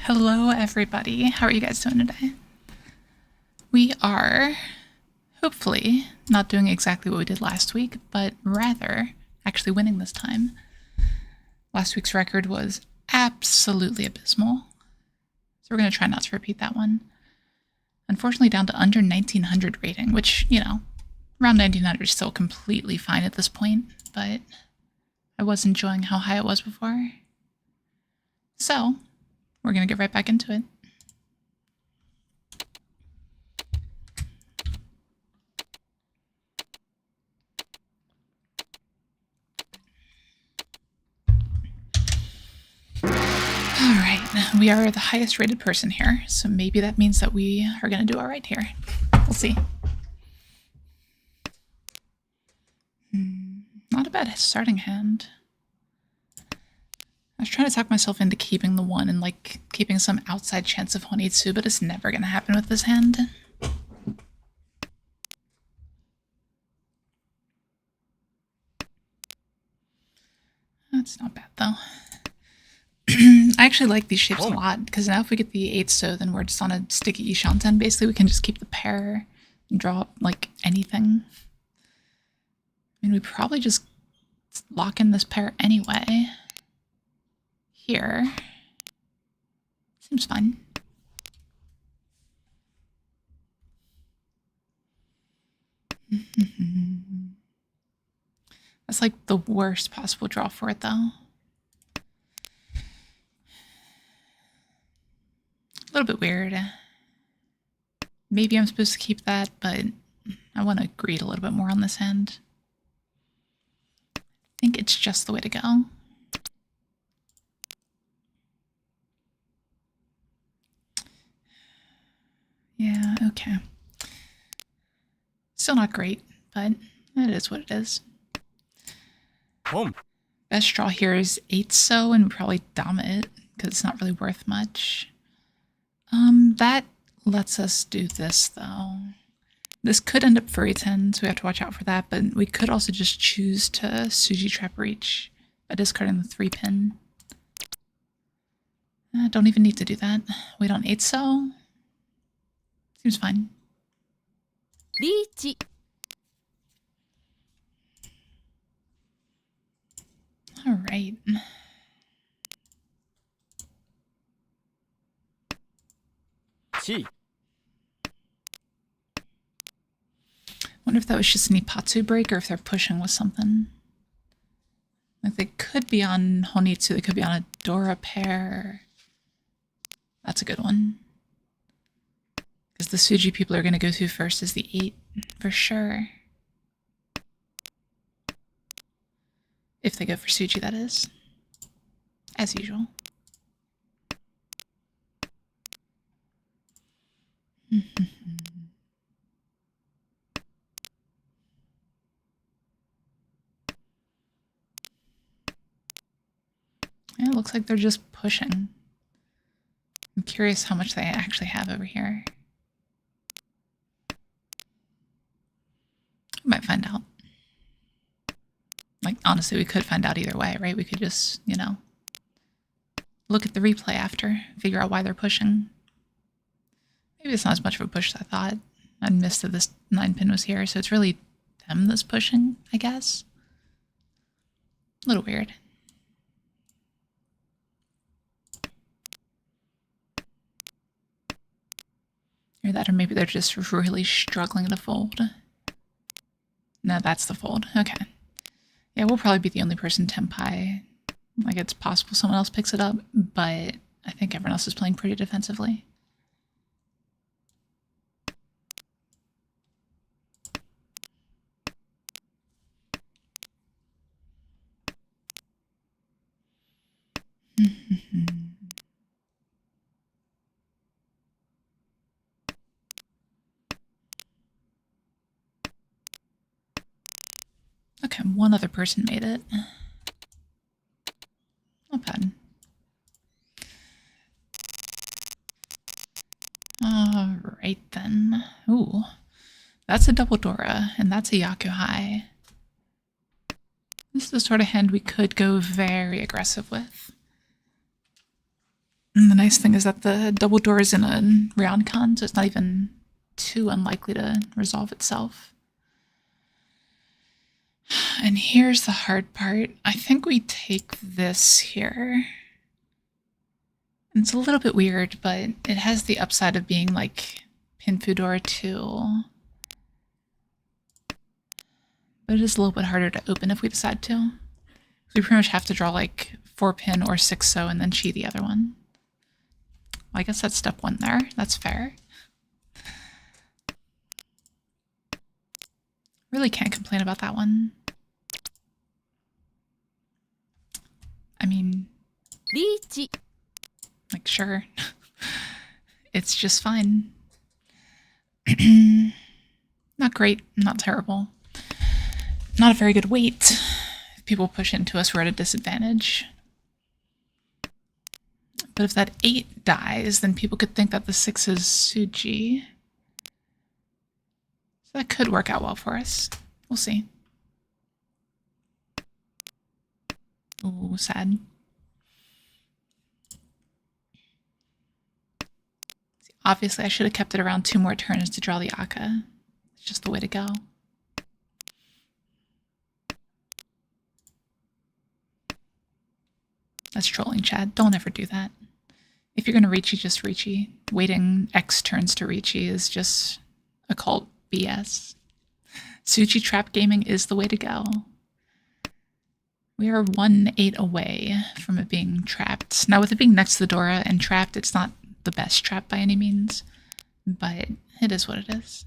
Hello, everybody. How are you guys doing today? We are, hopefully, not doing exactly what we did last week, but rather actually winning this time. Last week's record was absolutely abysmal, so we're going to try not to repeat that one. Unfortunately, down to under 1900 rating, which, you know, around 1900 is still completely fine at this point, but I was enjoying how high it was before. So, we're going to get right back into it. Alright, we are the highest rated person here, so maybe that means that we are going to do alright here. We'll see. Not a bad starting hand. I was trying to talk myself into keeping the one and like keeping some outside chance of Honitsu, but it's never going to happen with this hand. That's not bad though. I actually like these shapes a lot, because now if we get the 8-so, then we're just on a sticky Ishanten. Basically, we can just keep the pair and draw, like, anything. I mean, we probably just lock in this pair anyway. Here. Seems fine. That's, like, the worst possible draw for it, though. A little bit weird. Maybe I'm supposed to keep that, but I want to greed a little bit more on this end. I think it's just the way to go. Yeah, okay. Still not great, but it is what it is. Best draw here is 8-so, and we probably dumb it, because it's not really worth much. That lets us do this, though. This could end up furry 10, so we have to watch out for that, but we could also just choose to Suji Trap Riichi by discarding the 3-pin. Don't even need to do that. Wait on 8-so. Seems fine. Riichi. Alright. Wonder if that was just an Ipatsu break or if they're pushing with something. Like they could be on Honitsu, they could be on a Dora pair. That's a good one. Because the Suji people are going to go through first is the 8, for sure. If they go for Suji, that is. As usual. Yeah, it looks like they're just pushing. I'm curious how much they actually have over here. We might find out. Like, honestly, we could find out either way, right? We could just, you know, look at the replay after, figure out why they're pushing. Maybe it's not as much of a push as I thought. I missed that this 9-pin was here, so it's really them that's pushing, I guess. A little weird. Or that, or maybe they're just really struggling to fold. No, that's the fold. Okay. Yeah, we'll probably be the only person Tenpai. Like, it's possible someone else picks it up, but I think everyone else is playing pretty defensively. Okay, one other person made it. Not bad. Alright then. Ooh. That's a double Dora, and that's a Yaku High. This is the sort of hand we could go very aggressive with. And the nice thing is that the double door is in a Ryoncon, so it's not even too unlikely to resolve itself. And here's the hard part. I think we take this here. And it's a little bit weird, but it has the upside of being like Pinfudor too. But it is a little bit harder to open if we decide to. So we pretty much have to draw like 4-pin or 6-so and then chi the other one. Well, I guess that's step 1 there. That's fair. Really can't complain about that one. I mean, Riichi. Like, sure. It's just fine. Not great, not terrible. Not a very good weight. If people push into us, we're at a disadvantage. But if that 8 dies, then people could think that the 6 is Tsuji. So that could work out well for us. We'll see. Ooh, sad. Obviously, I should have kept it around 2 more turns to draw the Akka. It's just the way to go. That's trolling, Chad. Don't ever do that. If you're going to Riichi, just Riichi. Waiting X turns to Riichi is just occult BS. Tsuji trap gaming is the way to go. We are 1-8 away from it being trapped. Now, with it being next to the Dora and trapped, it's not the best trap by any means, but it is what it is.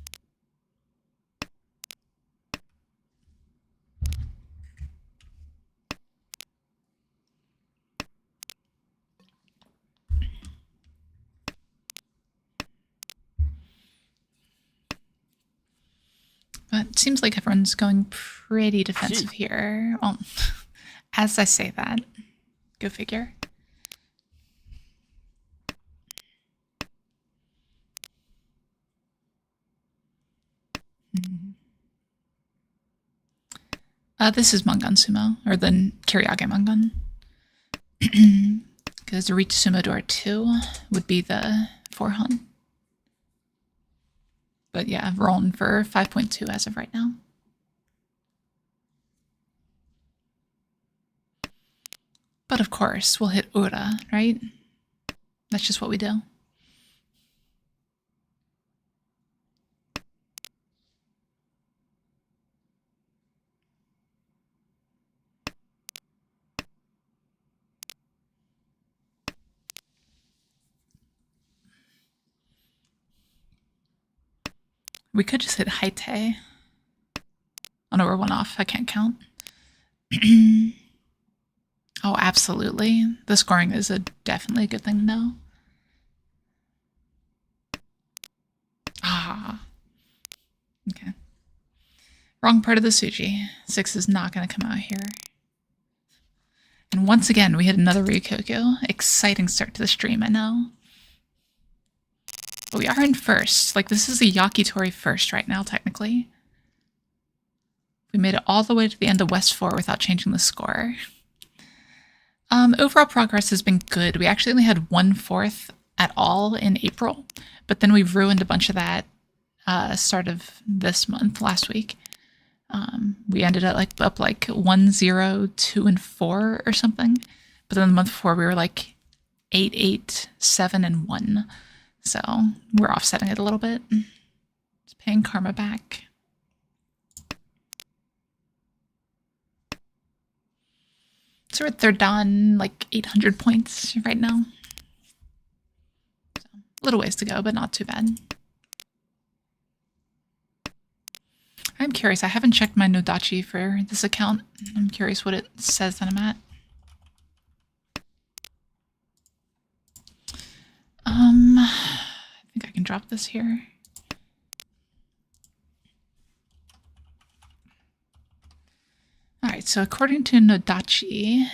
But it seems like everyone's going pretty defensive here. Well, as I say that, go figure. This is Mangan Sumo, or the Kiriage Mangan. Because the Riichi Sumo Door 2 would be the 4-hun. But yeah, rolling for 5.2 as of right now. But of course, we'll hit Ura, right? That's just what we do. We could just hit Haite. Oh no, we're 1 off. I can't count. Oh, absolutely. The scoring is definitely a good thing to know. Ah. Okay. Wrong part of the Tsuji. 6 is not going to come out here. And once again, we hit another Ryukoku. Exciting start to the stream, I know. But we are in first. Like, this is a Yakitori first right now, technically. We made it all the way to the end of West 4 without changing the score. Overall progress has been good. We actually only had 1/4 at all in April, but then we ruined a bunch of that start of this month, last week. We ended up up 1, 0, 2, and 4 or something. But then the month before we were like 8, 8, 7, and 1. So we're offsetting it a little bit. Just paying karma back. So we're at third dan, like 800 points right now. So, a little ways to go, but not too bad. I'm curious. I haven't checked my Nodachi for this account. I'm curious what it says that I'm at. I think I can drop this here. All right, so according to Nodachi,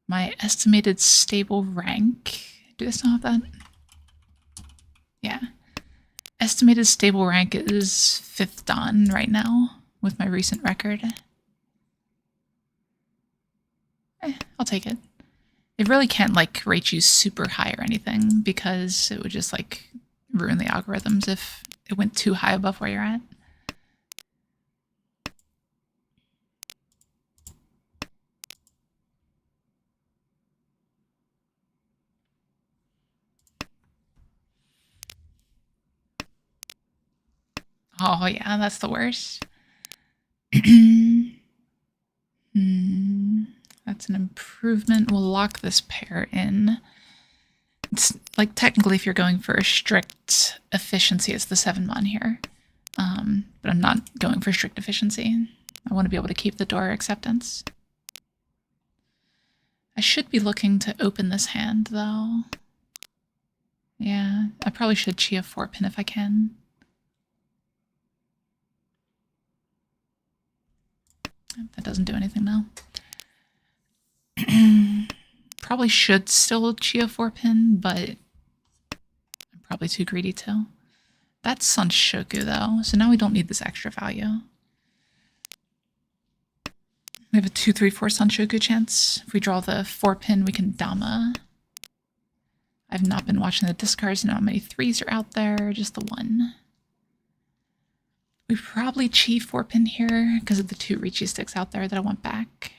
my estimated stable rank, do I still have that? Yeah. Estimated stable rank is 5th dan right now with my recent record. I'll take it. It really can't like rate you super high or anything because it would just like ruin the algorithms if it went too high above where you're at. Oh yeah, that's the worst. That's an improvement. We'll lock this pair in. It's like technically if you're going for a strict efficiency, it's the 7 mon here. But I'm not going for strict efficiency. I want to be able to keep the door acceptance. I should be looking to open this hand though. Yeah, I probably should Chia 4-pin if I can. That doesn't do anything now. Probably should still Chia 4-pin, but I'm probably too greedy too. That's Sanshoku though, so now we don't need this extra value. We have a 2-3-4 Sanshoku chance. If we draw the 4-pin, we can Dama. I've not been watching the discards, know how many 3s are out there, just the 1. We probably Chi 4-pin here because of the 2 Riichi sticks out there that I want back.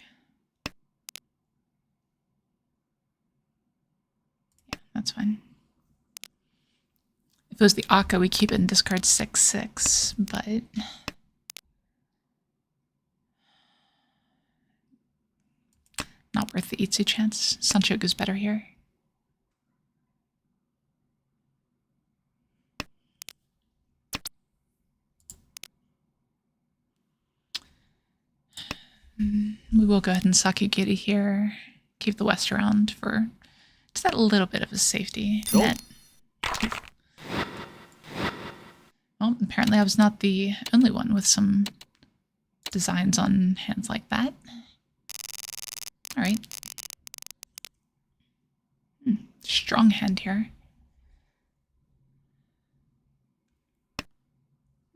Yeah, that's fine. If it was the Akka, we keep it in discard 6-6, but not worth the Itsu chance. Sanshoku's better here. We will go ahead and Sakigiri here. Keep the West around for just that little bit of a safety net. Well, apparently I was not the only one with some designs on hands like that. All right. Strong hand here.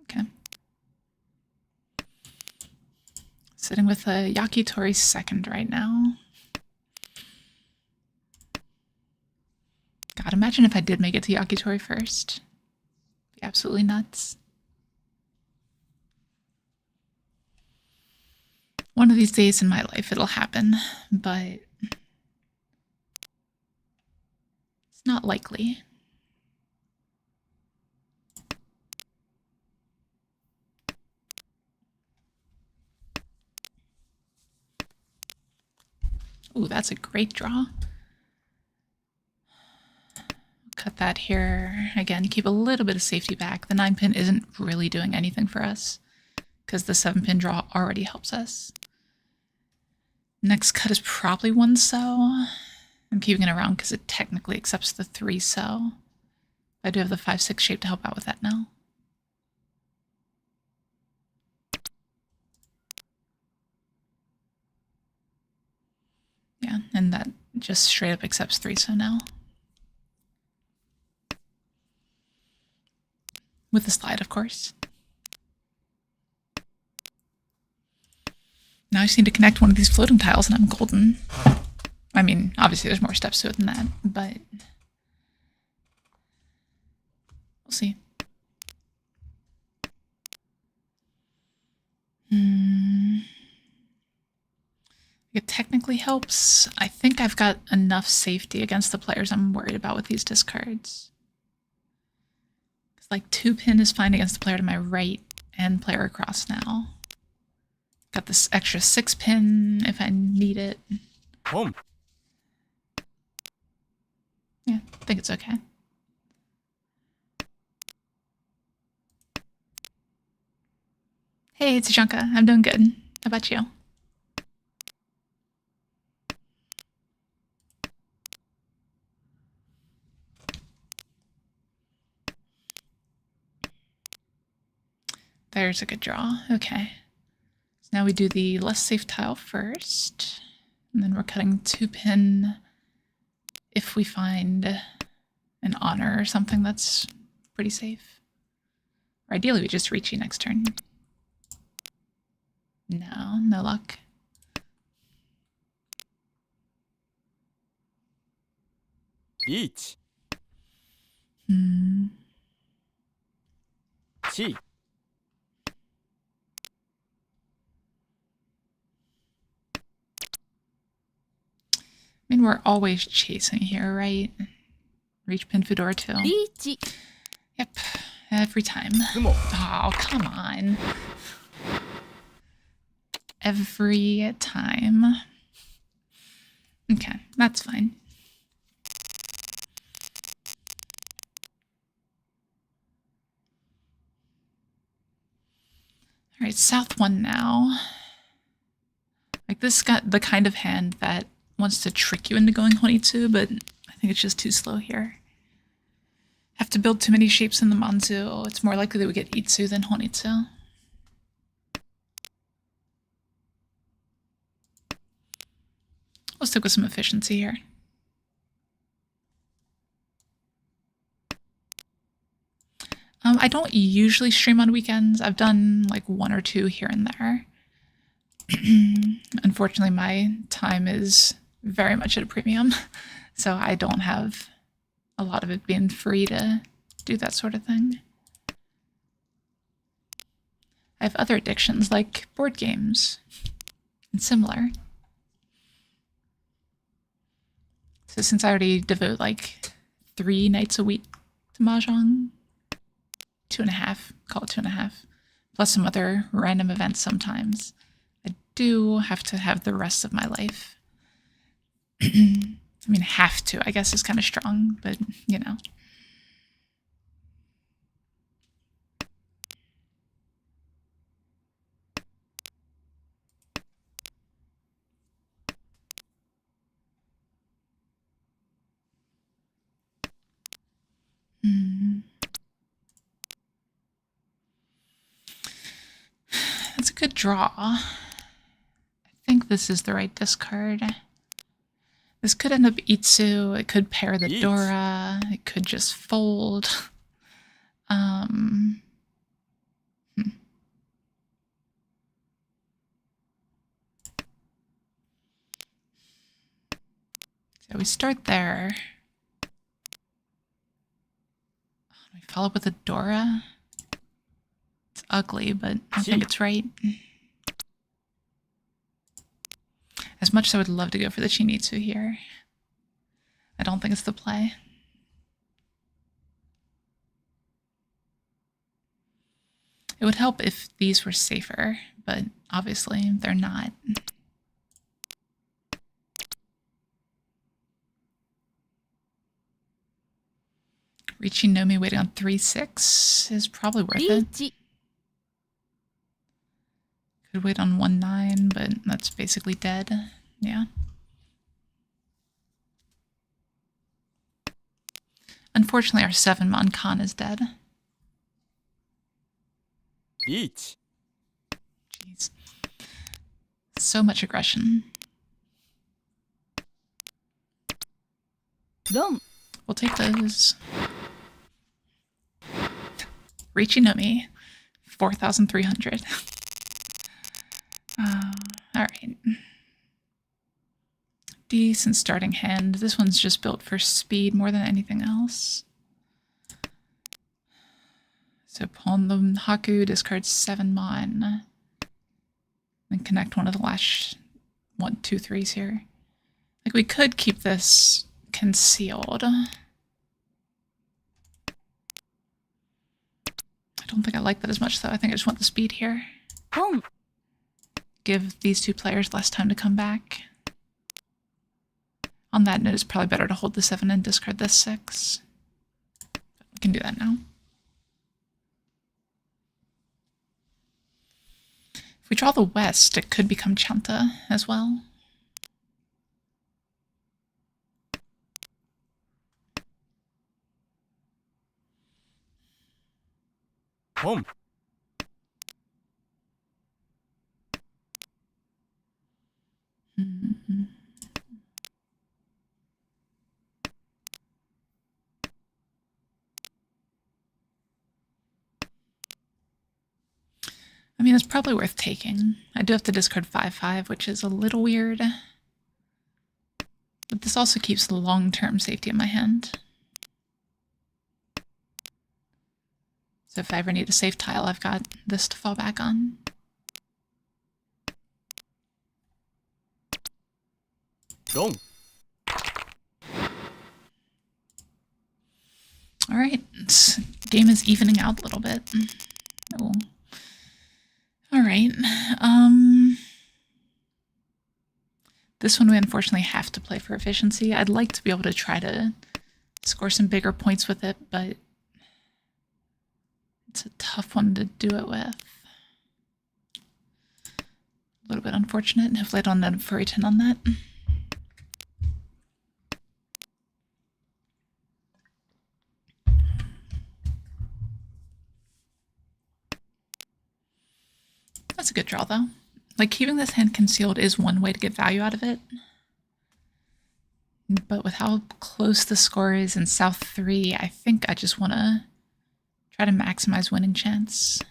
Okay. Sitting with a Yakitori 2nd right now. God, imagine if I did make it to Yakitori 1st. Be absolutely nuts. One of these days in my life it'll happen, but it's not likely. Ooh, that's a great draw. Cut that here. Again, keep a little bit of safety back. The 9-pin isn't really doing anything for us because the 7-pin draw already helps us. Next cut is probably 1 so. I'm keeping it around because it technically accepts the 3 so. I do have the 5-6 shape to help out with that now. Yeah, and that just straight up accepts 3 so now. With the slide, of course. Now I just need to connect one of these floating tiles and I'm golden. I mean, obviously there's more steps to it than that, but we'll see. It technically helps. I think I've got enough safety against the players I'm worried about with these discards. It's like 2-pin is fine against the player to my right and player across now. Got this extra 6-pin if I need it. Home. Yeah, I think it's okay. Hey, it's Janka. I'm doing good. How about you? There's a good draw. Okay. So now we do the less safe tile first. And then we're cutting 2-pin if we find an honor or something that's pretty safe. Or ideally we just Riichi next turn. No, no luck. Riichi. うん。 Chi. I mean, we're always chasing here, right? Reach pin Fedora too. Riichi. Yep, every time. Sumo. Oh, come on. Every time. Okay, that's fine. All right, south one now. Like, this got the kind of hand that wants to trick you into going Honitsu, but I think it's just too slow here. Have to build too many shapes in the Manzu. It's more likely that we get Itsu than Honitsu. We'll stick with some efficiency here. I don't usually stream on weekends. I've done like 1 or 2 here and there. Unfortunately, my time is very much at a premium, so I don't have a lot of it being free to do that sort of thing. I have other addictions like board games and similar. So since I already devote like 3 nights a week to Mahjong, 2.5, call it 2.5, plus some other random events sometimes, I do have to have the rest of my life. I mean, have to, I guess, is kind of strong, but, you know. That's a good draw. I think this is the right discard. This could end up Itsu. It could pair the Dora. It could just fold. So we start there. We follow up with a Dora. It's ugly, but I think it's right. As much as I would love to go for the Chinitsu here, I don't think it's the play. It would help if these were safer, but obviously they're not. Riichi Nomi waiting on 3-6 is probably worth it. Could wait on 1-9, but that's basically dead. Yeah. Unfortunately, our 7-mon Khan is dead. Riichi. Jeez. So much aggression. Dom. We'll take those. Riichi Nomi, 4,300. Alright. Decent starting hand. This one's just built for speed more than anything else. So pawn the Haku, discard 7-mon. And connect one of the last 1, 2, 3s here. Like, we could keep this concealed. I don't think I like that as much, though. I think I just want the speed here. Boom. Give these 2 players less time to come back. On that note, it's probably better to hold the 7 and discard this 6. But we can do that now. If we draw the west, it could become Chanta as well. Home. I mean, it's probably worth taking. I do have to discard 5-5, which is a little weird. But this also keeps the long-term safety in my hand. So if I ever need a safe tile, I've got this to fall back on. Wrong. All right, this game is evening out a little bit. Oh. All right. This one we unfortunately have to play for efficiency. I'd like to be able to try to score some bigger points with it, but it's a tough one to do it with. A little bit unfortunate, and hopefully I don't end up furry 10 on that. That's a good draw, though. Like, keeping this hand concealed is one way to get value out of it. But with how close the score is in South 3, I think I just want to try to maximize winning chance.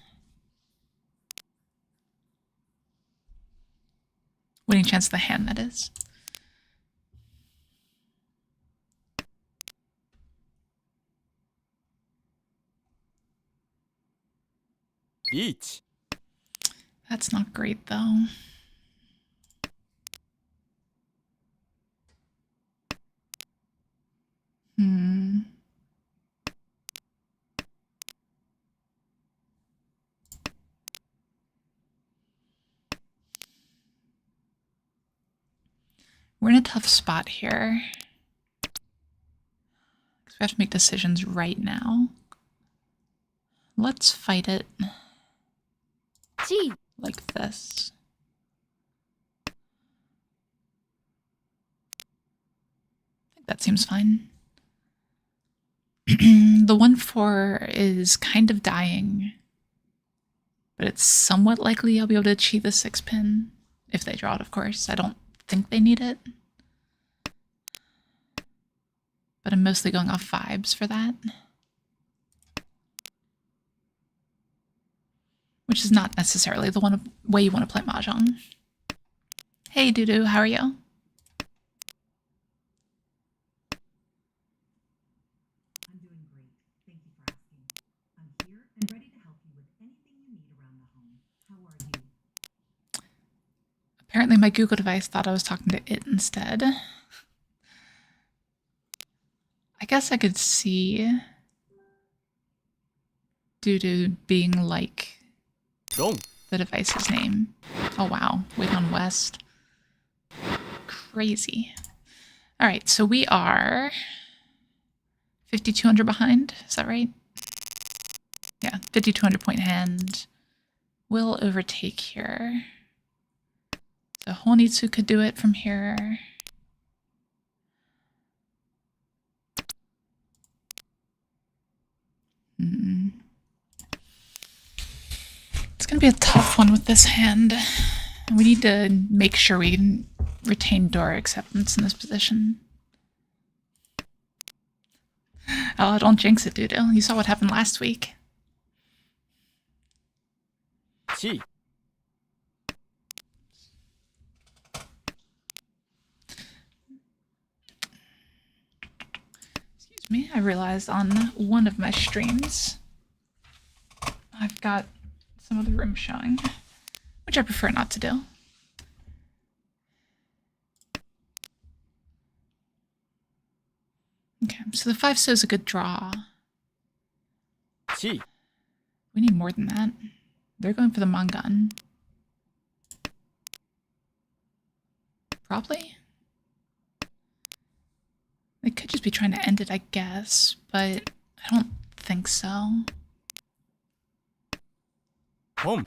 Winning chance of the hand, that is. Riichi. That's not great, though. We're in a tough spot here. Because we have to make decisions right now. Let's fight it. Gee. Like this. I think that seems fine. The 1-4 is kind of dying, but it's somewhat likely I'll be able to achieve the 6-pin. If they draw it, of course. I don't think they need it. But I'm mostly going off vibes for that. Which is not necessarily the way you want to play Mahjong. Hey, Doodoo, how are you? I'm doing great. Thank you for asking. I'm here and ready to help you with anything you need around the home. How are you? Apparently my Google device thought I was talking to it instead. I guess I could see Doodoo being like Wrong. the device's name. Oh wow, wait on West. Crazy. All right, so we are 5,200 behind. Is that right? Yeah, 5,200 point hand. Will overtake here. So Honitsu could do it from here. It's going to be a tough one with this hand. We need to make sure we retain Dora acceptance in this position. Oh, don't jinx it, Doodoo. You saw what happened last week. Chi. Excuse me, I realized on one of my streams I've got some of the room showing, which I prefer not to do. Okay, so the 5 so is a good draw. Chi. We need more than that. They're going for the Mangan. Probably. They could just be trying to end it, I guess, but I don't think so. Home.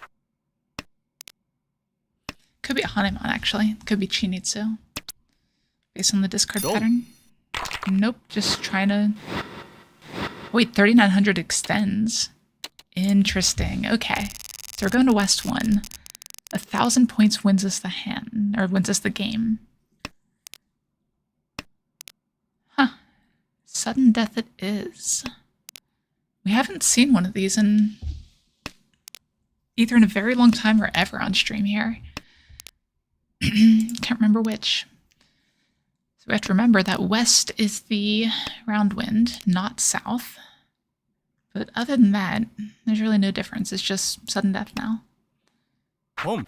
Could be a Hanuman, actually. Could be Chinitsu. Based on the discard Nope. pattern. Nope, just trying to... Wait, 3,900 extends. Interesting. Okay. So we're going to West 1. 1,000 points wins us the hand, or wins us the game. Huh. Sudden death it is. We haven't seen one of these in either in a very long time or ever on stream here. Can't remember which. So we have to remember that west is the round wind, not south. But other than that, there's really no difference. It's just sudden death now. Home.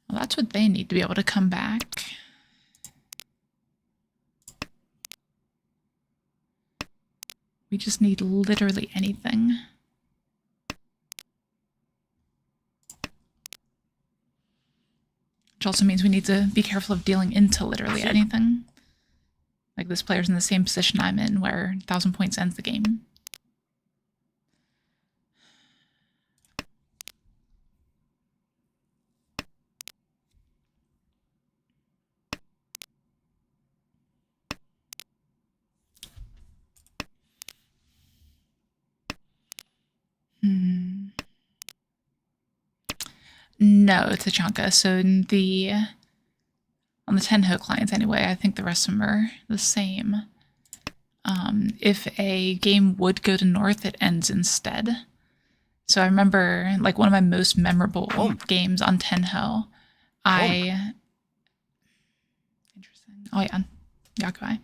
Well, that's what they need to be able to come back. We just need literally anything. Which also means we need to be careful of dealing into literally anything. Like this player's in the same position I'm in, where 1,000 points ends the game. No, it's a Chanka. So in on the Tenho clients anyway, I think the rest of them are the same. If a game would go to north, it ends instead. So I remember, like, one of my most memorable games on Tenho, Interesting. Oh, yeah. Yakuai.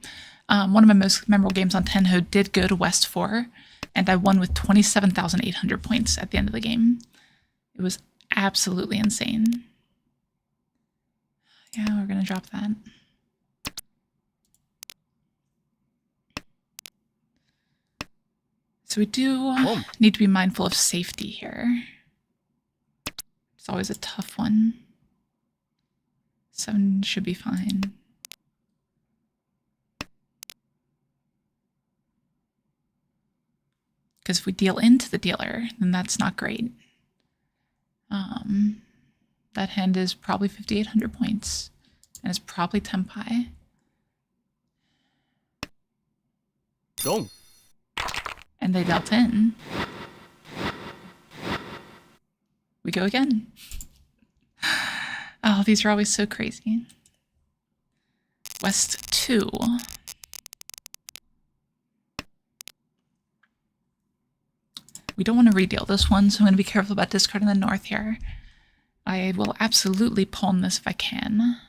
One of my most memorable games on Tenho did go to West 4, and I won with 27,800 points at the end of the game. It was absolutely insane. Yeah, we're going to drop that. So we do need to be mindful of safety here. It's always a tough one. 7 should be fine. Because if we deal into the dealer, then that's not great. That hand is probably 5,800 points. And it's probably Tempai. Dong. And they dealt in. We go again. Oh, these are always so crazy. West 2. We don't want to redeal this one, so I'm going to be careful about discarding the north here. I will absolutely pawn this if I can.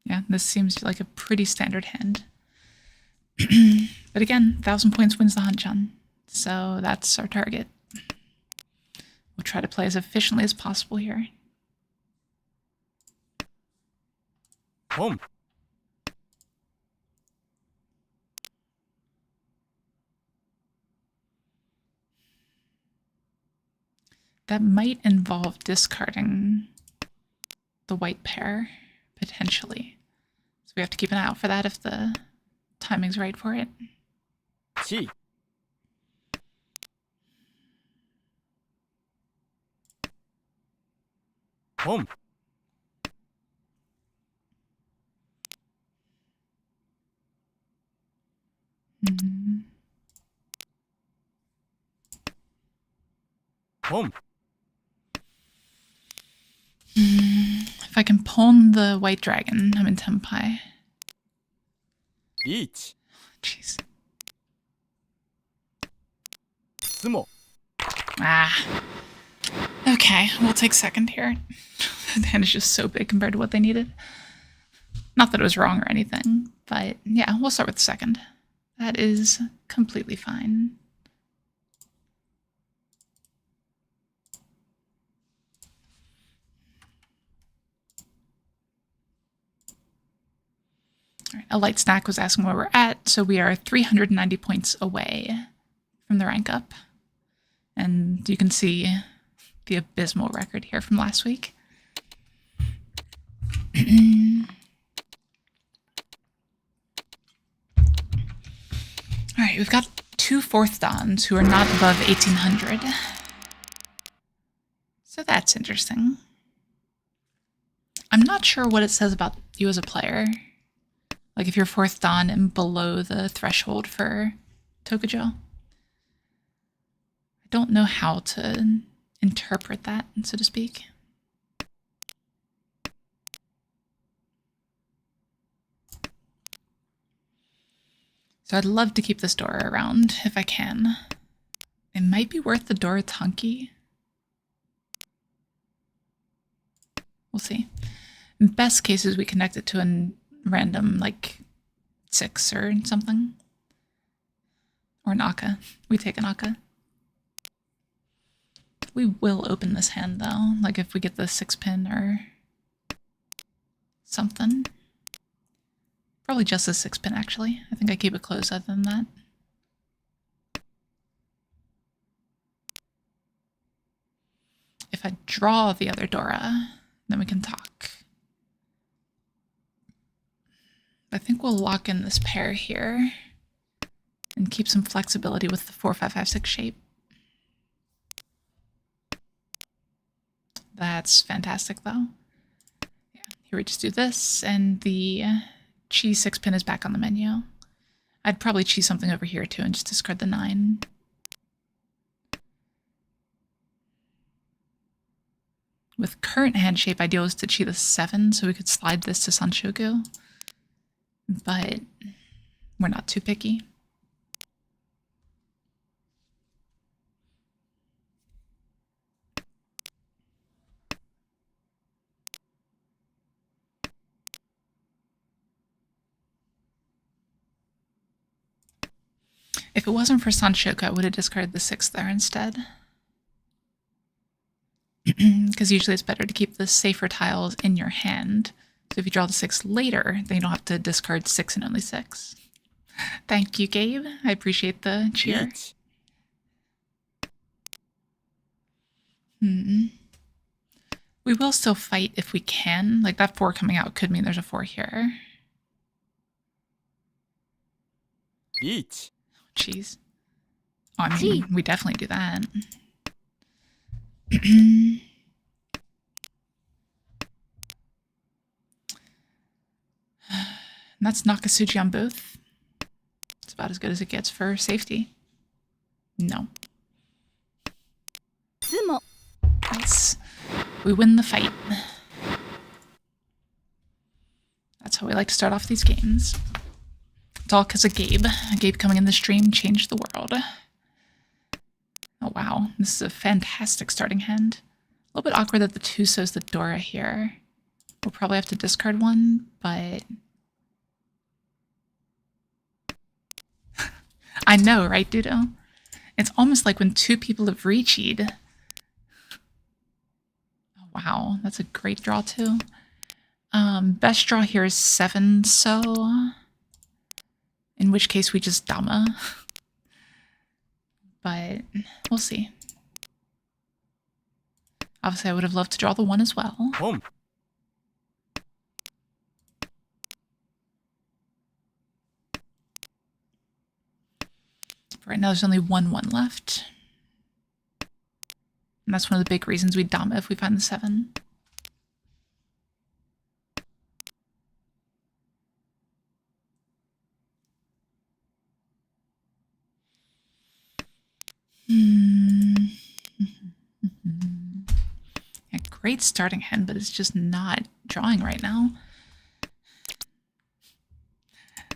Yeah, this seems like a pretty standard hand. But again, 1,000 points wins the Hanchan. So that's our target. We'll try to play as efficiently as possible here. Home. That might involve discarding the white pair, potentially. So we have to keep an eye out for that if the timing's right for it. Chi. Home. Home. If I can pawn the white dragon, I'm in Tempai. Riichi. Jeez. Sumo. Ah. Okay, we'll take second here. The hand is just so big compared to what they needed. Not that it was wrong or anything, but yeah, we'll start with the second. That is completely fine. All right, a light snack was asking where we're at, so we are 390 points away from the rank up. And you can see the abysmal record here from last week. All right, we've got 2 4th Dons who are not above 1,800. So that's interesting. I'm not sure what it says about you as a player. Like if you're 4th Dan and below the threshold for Tokujo. I don't know how to interpret that, so to speak. So I'd love to keep this door around if I can. It might be worth the Dora Tunky. We'll see. In best cases, we connect it to a random, like, 6 or something. Or an Akka. We take an Akka. We will open this hand, though. Like, if we get the 6-pin or something. Probably just a 6-pin, actually. I think I keep it closed other than that. If I draw the other Dora, then we can talk. I think we'll lock in this pair here and keep some flexibility with the 4, 5, 5, 6 shape. That's fantastic, though. Yeah, here we just do this, and the Chi 6-pin is back on the menu. I'd probably Chi something over here, too, and just discard the 9. With current hand shape, ideal is to Chi the 7, so we could slide this to Sanshoku. But we're not too picky. If it wasn't for Sanshoku, I would have discarded the 6 there instead. Because usually it's better to keep the safer tiles in your hand. So if you draw the 6 later, then you don't have to discard 6 and only 6. Thank you, Gabe. I appreciate the cheer. We will still fight if we can. Like, that 4 coming out could mean there's a 4 here. Riichi. Jeez. Oh, I mean, we definitely do that. And that's Nakasuji on both. It's about as good as it gets for safety. No. Nice. We win the fight. That's how we like to start off these games. It's all because of Gabe. Gabe coming in the stream changed the world. Oh wow, this is a fantastic starting hand. A little bit awkward that the 2 shows the Dora here. We'll probably have to discard one, but... I know, right, Dudo? It's almost like when 2 people have Riichi'd. Oh, wow, that's a great draw, too. Best draw here is 7, so... in which case we just Dama. But we'll see. Obviously, I would have loved to draw the 1 as well. Boom. Right now, there's only 1/1 left. And that's one of the big reasons we Dama if we find the 7. Yeah, great starting hand, but it's just not drawing right now.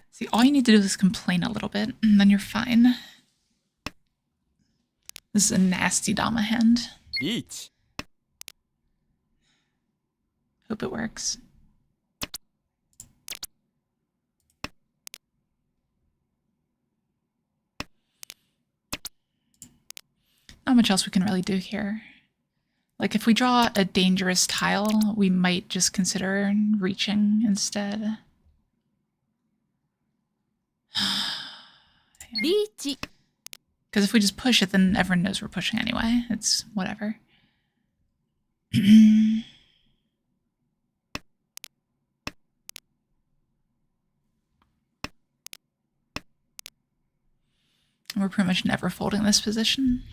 See, all you need to do is complain a little bit, and then you're fine. This is a nasty Dama hand. Riichi. Hope it works. Not much else we can really do here. Like, if we draw a dangerous tile, we might just consider reaching instead. Riichi. Because if we just push it, then everyone knows we're pushing anyway. It's whatever. We're pretty much never folding this position.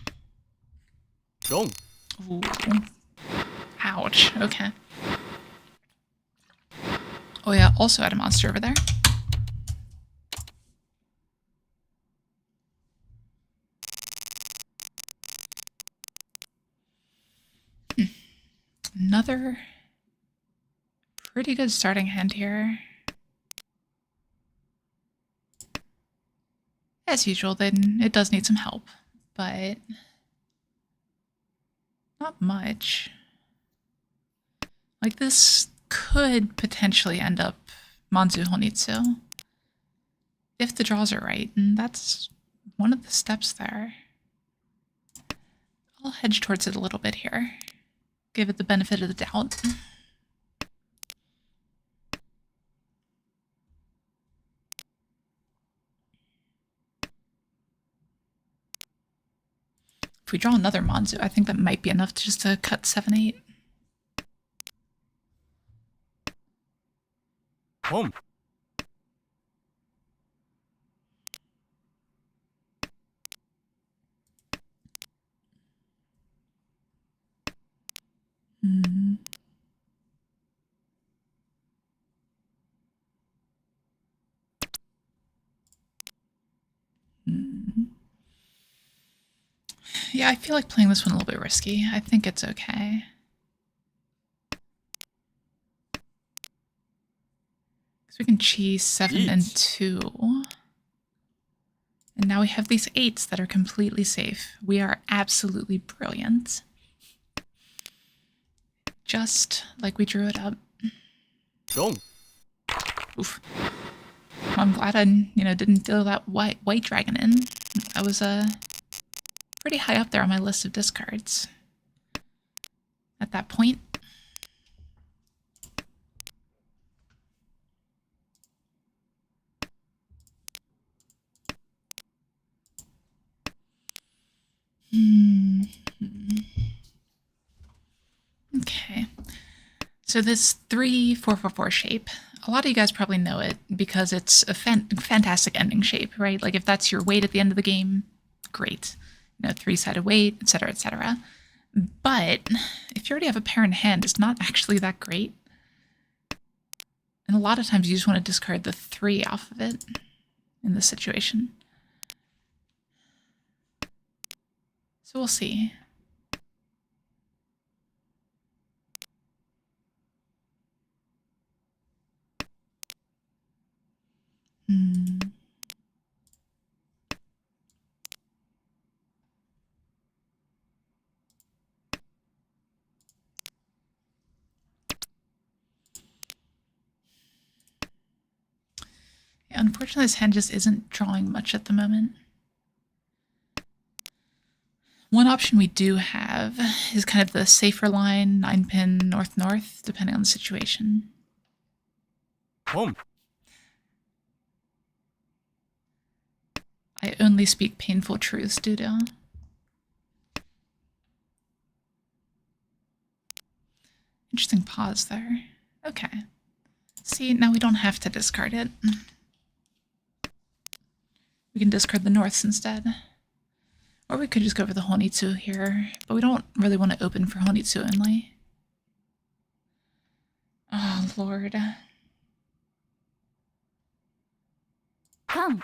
Wrong. Ooh. Ouch. Okay. Oh yeah, also had a monster over there. Another pretty good starting hand here. As usual, then it does need some help, but not much. Like, this could potentially end up Manzu Honitsu if the draws are right, and that's one of the steps there. I'll hedge towards it a little bit here. Give it the benefit of the doubt. If we draw another Manzu, I think that might be enough just to cut 7-8. Home. Mm. Mm. Yeah, I feel like playing this one a little bit risky. I think it's okay. Because we can cheese 7 and 2. And now we have these 8s that are completely safe. We are absolutely brilliant. Just like we drew it up. Wrong. Oof. I'm glad I, didn't deal that white dragon in. I was pretty high up there on my list of discards at that point. Okay. So this 3-4-4-4 shape, a lot of you guys probably know it because it's a fantastic ending shape, right? Like if that's your weight at the end of the game, great. 3-sided weight, etc., etc. But if you already have a pair in hand, it's not actually that great. And a lot of times you just want to discard the 3 off of it in this situation. So we'll see. Yeah, unfortunately, this hand just isn't drawing much at the moment. One option we do have is kind of the safer line, 9-pin north-north, depending on the situation. Home. I only speak painful truths, Doodle. Interesting pause there. Okay. See, now we don't have to discard it. We can discard the norths instead. Or we could just go for the Honitsu here, but we don't really want to open for Honitsu only. Oh, Lord. Come.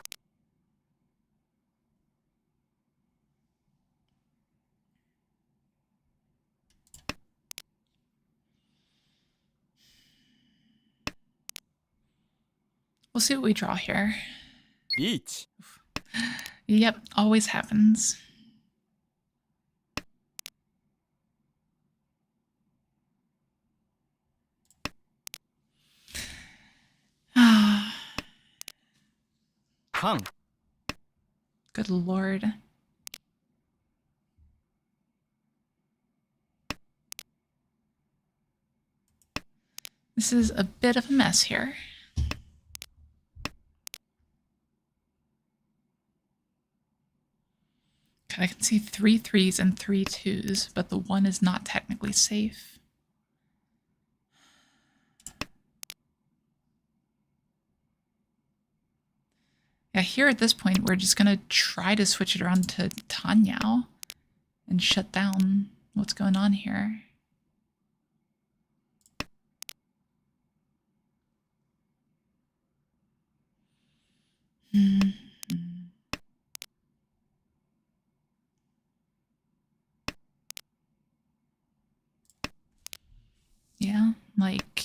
We'll see what we draw here. Riichi. Yep, always happens. Kan. Good Lord. This is a bit of a mess here. I can see 3 3s and 3 2s, but the 1 is not technically safe. Yeah, here at this point, we're just going to try to switch it around to Tanyao and shut down what's going on here. Yeah, like...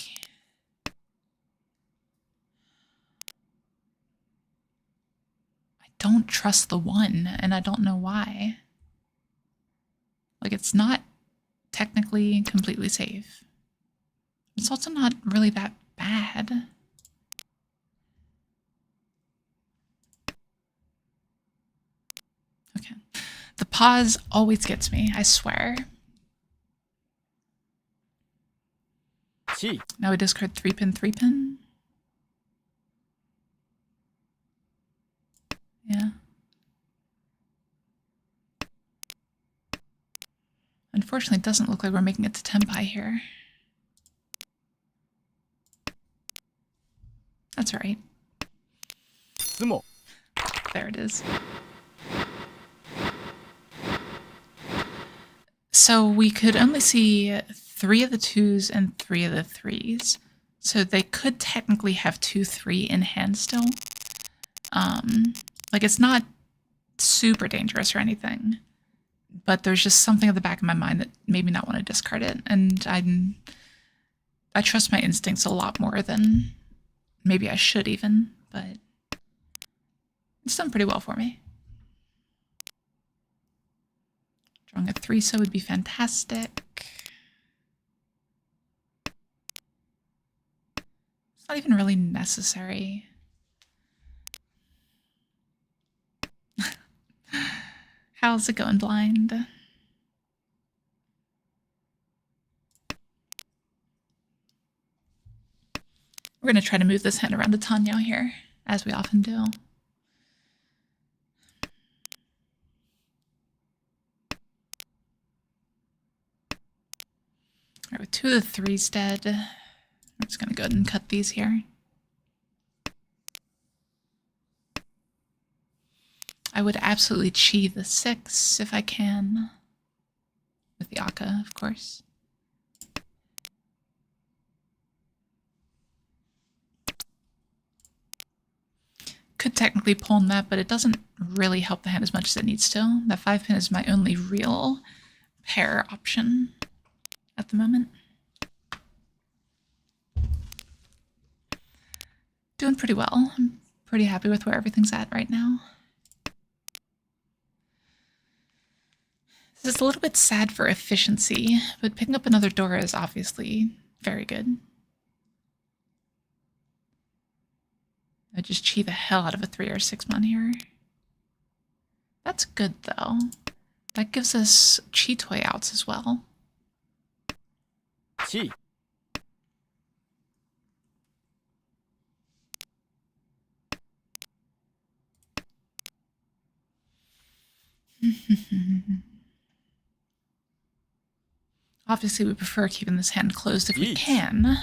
I don't trust the 1, and I don't know why. Like, it's not technically completely safe. It's also not really that bad. Okay. The pause always gets me, I swear. 地 Now we discard 3-pin, 3-pin. Yeah. Unfortunately, it doesn't look like we're making it to Tenpai here. That's all right. 相撲 There it is. So we could only see 3 of the 2s and 3 of the 3s. So they could technically have 2-3 in hand still. Like, it's not super dangerous or anything, but there's just something at the back of my mind that made me not want to discard it. And I trust my instincts a lot more than maybe I should even, but it's done pretty well for me. Drawing a 3-so would be fantastic. It's not even really necessary. How's it going, blind? We're going to try to move this hand around to Tanya here, as we often do. All right, with 2 of the 3s dead, I'm just going to go ahead and cut these here. I would absolutely chi the 6 if I can. With the Akka, of course. Could technically pawn that, but it doesn't really help the hand as much as it needs to. That 5-pin is my only real pair option at the moment. Doing pretty well. I'm pretty happy with where everything's at right now. This is a little bit sad for efficiency, but picking up another Dora is obviously very good. I just chi the hell out of a 3 or 6 mon here. That's good though. That gives us chi toy outs as well. 地 Obviously, we prefer keeping this hand closed if we can.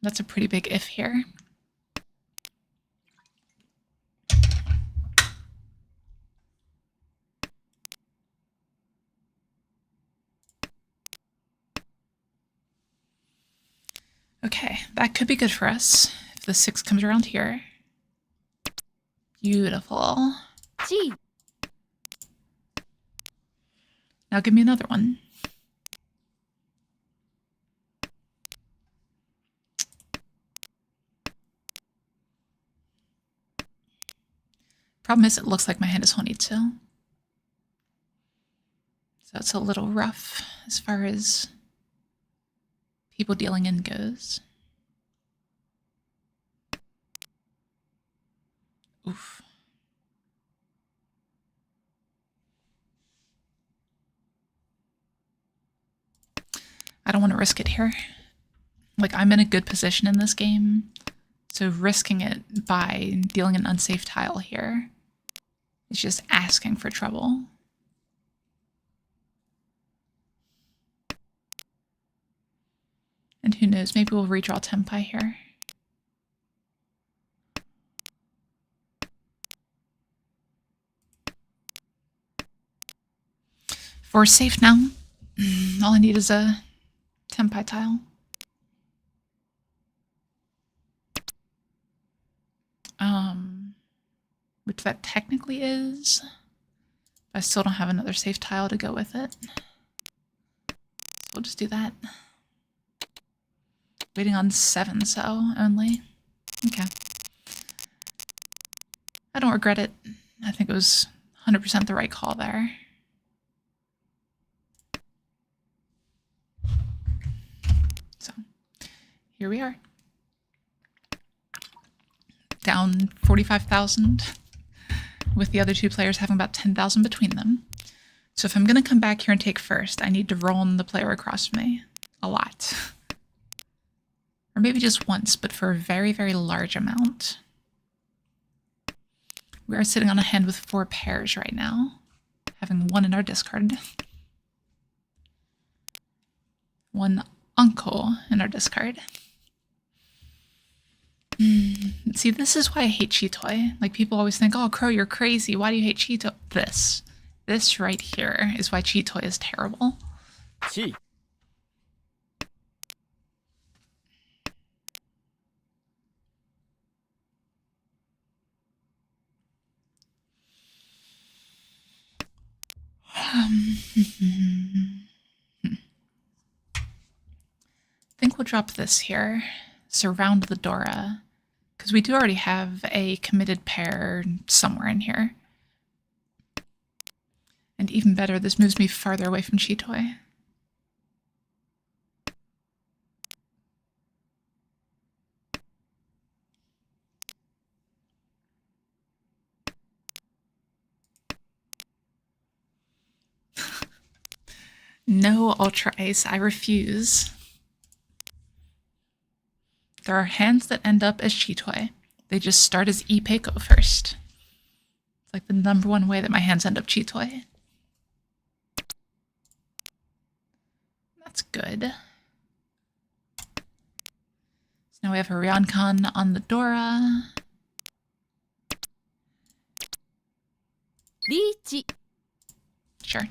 That's a pretty big if here. Okay, that could be good for us if the 6 comes around here. Beautiful. Gee, Now give me another one. Problem is, it looks like my hand is Honitsu. So it's a little rough as far as people dealing in goes. Oof. I don't want to risk it here. Like, I'm in a good position in this game, so risking it by dealing an unsafe tile here is just asking for trouble. And who knows, maybe we'll redraw Tenpai here. We're safe now. All I need is a Tenpai tile. Which that technically is. But I still don't have another safe tile to go with it. So we'll just do that. Waiting on 7 so only. Okay. I don't regret it. I think it was 100% the right call there. here we are. Down 45,000, with the other two players having about 10,000 between them. So if I'm going to come back here and take first, I need to roll on the player across from me a lot. Or maybe just once, but for a very, very large amount. We are sitting on a hand with 4 pairs right now, having 1 in our discard. 1 uncle in our discard. See, this is why I hate Chitoi. Like, people always think, oh, Crow, you're crazy. Why do you hate Chitoi? This right here is why Chitoi is terrible. Chi. I think we'll drop this here. Surround the Dora. Because we do already have a committed pair somewhere in here. And even better, this moves me farther away from Chitoi. No Ultra Ice, I refuse. There are hands that end up as Chitoi. They just start as Ipeiko first. It's like the #1 way that my hands end up Chitoi. That's good. So now we have a Ryokan on the Dora. Riichi. Sure.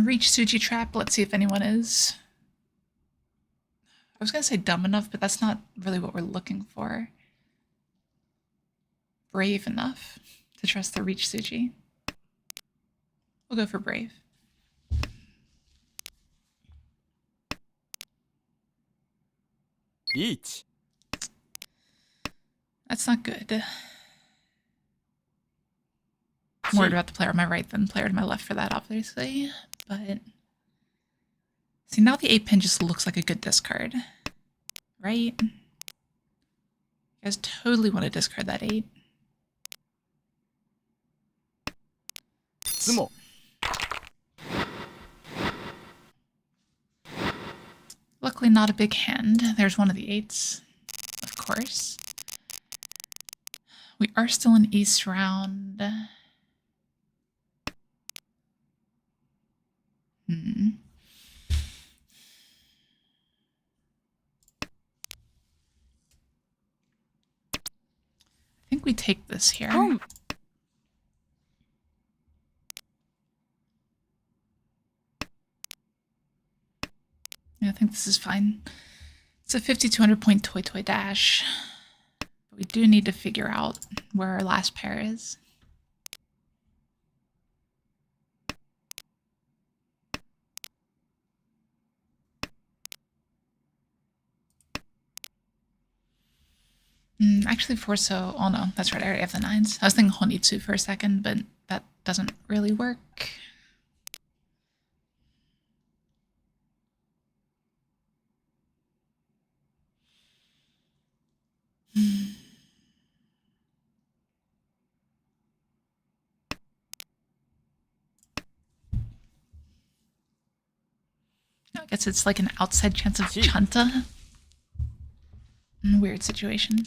Reach Suji Trap. Let's see if anyone is. I was going to say dumb enough, but that's not really what we're looking for. Brave enough to trust the Reach Suji. We'll go for brave. Riichi. That's not good. I'm worried about the player on my right than the player to my left for that, obviously. But see, now the 8-pin just looks like a good discard. Right? You guys totally want to discard that 8. Sumo. Luckily not a big hand. There's one of the 8s, of course. We are still in East round. I think we take this here. Yeah, I think this is fine. It's a 5,200 point Toy Toy Dash. But we do need to figure out where our last pair is. Actually, Forso. Oh no, that's right. I already have the 9s. I was thinking Honitsu for a second, but that doesn't really work. I guess it's like an outside chance of Chanta. Weird situation.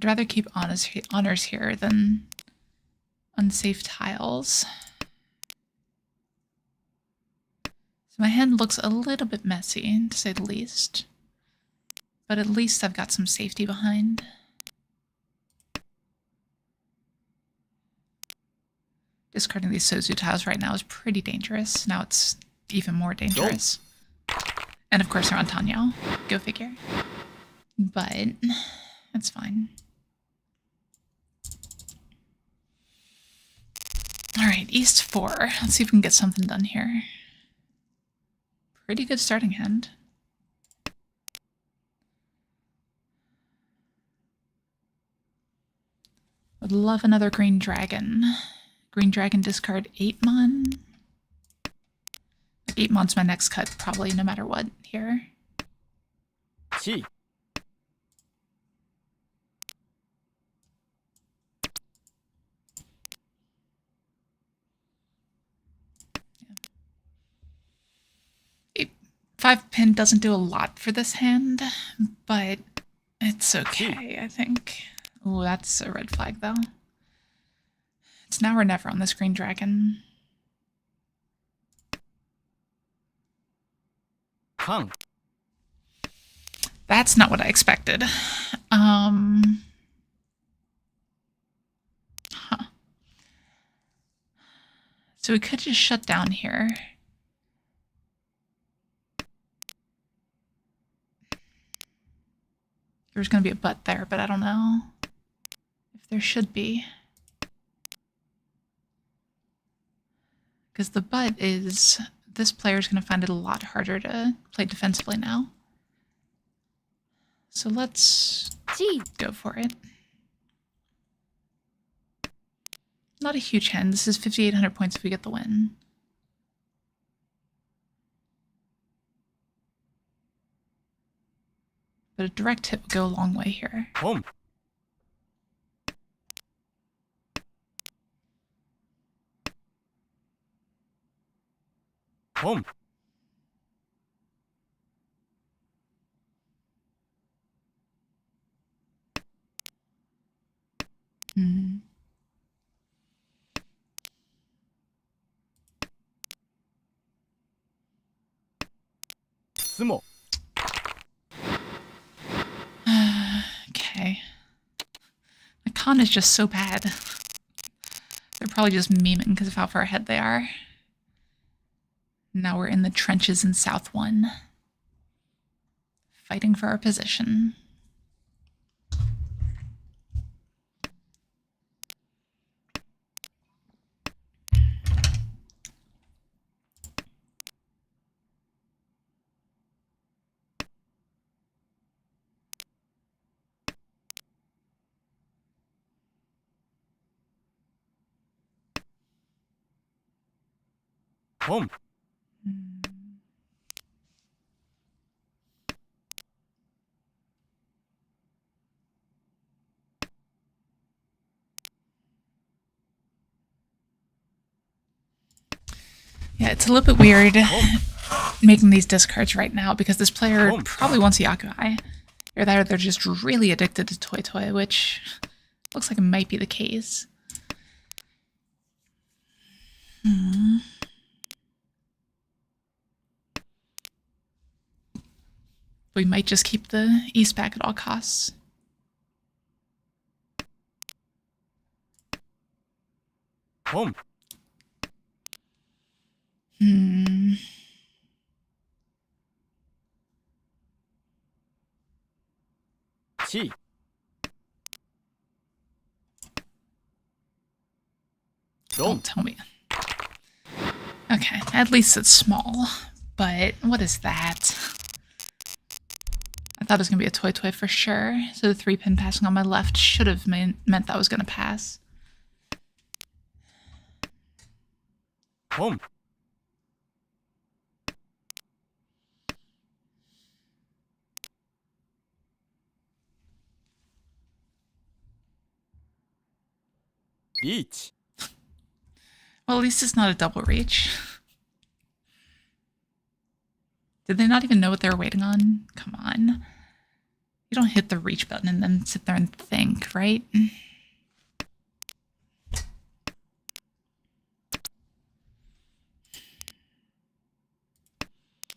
I'd rather keep honors here than unsafe tiles. So my hand looks a little bit messy, to say the least. But at least I've got some safety behind. Discarding these Sozu tiles right now is pretty dangerous. Now it's even more dangerous. And of course, they're on Tanyao. Go figure. But that's fine. All right, East 4. Let's see if we can get something done here. Pretty good starting hand. Would love another green dragon. Green dragon discard 8-mon. 8-mon's my next cut, probably, no matter what here. 地 5-pin doesn't do a lot for this hand, but it's okay, I think. Oh, that's a red flag, though. It's now or never on this green dragon. 関 That's not what I expected. Huh. So we could just shut down here. There's going to be a butt there, but I don't know if there should be. Because the butt is, this player's going to find it a lot harder to play defensively now. So let's go for it. Not a huge hand. This is 5,800 points if we get the win. But a direct hit would go a long way here. 本 本 Hmm. Sumo. Okay. My con is just so bad. They're probably just memeing because of how far ahead they are. Now we're in the trenches in South 1. Fighting for our position. Home. Yeah, it's a little bit weird making these discards right now because this player probably wants Yakuai. Either that or they're just really addicted to Toy Toy, which looks like it might be the case. We might just keep the East back at all costs. Home. Chi. Don't tell me. Okay, at least it's small. But what is that? I thought it was going to be a Toy Toy for sure. So the 3-pin passing on my left should have meant that was going to pass. Home. Riichi. Well, at least it's not a double reach. Did they not even know what they were waiting on? Come on. You don't hit the reach button and then sit there and think, right?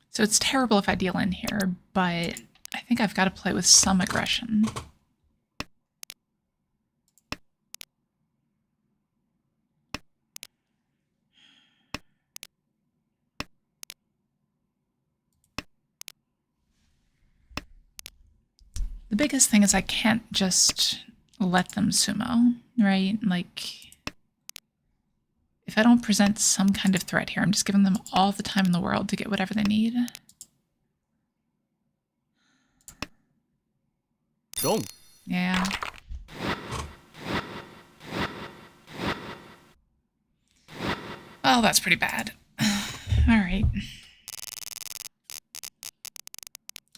So it's terrible if I deal in here, but I think I've got to play with some aggression. The biggest thing is I can't just let them sumo, right? Like, if I don't present some kind of threat here, I'm just giving them all the time in the world to get whatever they need. Wrong. Yeah. Well, that's pretty bad. All right.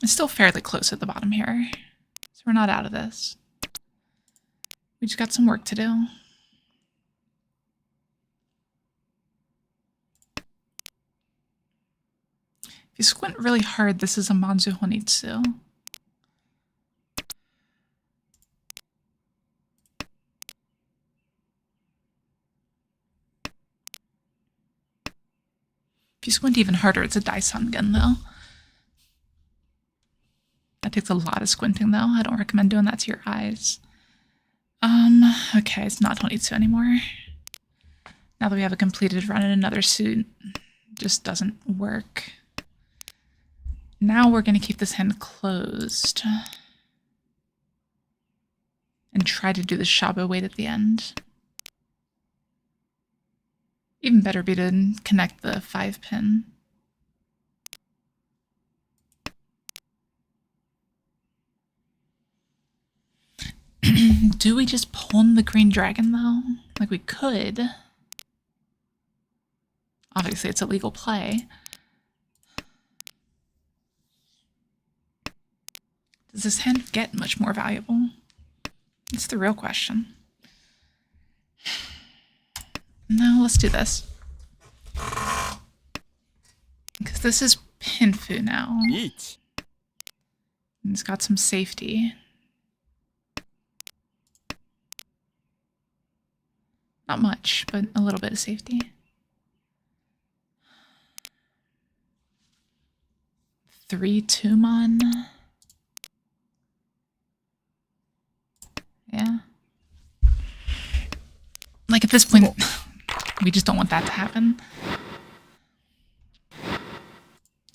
It's still fairly close at the bottom here, so we're not out of this. We just got some work to do. If you squint really hard, this is a Manzu Honitsu. If you squint even harder, it's a Daisangen, though. That takes a lot of squinting, though. I don't recommend doing that to your eyes. Okay, it's not Honitsu anymore. Now that we have a completed run in another suit, it just doesn't work. Now we're going to keep this hand closed. And try to do the Shabo weight at the end. Even better be to connect the 5-pin. Do we just pawn the green dragon, though? Like, we could. Obviously, it's a legal play. Does this hand get much more valuable? It's the real question. No, let's do this. Because this is Pinfu now. Riichi. And it's got some safety. Not much, but a little bit of safety. Three Tumon. Yeah. Like, at this point, we just don't want that to happen.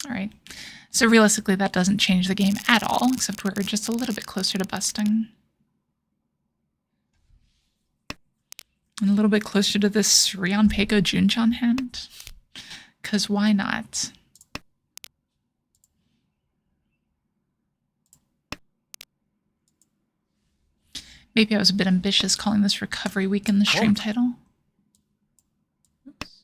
Alright. So realistically, that doesn't change the game at all, except we're just a little bit closer to busting. And a little bit closer to this Ryan Peiko Junchan hand. Because why not? Maybe I was a bit ambitious calling this Recovery Week in the stream title. Oops.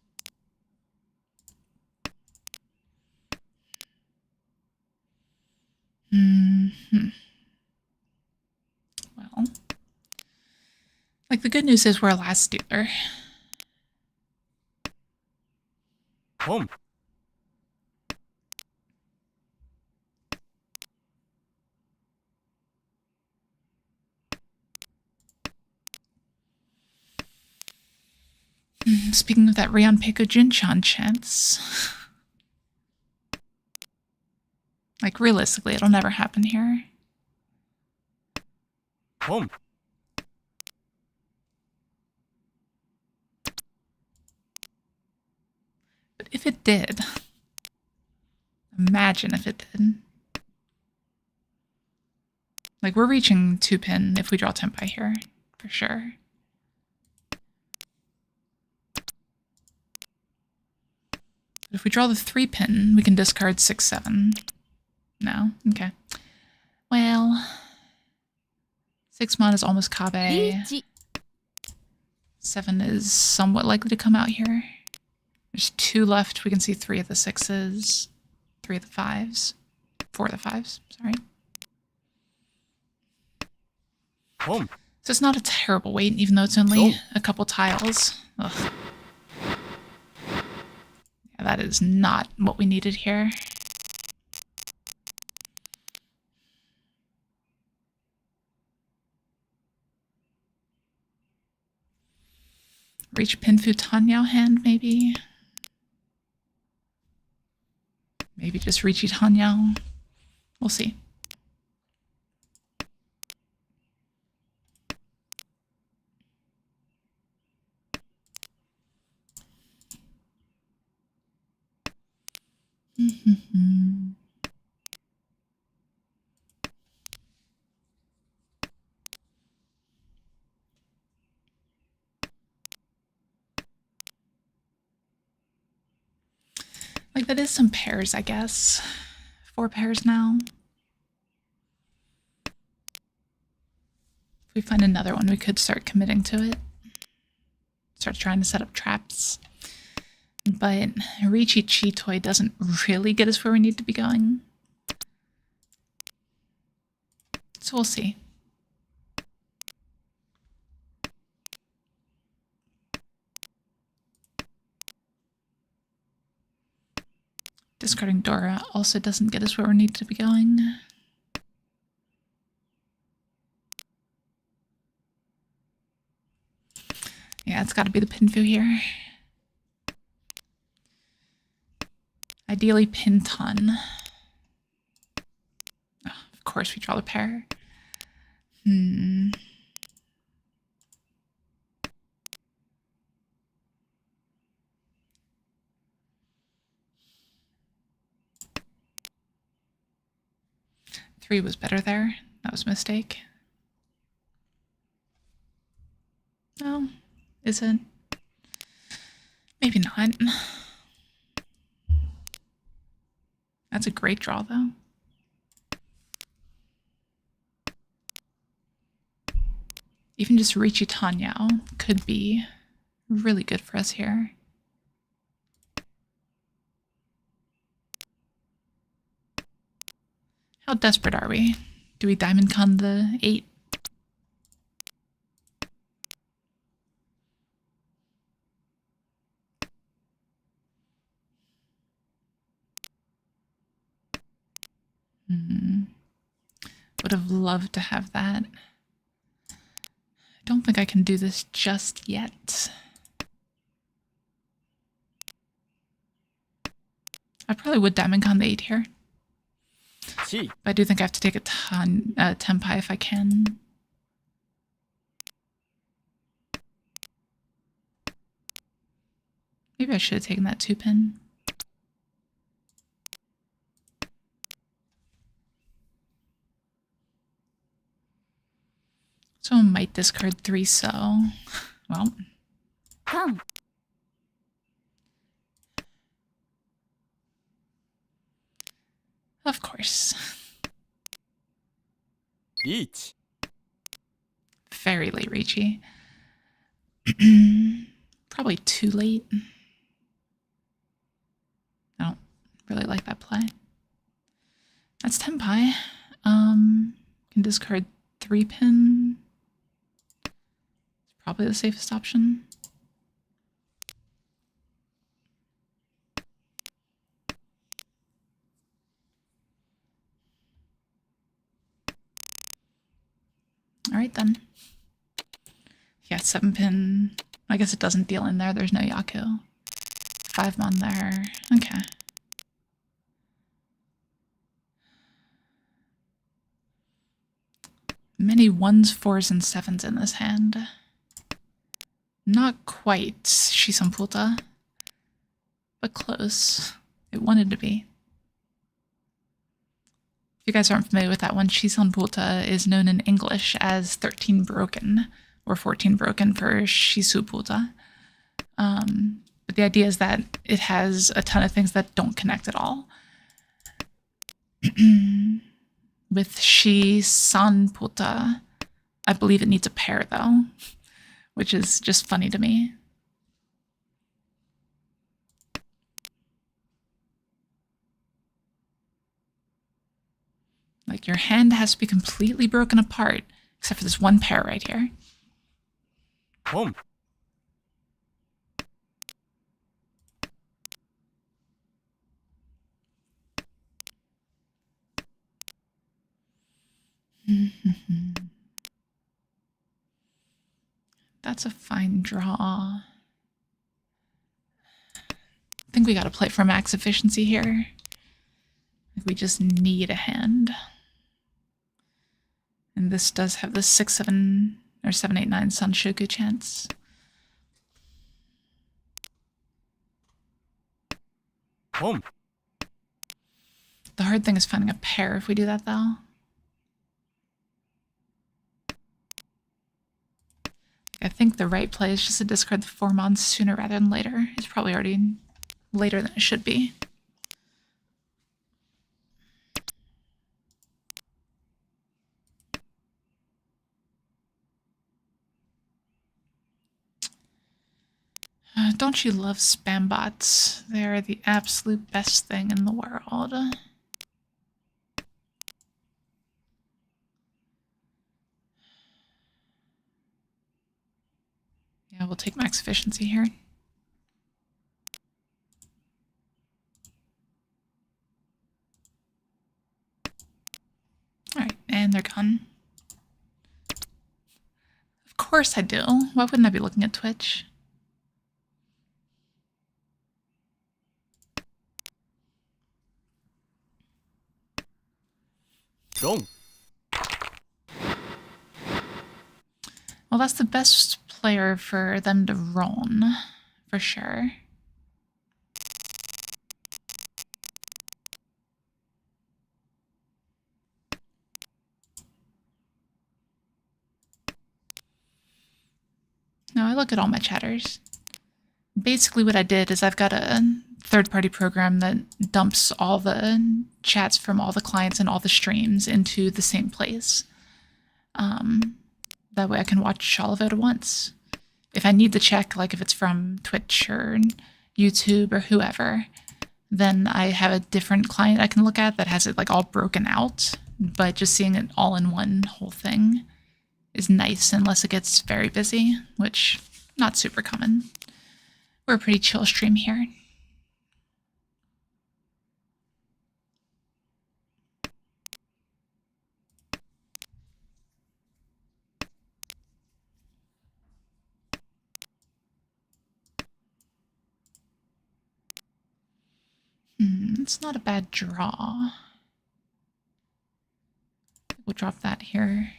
Well, like, the good news is we're a last dealer. Home. Speaking of that Ryan Peiko Junchan chance, like, realistically, it'll never happen here. Home. But if it did, imagine if it did. Like, we're reaching 2-pin if we draw Tenpai here, for sure. But if we draw the 3-pin, we can discard 6-7. No? Okay. Well, 6-mon is almost Kabe. Riichi. 7 is somewhat likely to come out here. There's 2 left. We can see 3 of the 6s, 3 of the 5s, 4 of the 5s, sorry. Home. So it's not a terrible weight, even though it's only a couple tiles. Ugh. Yeah, that is not what we needed here. Reach Pinfu Tanyao hand, maybe? Maybe just Riichi Tanyao. We'll see. that is some pairs, I guess. 4 pairs now. If we find another one, we could start committing to it. Start trying to set up traps. But Riichi Chi doesn't really get us where we need to be going. So we'll see. Discarding Dora also doesn't get us where we need to be going. Yeah, it's got to be the Pinfu here. Ideally, Pinton. Oh, of course, we draw the pair. 3 was better there. That was a mistake. No, is it? Maybe not. That's a great draw, though. Even just Riichi Tanyao could be really good for us here. How desperate are we? Do we Diamond Con the 8? Would have loved to have that. I don't think I can do this just yet. I probably would Diamond Con the 8 here. Chi. But I do think I have to take a Tenpai if I can. Maybe I should have taken that 2-pin. Someone might discard 3, so... Well... Come. Of course. Riichi. Very late, Riichi. Probably too late. I don't really like that play. That's Tenpai. Can discard 3-pin. It's probably the safest option. All right, then. Yeah, 7-pin. I guess it doesn't deal in there. There's no Yaku. 5-mon there. Okay. Many 1s, 4s, and 7s in this hand. Not quite Shisanputa, but close. It wanted to be. If you guys aren't familiar with that one, Shisanputa is known in English as 13 broken, or 14 broken for Shisuputa. But the idea is that it has a ton of things that don't connect at all. With Shisanputa, I believe it needs a pair, though, which is just funny to me. Like, your hand has to be completely broken apart, except for this one pair right here. Home. That's a fine draw. I think we gotta play for max efficiency here. We just need a hand. And this does have the 6-7 or 7-8-9 Sanshoku chance. Home. The hard thing is finding a pair if we do that, though. I think the right play is just to discard the 4-mon sooner rather than later. It's probably already later than it should be. Don't you love spam bots? They're the absolute best thing in the world. Yeah, we'll take max efficiency here. Alright, and they're gone. Of course I do. Why wouldn't I be looking at Twitch? wrong, Well, that's the best player for them to roam, for sure. No, I look at all my chatters. Basically what I did is I've got a third-party program that dumps all the chats from all the clients and all the streams into the same place. That way I can watch all of it at once. If I need to check, like if it's from Twitch or YouTube or whoever, then I have a different client I can look at that has it like all broken out. But just seeing it all in one whole thing is nice unless it gets very busy, which not super common. We're a pretty chill stream here. It's not a bad draw. We'll drop that here.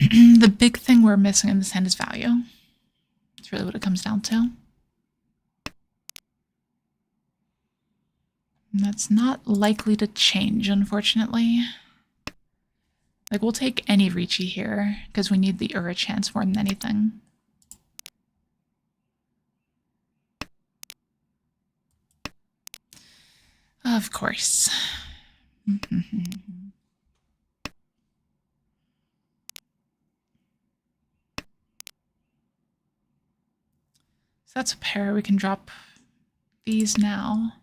The big thing we're missing in this hand is value. That's really what it comes down to. And that's not likely to change, unfortunately. Like, we'll take any Riichi here, because we need the Ura chance more than anything. Of course. So that's a pair. We can drop these now.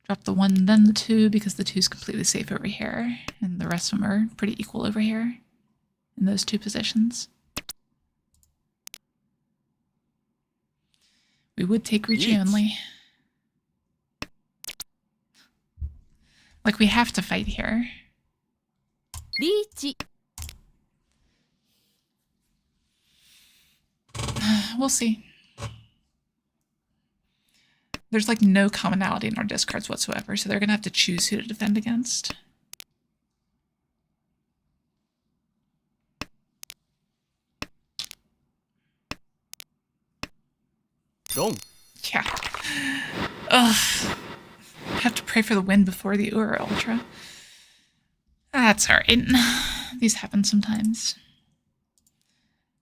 Drop the 1, then the 2, because the 2 is completely safe over here. And the rest of them are pretty equal over here in those 2 positions. We would take Riichi Yeet. only. Like, we have to fight here. Riichi. We'll see. There's like no commonality in our discards whatsoever, so they're gonna have to choose who to defend against. wrong, Yeah. Ugh. I have to pray for the win before the Ura Ultra. That's alright. These happen sometimes.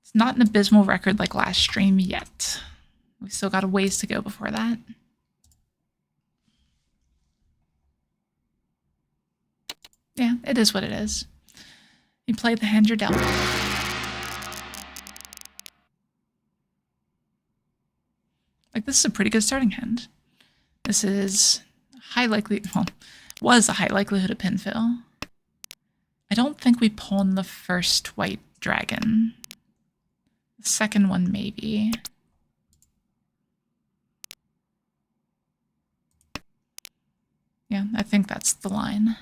It's not an abysmal record like last stream yet. We've still got a ways to go before that. Yeah, it is what it is. You play the hand you're dealt. Like, this is a pretty good starting hand. This is high likely, well, was a high likelihood of pinfill. I don't think we pawn the first white dragon. The second one, maybe. Yeah, I think that's the line.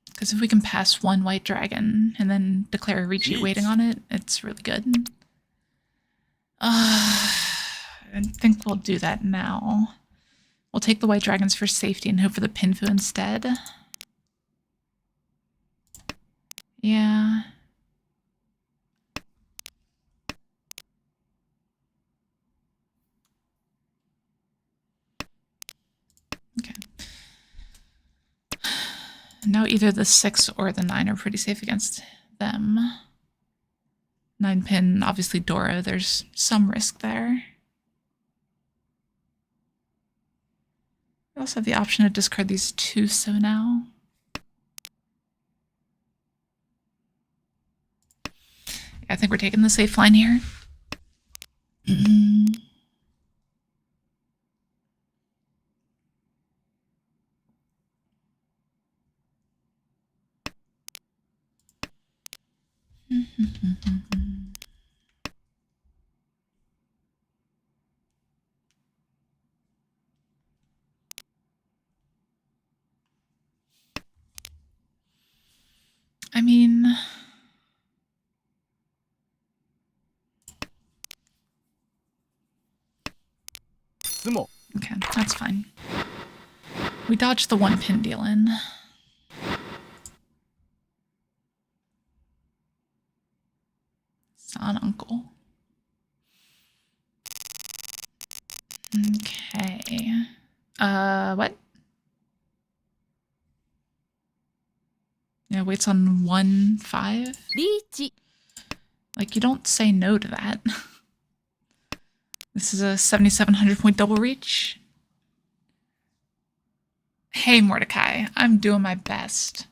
Because if we can pass 1 white dragon and then declare a Riichi waiting on it, it's really good. I think we'll do that now. We'll take the white dragons for safety and hope for the Pinfu instead. Yeah. Okay. Now either the 6 or the 9 are pretty safe against them. 9 pin, obviously Dora, there's some risk there. also have the option to discard these two so now. I think we're taking the safe line here. I mean, Sumo. okay, that's fine. We dodged the one pin deal in. Son uncle. Okay. What? Yeah, waits on 1-5. リーチ Like, you don't say no to that. This is a 7,700 point double reach. Hey, Mordecai, I'm doing my best.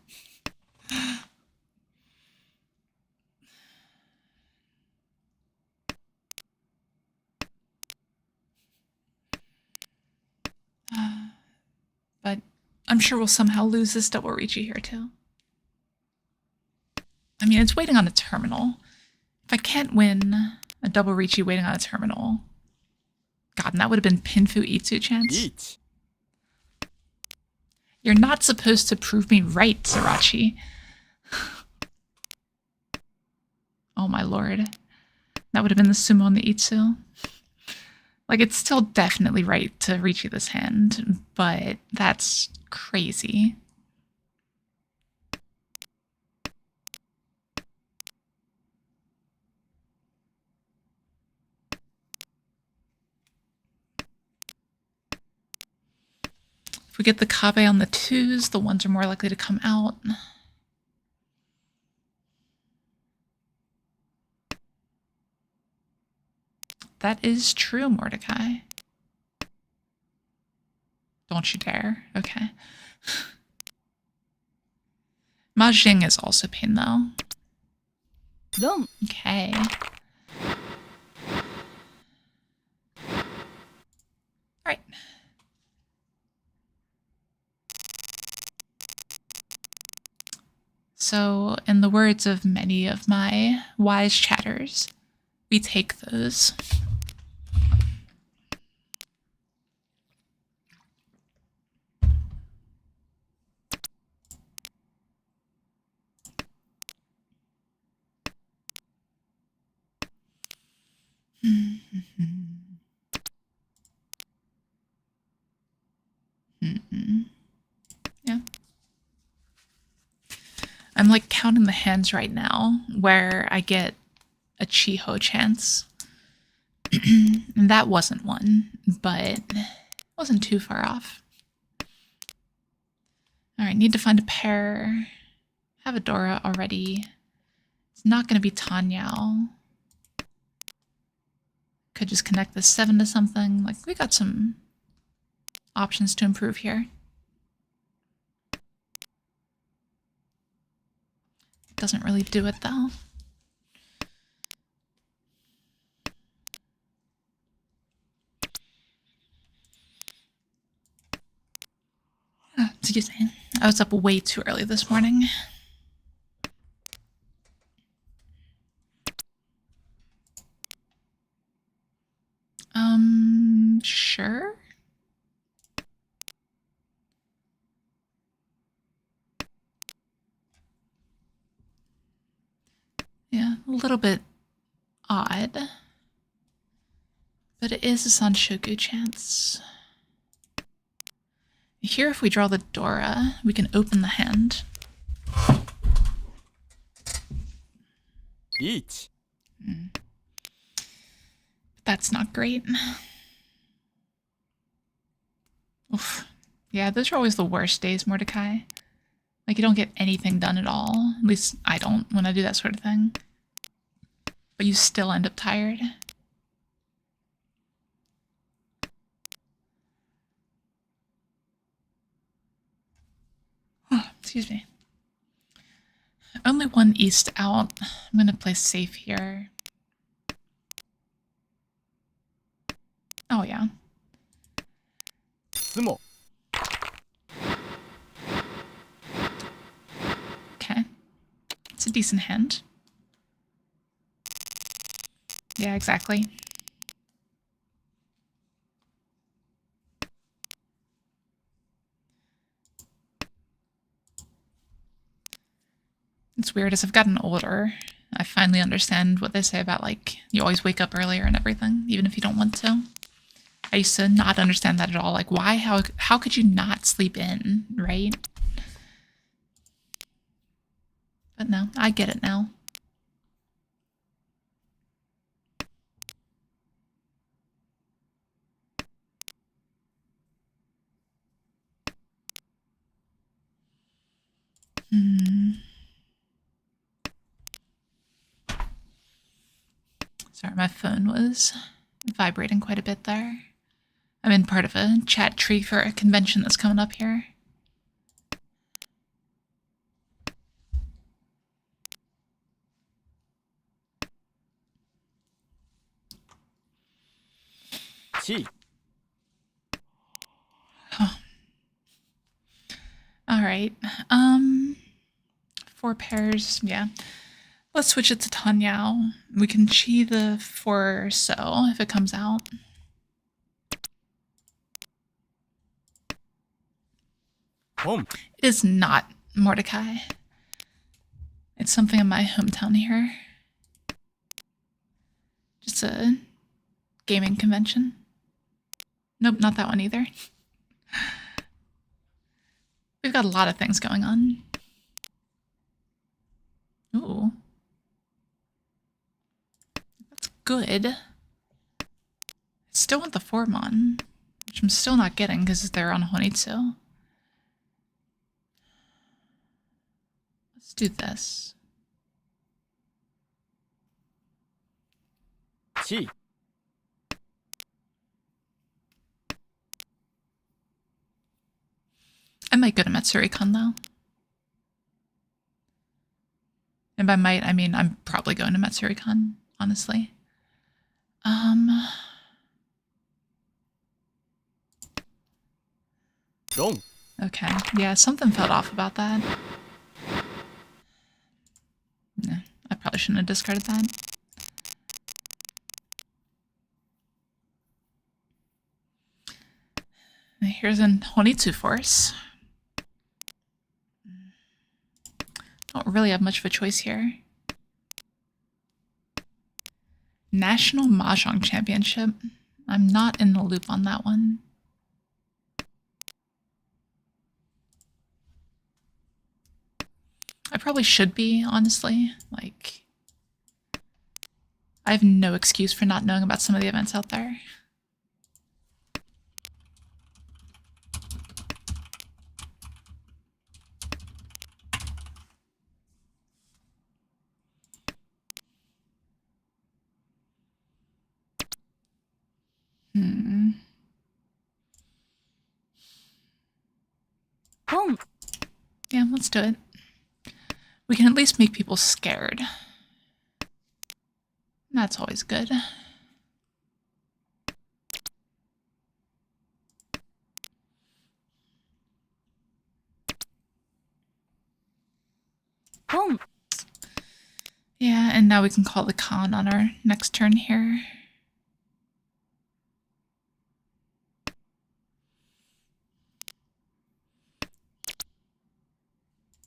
But I'm sure we'll somehow lose this double Riichi here, too. I mean, it's waiting on a terminal. If I can't win a double Riichi waiting on a terminal... God, and that would have been Pinfu Itsu chance. Riichi. You're not supposed to prove me right, Srirachi. Oh my lord. That would have been the sumo on the Itsu. Like, it's still definitely right to Riichi this hand, but that's crazy. If we get the Kabe on the 2s, the 1s are more likely to come out. That is true, Mordecai. Don't you dare. Okay. Mahjong is also pain, though. ドン Okay. Alright. So, in the words of many of my wise chatters, we take those. Yeah. I'm like counting the hands right now where I get a Chiho chance. And that wasn't one, but wasn't too far off. Alright, need to find a pair. Have a Dora already. It's not going to be Tanyao. Could just connect the 7 to something. Like, we got some options to improve here. Doesn't really do it, though. Excuse me. I was up way too early this morning. Sure. Yeah, a little bit odd. But it is a Sanshoku chance. Here, if we draw the Dora, we can open the hand. Riichi. That's not great. Oof. Yeah, those are always the worst days, Mordecai. Like, you don't get anything done at all. At least I don't when I do that sort of thing. But you still end up tired. Excuse me. Only one east out. I'm gonna play safe here. Oh yeah. つも Okay. It's a decent hand. Yeah, exactly. It's weird, as I've gotten older, I finally understand what they say about, like, you always wake up earlier and everything, even if you don't want to. I used to not understand that at all. Like, why? How could you not sleep in, right? But no, I get it now. Sorry, my phone was vibrating quite a bit there. I'm in part of a chat tree for a convention that's coming up here. Chi. Oh. All right. 4 pairs, yeah. Let's switch it to Tanyao. We can chi the 4 or so if it comes out. Home. It is not Mordecai. It's something in my hometown here. Just a gaming convention. Nope, not that one either. We've got a lot of things going on. Ooh. That's good. I still want the Formon, which I'm still not getting because they're on Honitsu. Let's do this. Chi. I might go to Matsuri-Con though. And by might, I mean I'm probably going to Matsuri-Con, honestly. Long. Okay. Yeah, something felt off about that. Nah, I probably shouldn't have discarded that. Here's an Honitsu Force. Don't really have much of a choice here. National Mahjong Championship. I'm not in the loop on that one. I probably should be, honestly. Like, I have no excuse for not knowing about some of the events out there. Home. Yeah, let's do it. We can at least make people scared. That's always good. Home. Yeah, and now we can call the con on our next turn here.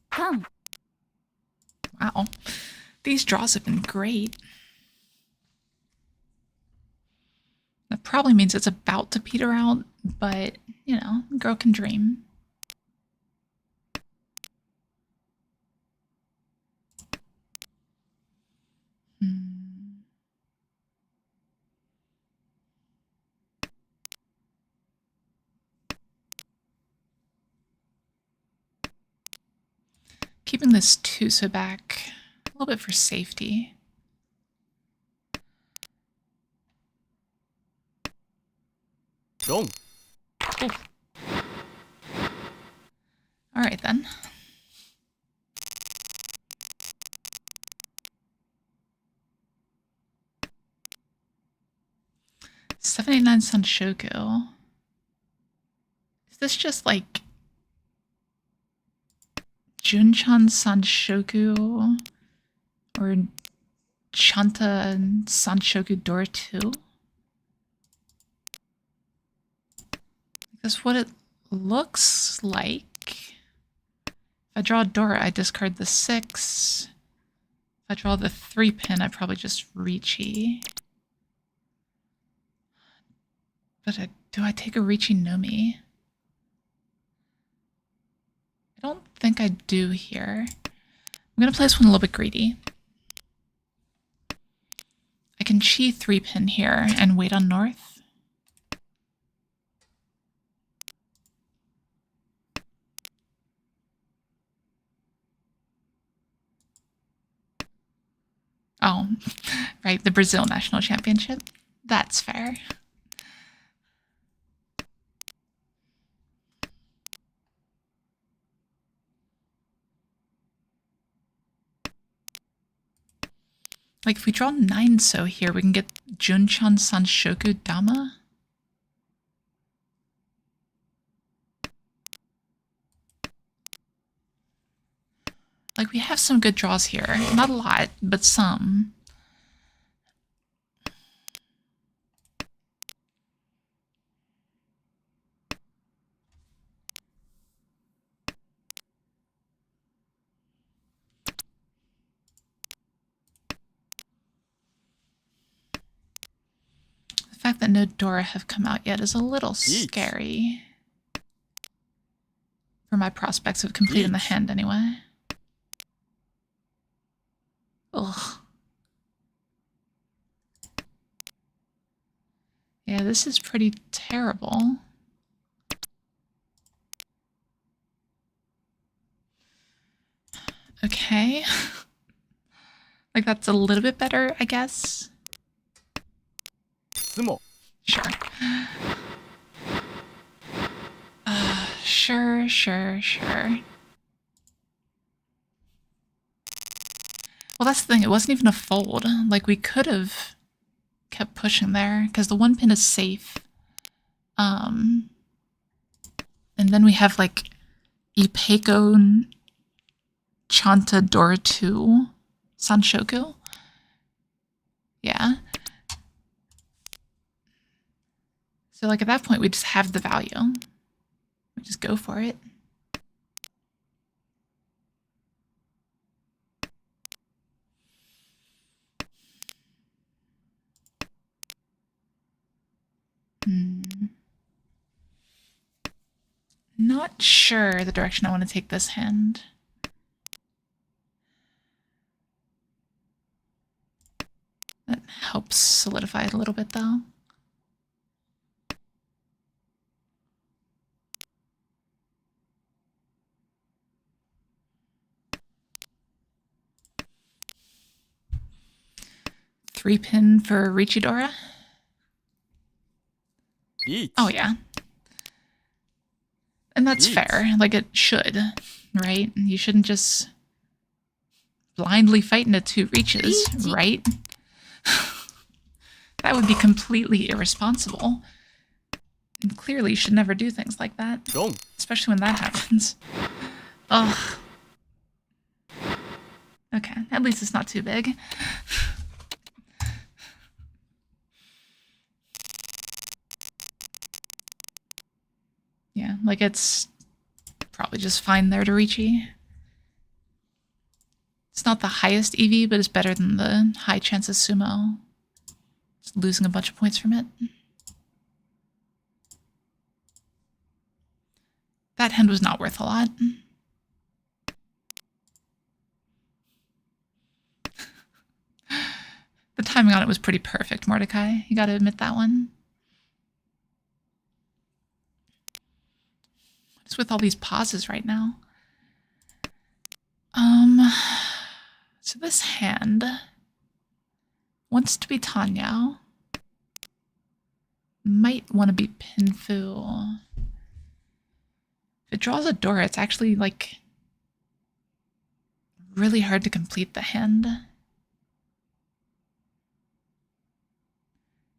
Come. Wow. These draws have been great. That probably means it's about to peter out, but, you know, girl can dream. Keeping this Tusa back a little bit for safety. Long. All right, then. 79 Sanshoku. Is this just like Junchan Sanshoku or Chanta Sanshoku Door 2? That's what it looks like. If I draw a door, I discard the 6. If I draw the 3 pin, I probably just Riichi. But do I take a Riichi Nomi? I don't think I do here. I'm going to play this one a little bit greedy. I can chi 3 pin here and wait on north. Oh, right, the Brazil National Championship. That's fair. Like, if we draw 9 so here, we can get Junchan Sanshoku Dama. Like, we have some good draws here. Not a lot, but some. The fact that no Dora have come out yet is a little scary. For my prospects of completing the hand, anyway. Ugh. Yeah, this is pretty terrible. Okay. Like, that's a little bit better, I guess. Sumo. Sure. Sure. Well, that's the thing. It wasn't even a fold. Like, we could have kept pushing there because the 1 pin is safe. And then we have like Ipeiko Chanta Door 2 Sanshoku. Yeah. So like at that point we just have the value. We just go for it. Not sure the direction I want to take this hand. That helps solidify it a little bit, though. Three pin for Richidora. Oh, yeah. And that's fair. Like, it should, right? You shouldn't just blindly fight into 2 reaches, right? That would be completely irresponsible. And clearly you should never do things like that. Especially when that happens. Ugh. Okay, at least it's not too big. Yeah, like it's probably just fine there to Riichi. It's not the highest EV, but it's better than the high chances sumo. Just losing a bunch of points from it. That hand was not worth a lot. The timing on it was pretty perfect, Mordecai. You gotta admit that one. What's with all these pauses right now? So this hand wants to be Tanyao. Might want to be Pinfu. If it draws a door, it's actually like really hard to complete the hand.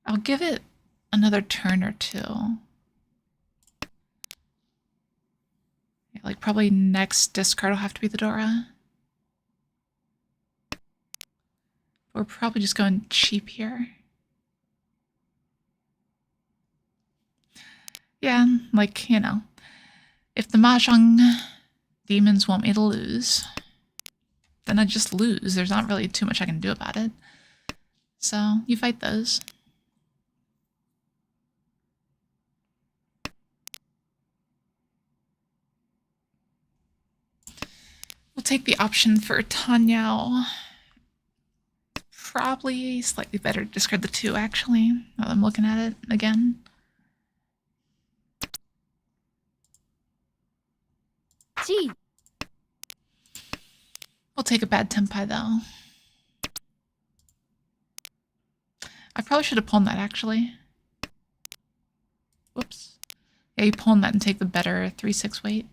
I'll give it another turn or two. Yeah, like probably next discard will have to be the Dora. We're probably just going cheap here. Yeah, like, you know, if the Mahjong demons want me to lose, then I just lose. There's not really too much I can do about it. So, you fight those. We'll take the option for Tanyao. Probably slightly better to discard the 2, actually, now that I'm looking at it again. G. We'll take a bad Tenpai, though. I probably should have pulled that, actually. Whoops. Yeah, you pull that and take the better 3/6 weight.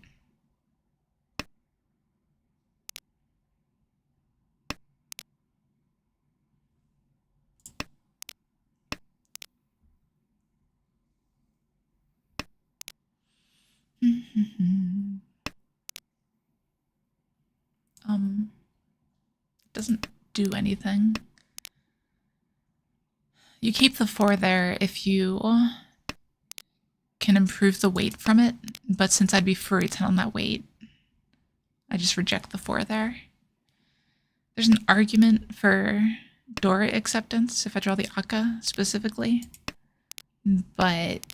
Doesn't do anything. You keep the 4 there if you can improve the weight from it, but since I'd be furry 10 on that weight, I just reject the 4 there. There's an argument for Dora acceptance if I draw the Akka specifically, but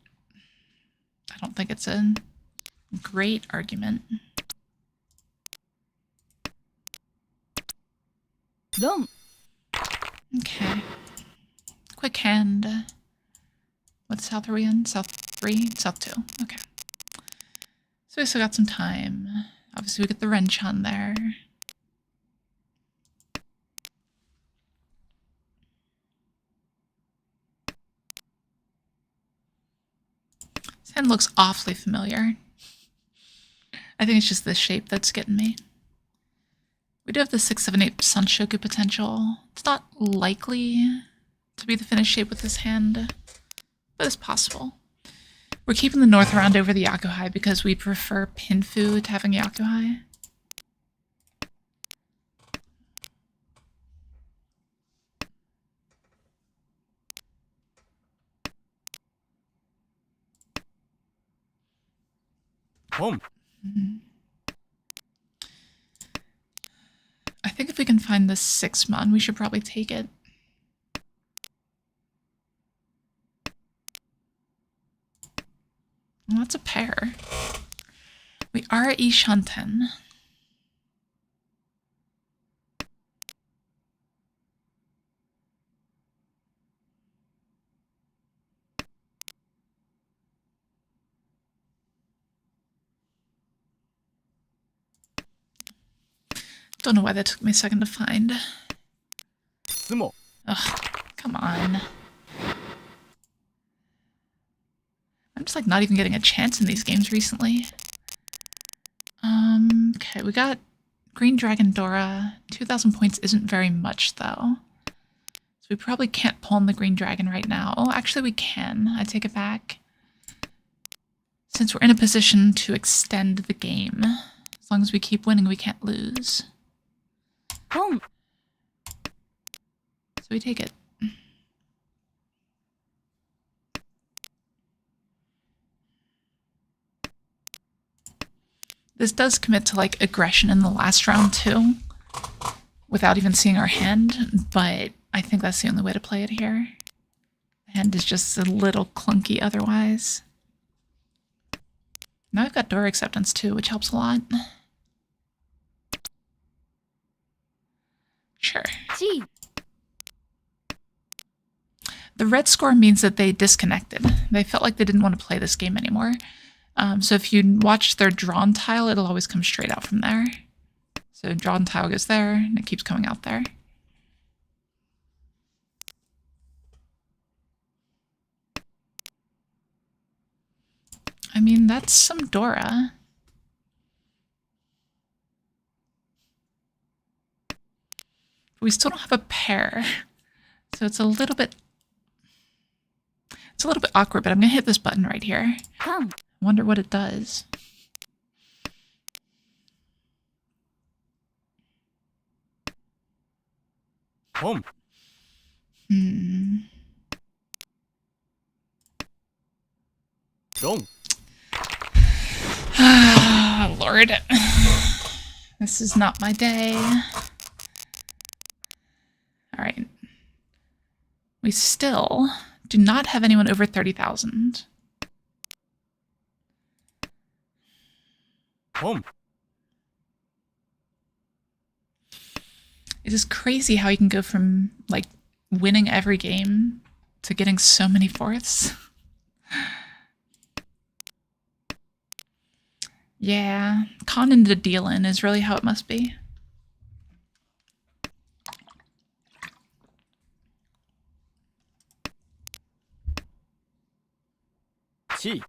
I don't think it's a great argument. Dom. Okay. Quick hand. What south are we in? South 3? South 2. Okay. So we still got some time. Obviously we get the Renchan there. This hand looks awfully familiar. I think it's just this shape that's getting me. We do have the 6, 7, 8 Sanshoku potential. It's not likely to be the finished shape with this hand, but it's possible. We're keeping the North Round over the Yakuhai because we prefer Pinfu to having Yakuhai. Home. I think if we can find the 6 mon, we should probably take it. Well, that's a pair. We are at Ishanten. Don't know why that took me a second to find. Sumo. Ugh, come on. I'm just like not even getting a chance in these games recently. Okay, we got Green Dragon Dora. 2,000 points isn't very much though. So we probably can't pull in the Green Dragon right now. Oh, actually we can. I take it back. Since we're in a position to extend the game, as long as we keep winning, we can't lose. Home. So we take it. This does commit to like aggression in the last round too, without even seeing our hand, but I think that's the only way to play it here. The hand is just a little clunky otherwise. Now I've got door acceptance too, which helps a lot. Sure. G. The red score means that they disconnected. They felt like they didn't want to play this game anymore. So if you watch their drawn tile, it'll always come straight out from there. So drawn tile goes there, and it keeps coming out there. I mean, that's some Dora. We still don't have a pair. So it's a little bit... It's a little bit awkward, but I'm going to hit this button right here. Come. Wonder what it does. Home. Long. Ah, Lord. This is not my day. All right. We still do not have anyone over 30,000. Home. It is crazy how you can go from, like, winning every game to getting so many fourths. Yeah, con into deal-in is really how it must be. Chi.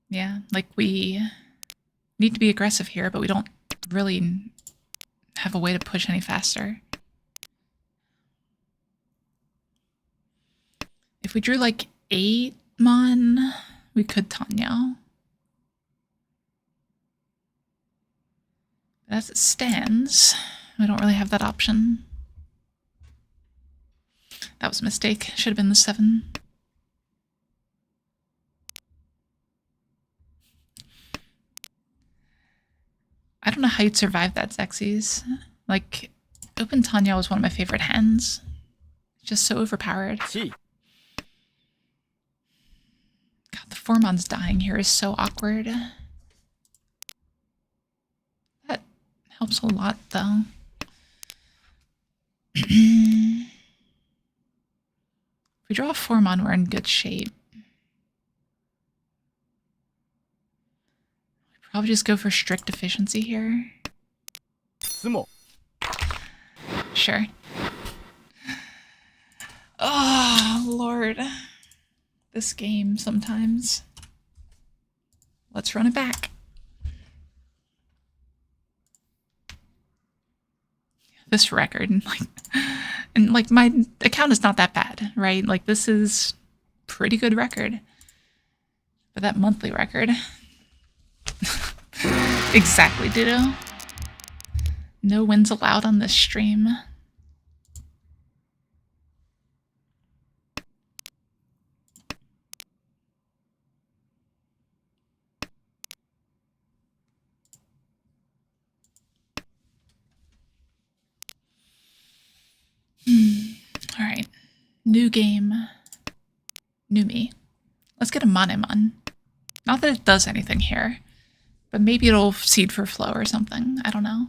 Yeah, like we need to be aggressive here, but we don't really have a way to push any faster. If we drew like 8 mon, we could Tanya. But as it stands, we don't really have that option. That was a mistake. Should have been the 7. I don't know how you'd survive that, Xerxes. Like, Open Tanya was one of my favorite hands. Just so overpowered. Chi. God, the 4-mon's dying here is so awkward. That helps a lot, though. If we draw a 4-mon, we're in good shape. Probably just go for strict efficiency here. Sumo. Sure. Oh, Lord. This game sometimes. Let's run it back. This record, like my account is not that bad, right? Like this is pretty good record. But that monthly record. Exactly, ditto. No wins allowed on this stream. All right. New game. New me. Let's get a Monemon. Not that it does anything here, but maybe it'll seed for flow or something. I don't know.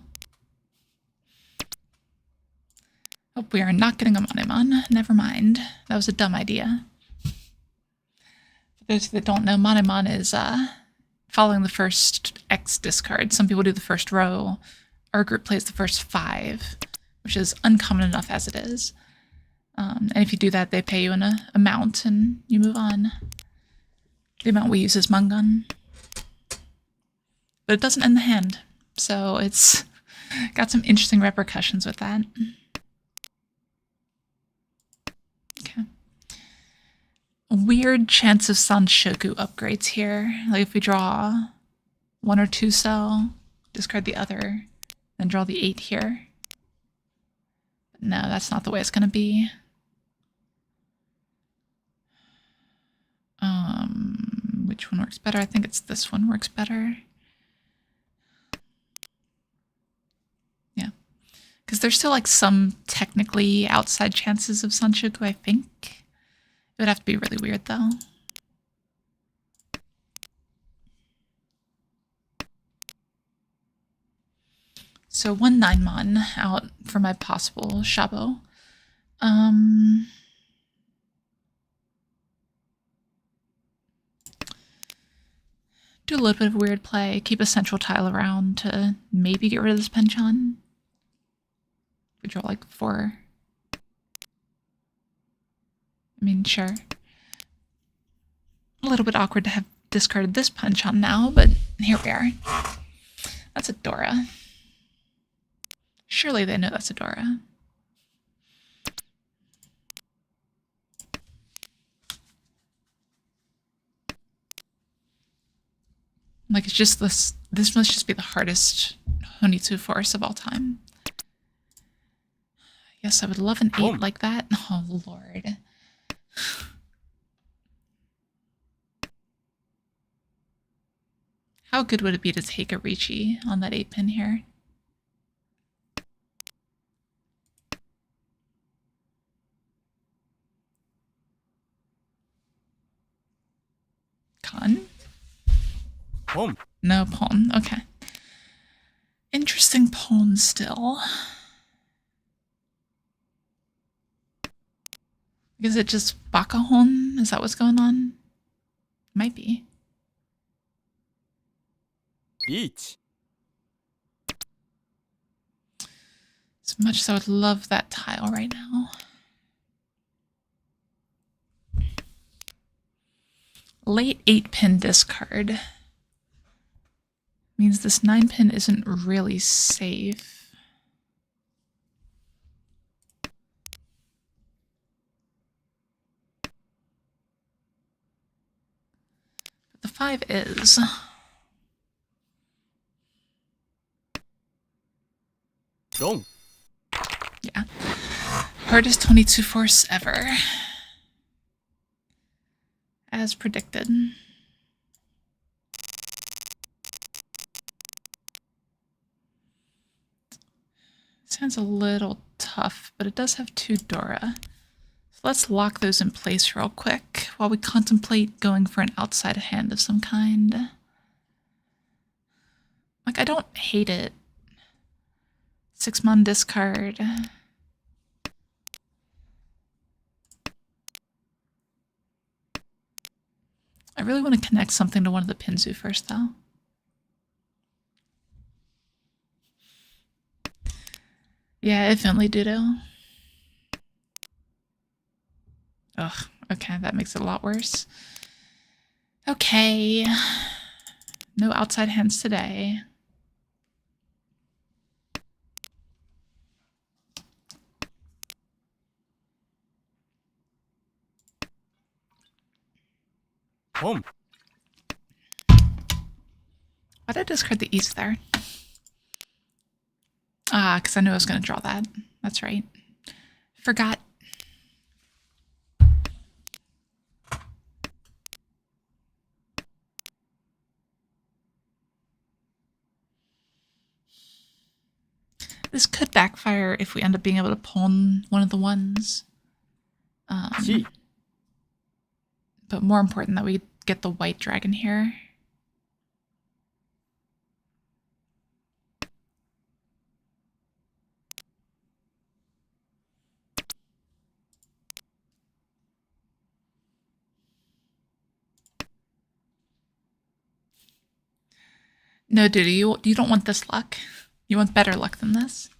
Hope we are not getting a Monemon. Never mind. That was a dumb idea. For those that don't know, Monemon is following the first X discard. Some people do the first row. Our group plays the first 5, which is uncommon enough as it is. And if you do that, they pay you an amount and you move on. The amount we use is Mungun. But it doesn't end the hand, so it's got some interesting repercussions with that. Okay. A weird chance of Sanshoku upgrades here. Like if we draw 1 or 2 cell, discard the other, then draw the 8 here. But no, that's not the way it's going to be. Which one works better? I think it's this one works better. Yeah. Because there's still like some technically outside chances of Sanshoku, I think. It would have to be really weird though. So 1 9-mon out for my possible Shabo. Do a little bit of weird play, keep a central tile around to maybe get rid of this Penchon. We draw like 4. I mean, sure. A little bit awkward to have discarded this Penchon now, but here we are. That's a Dora. Surely they know that's a Dora. Like, it's just this. This must just be the hardest Honitsu force of all time. Yes, I would love an 8 like that. Oh, Lord. How good would it be to take a Riichi on that 8 pin here? Con? Pom. No, pawn. Okay. Interesting pawn still. Is it just Bakahon? Is that what's going on? Might be. Riichi. As much as I would love that tile right now. Late 8 pin discard means this 9 pin isn't really safe. But the 5 is. Long. Yeah. Hardest 22 force ever. As predicted. Sounds a little tough, but it does have 2 Dora. So let's lock those in place real quick while we contemplate going for an outside hand of some kind. Like, I don't hate it. 6-mon discard. I really want to connect something to one of the Pinzu first, though. Yeah, if only Dudo. Ugh, okay, that makes it a lot worse. Okay. No outside hands today. Pom. Why did I discard the East there? Ah, because I knew I was going to draw that. That's right. Forgot. This could backfire if we end up being able to pawn one of the ones. Chi. But more important that we get the white dragon here. No, dude, you don't want this luck. You want better luck than this.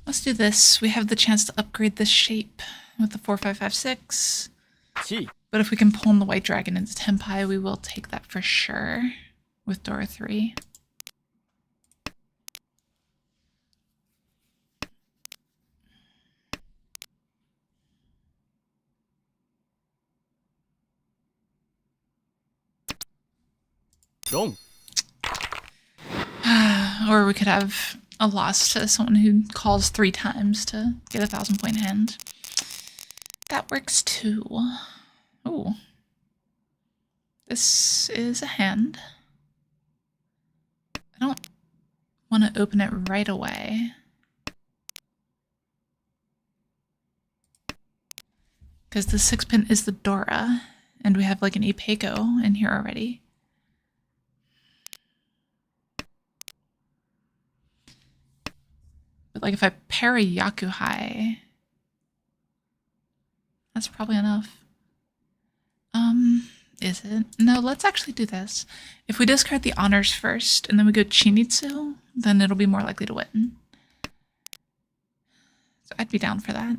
Let's do this. We have the chance to upgrade this shape with the 4556. Chi. But if we can pawn the white dragon into Tenpai, we will take that for sure with Dora 3. Long. Or we could have a loss to someone who calls 3 times to get a 1,000-point hand. That works too. Oh. This is a hand. I don't want to open it right away. Because the 6 pin is the Dora, and we have like an Ipeco in here already. But like if I pair a Yakuhai, that's probably enough. Is it? No, let's actually do this. If we discard the honors first and then we go Chinitsu, then it'll be more likely to win. So I'd be down for that.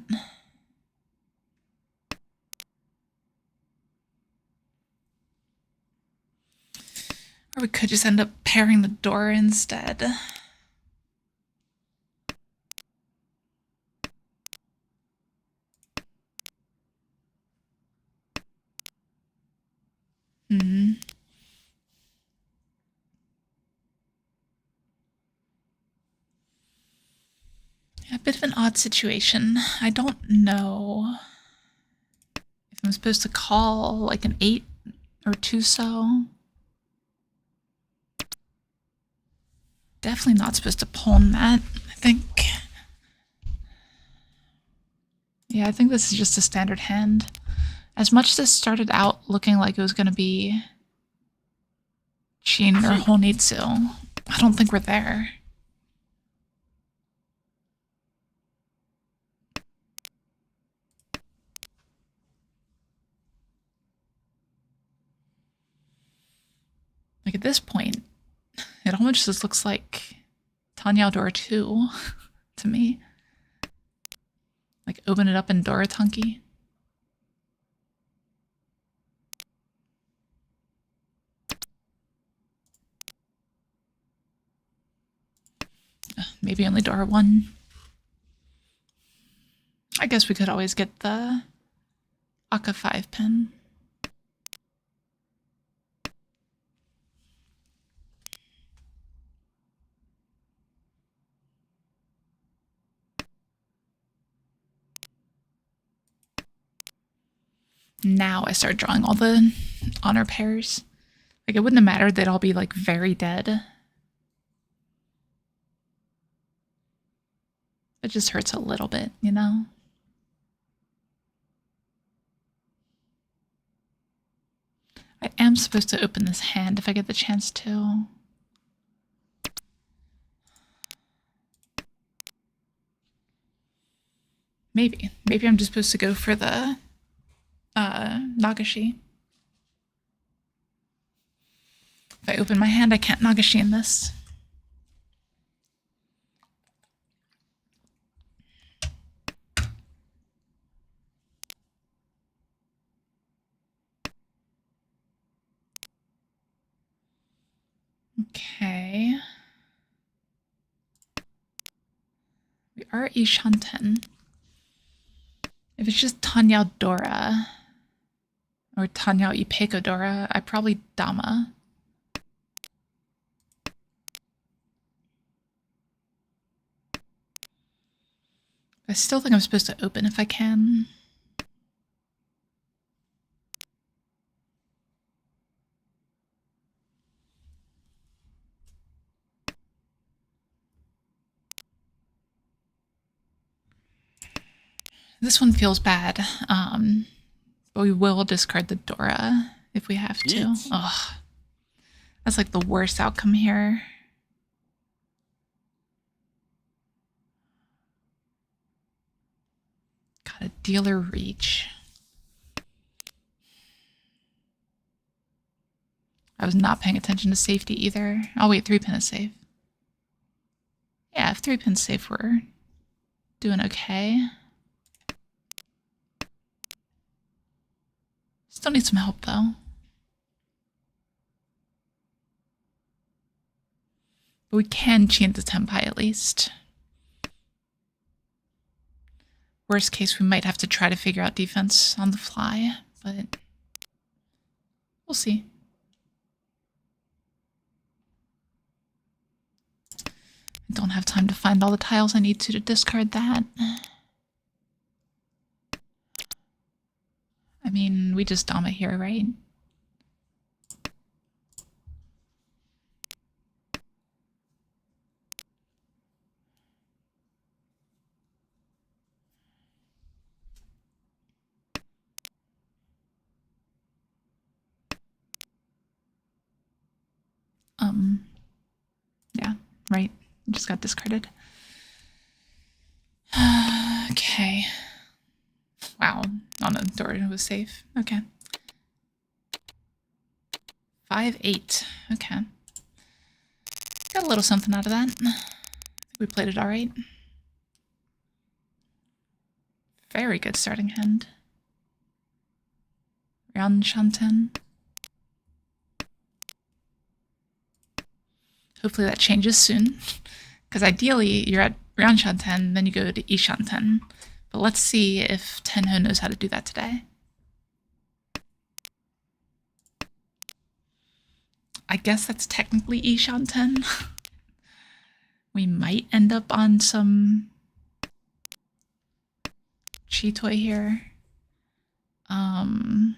Or we could just end up pairing the Dora instead. A bit of an odd situation. I don't know if I'm supposed to call like an 8 or 2 so. Definitely not supposed to pawn that, I think. Yeah, I think this is just a standard hand. As much as this started out looking like it was going to be Shin or Honitsu, I don't think we're there. Like at this point, it almost just looks like Tanyao Dora 2 to me. Like open it up in Dora Tunky. Maybe only Dora 1. I guess we could always get the Aka 5 pin. Now I start drawing all the honor pairs. Like, it wouldn't have mattered. They'd all be, like, very dead. It just hurts a little bit, you know? I am supposed to open this hand if I get the chance to. Maybe. Maybe I'm just supposed to go for the Nagashi. If I open my hand, I can't Nagashi in this. Okay. We are Ishanten. If it's just Tanyao Dora or Tanyao Ipeko Dora, I probably Dama. I still think I'm supposed to open if I can. This one feels bad, but we will discard the Dora if we have to. Riichi. Ugh. That's like the worst outcome here. Got a dealer reach. I was not paying attention to safety either. Oh wait, 3-pin is safe. Yeah, if 3-pin's safe, we're doing okay. Still need some help though. But we can chain the Tenpai at least. Worst case, we might have to try to figure out defense on the fly, but we'll see. I don't have time to find all the tiles I need to discard that. I mean, we just Dama here, right? Yeah, right. Just got discarded. Okay. Wow. Oh no, Dora was safe. Okay. 5-8. Okay. Got a little something out of that. I think we played it alright. Very good starting hand. Ryan Shanten. Hopefully that changes soon. Because ideally you're at Ryan Shanten, then you go to Ishanten. But let's see if Tenho knows how to do that today. I guess that's technically Ishan 10. We might end up on some Chitoi here. And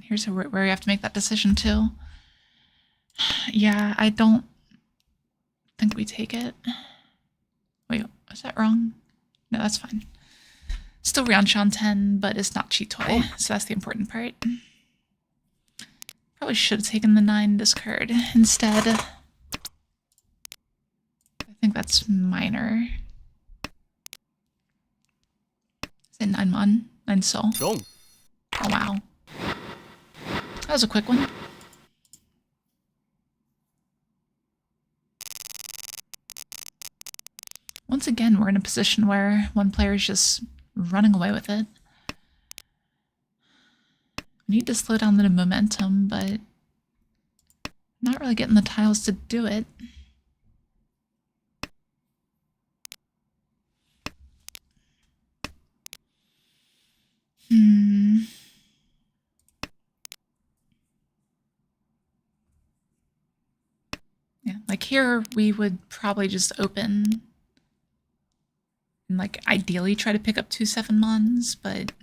here's where we have to make that decision too. Yeah, I don't think we take it. Wait, is that wrong? No, that's fine. Still Ryanshan 10, but it's not Chitoi, so that's the important part. Probably should have taken the 9 discard instead. I think that's minor. Is it 9 mon? 9 soul? Wrong. Oh wow. That was a quick one. Once again, we're in a position where one player is just running away with it. We need to slow down the momentum, but not really getting the tiles to do it. Yeah, like here we would probably just open and like ideally try to pick up 2 7-mons, but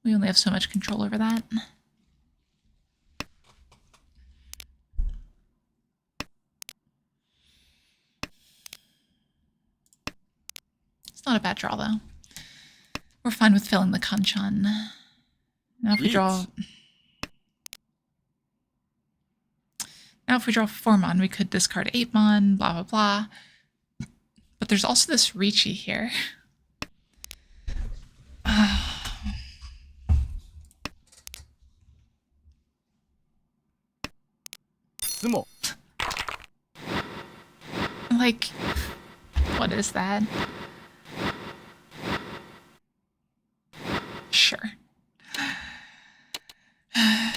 we only have so much control over that. It's not a bad draw though. We're fine with filling the Kanchan. Now if we draw... Now if we draw 4-mon, we could discard 8-mon, blah blah blah. But there's also this Riichi here. Sumo. Like, what is that? Sure.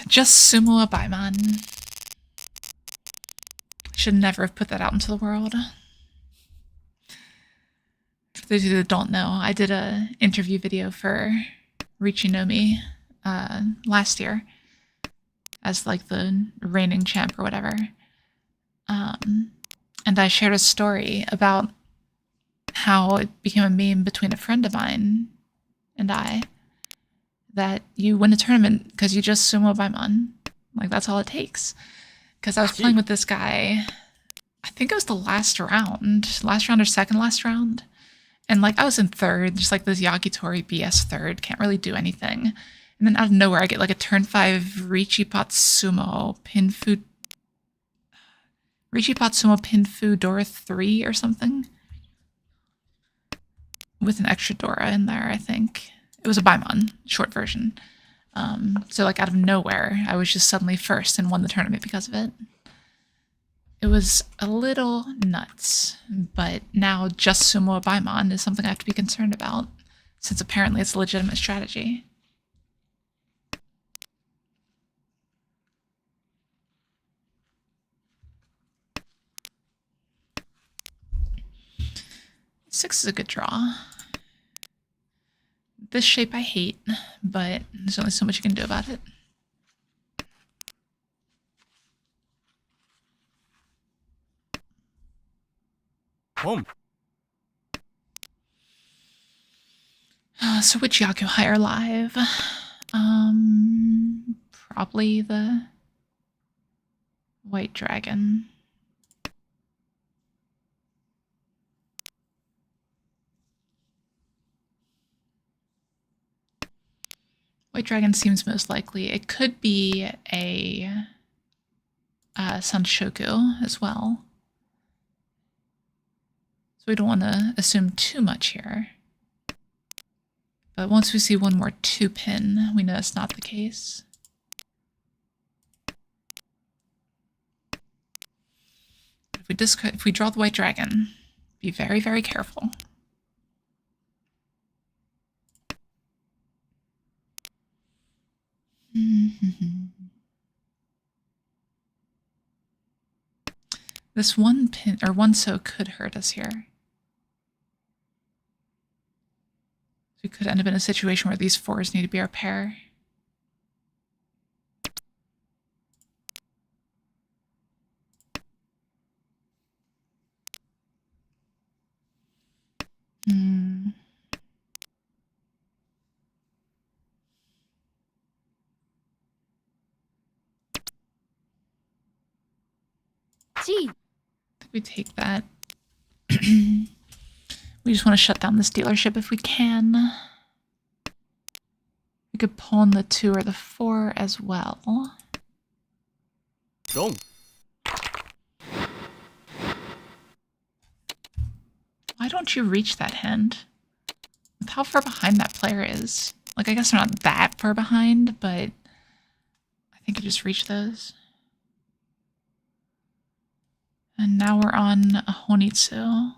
Just Sumo a Baimon. Should never have put that out into the world. For those of you that don't know, I did an interview video for Riichi no Mi last year as like the reigning champ or whatever. And I shared a story about how it became a meme between a friend of mine and I that you win a tournament because you just sumo Baimon. Like, that's all it takes. Because I was playing with this guy, I think it was the last round or second last round. And like, I was in third, just like this Yakitori BS third, can't really do anything. And then out of nowhere, I get like a turn 5 Riichi Patsumo Pinfu Dora 3 or something. With an extra Dora in there, I think. It was a Baimon, short version. So like out of nowhere, I was just suddenly first and won the tournament because of it. It was a little nuts, but now just Sumo a Baimon is something I have to be concerned about, since apparently it's a legitimate strategy. Six is a good draw. This shape I hate, but there's only so much you can do about it. So which Yaku higher live? Probably the White Dragon. White Dragon seems most likely. It could be a Sanshoku as well. So we don't want to assume too much here. But once we see one more 2-pin, we know that's not the case. If we draw the White Dragon, be very, very careful. This one pin or one so could hurt us here. We could end up in a situation where these 4s need to be our pair. G. I think we take that. We just want to shut down this dealership if we can. We could pawn the 2 or the 4 as well. ロン Why don't you reach that hand? With how far behind that player is. Like, I guess they're not that far behind, but I think you just reach those. And now we're on a Honitsu.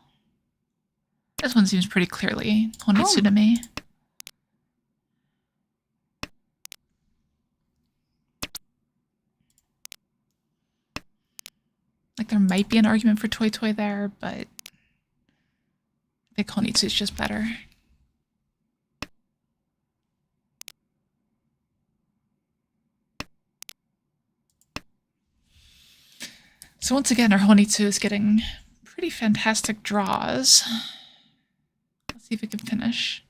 This one seems pretty clearly Honitsu to me. Like, there might be an argument for Toy Toy there, but I think Honitsu is just better. So once again, our Honitsu is getting pretty fantastic draws. Let's see if we can finish.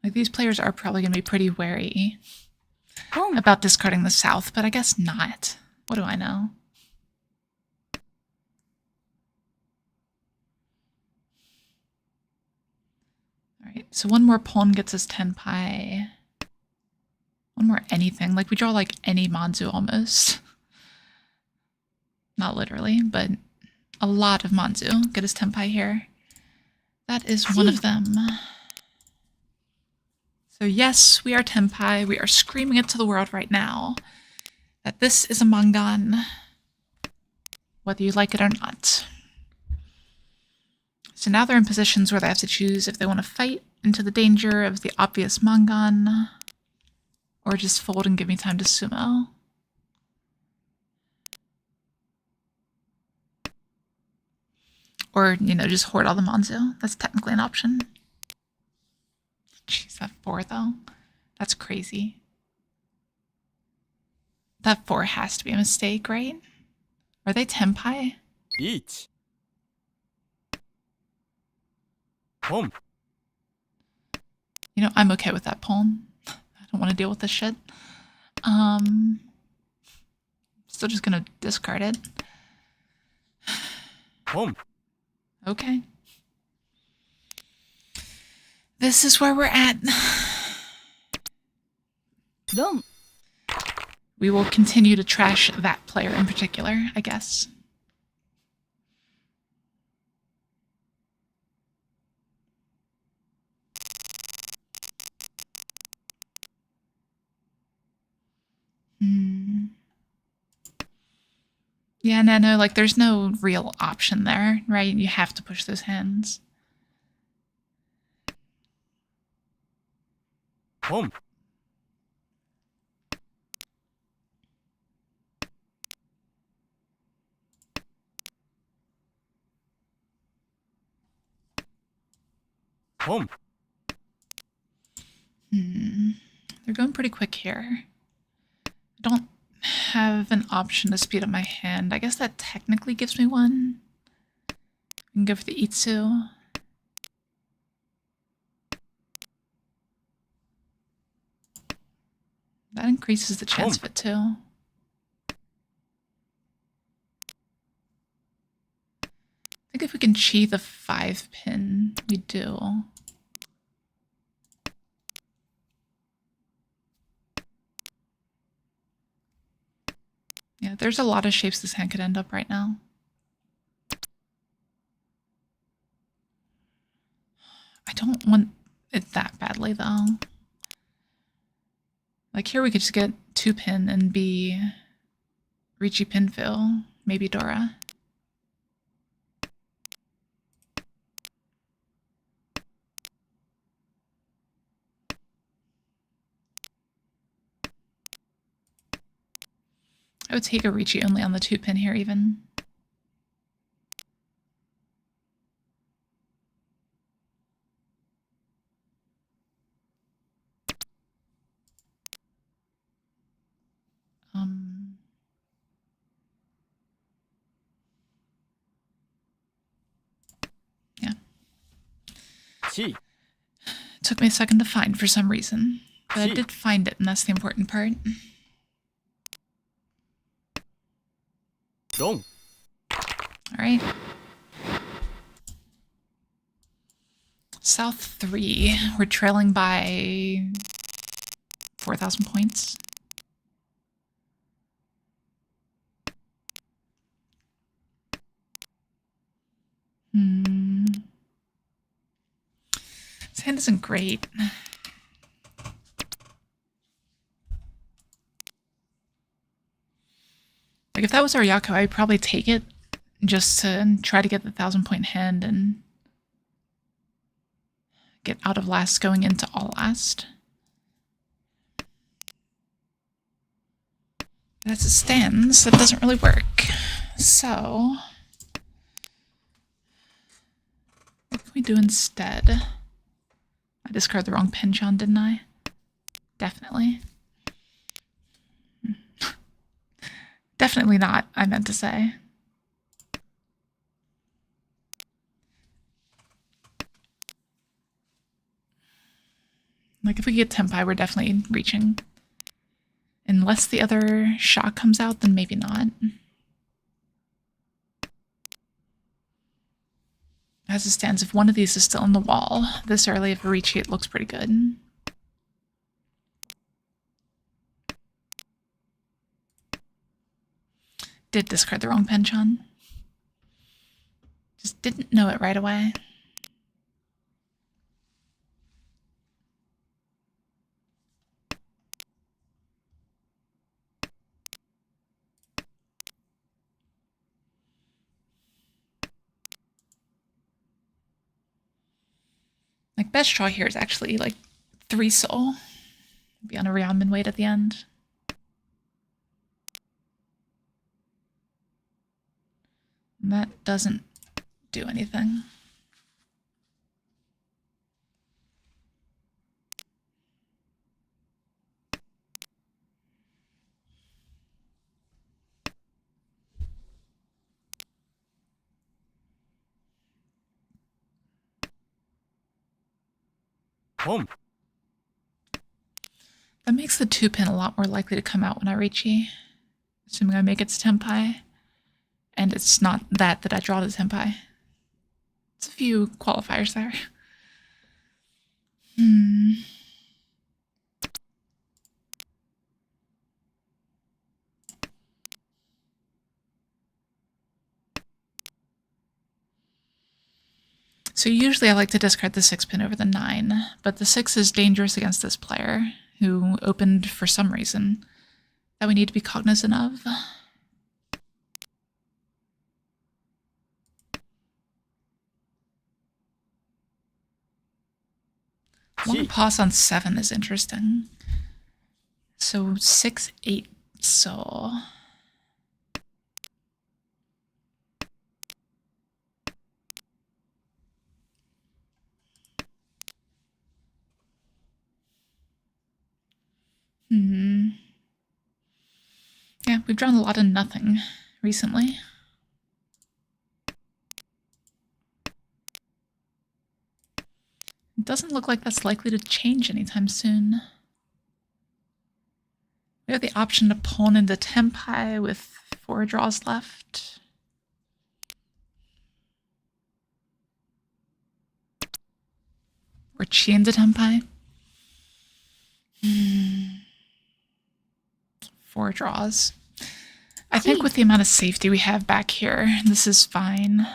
Like, these players are probably going to be pretty wary about discarding the south, but I guess not. What do I know? Alright, so one more pawn gets us 10 pi. One more anything. Like, we draw like any Manzu almost. Not literally, but a lot of Manzu. Get us 10 pi here. That is one of them. So yes, we are Tenpai. We are screaming it to the world right now that this is a mangan, whether you like it or not. So now they're in positions where they have to choose if they want to fight into the danger of the obvious mangan, or just fold and give me time to sumo. Or, you know, just hoard all the Manzu. That's technically an option. Jeez, that 4 though. That's crazy. That 4 has to be a mistake, right? Are they Tenpai? リーチポン You know, I'm okay with that pawn. I don't want to deal with this shit. Still just gonna discard it. ポン Okay. This is where we're at. ドン We will continue to trash that player in particular, I guess. Yeah, no, like there's no real option there, right? You have to push those hands. ポン ポン They're going pretty quick here. I don't have an option to speed up my hand. I guess that technically gives me one. I can go for the Itsu. That increases the chance of it too. I think if we can chi the 5 pin, we do. Yeah, there's a lot of shapes this hand could end up right now. I don't want it that badly though. Like here we could just get 2 pin and be Riichi pin fill, maybe Dora. I would take a Riichi only on the 2 pin here even. Chi. Took me a second to find for some reason. But I Chi. did find it, and that's the important part. Long. Alright. South 3. We're trailing by 4,000 points. This hand isn't great. Like, if that was Ariako, I'd probably take it just to try to get the 1,000-point hand and get out of last going into all last. But as it stands, that doesn't really work. So, what can we do instead? I discarded the wrong penchant, didn't I? Definitely. Definitely not, I meant to say. Like, if we get Tempai, we're definitely reaching. Unless the other shot comes out, then maybe not. As it stands, if one of these is still on the wall, this early of a Riichi, it looks pretty good. Did discard the wrong penchant. Just didn't know it right away. Like, best draw here is actually like 3 soul. Be on a Ryanman wait at the end. And that doesn't do anything. Home. That makes the 2-pin a lot more likely to come out when I Riichi. Assuming I make it to Tempai. And it's not that I draw to Tempai. It's a few qualifiers there. So usually I like to discard the 6-pin over the 9, but the 6 is dangerous against this player, who opened for some reason that we need to be cognizant of. Long pause on 7 is interesting. So 6, 8 soul. Yeah, we've drawn a lot of nothing recently. It doesn't look like that's likely to change anytime soon. We have the option to pawn into Tempai with 4 draws left. Or Chi into Tempai. 4 draws. I think with the amount of safety we have back here, this is fine.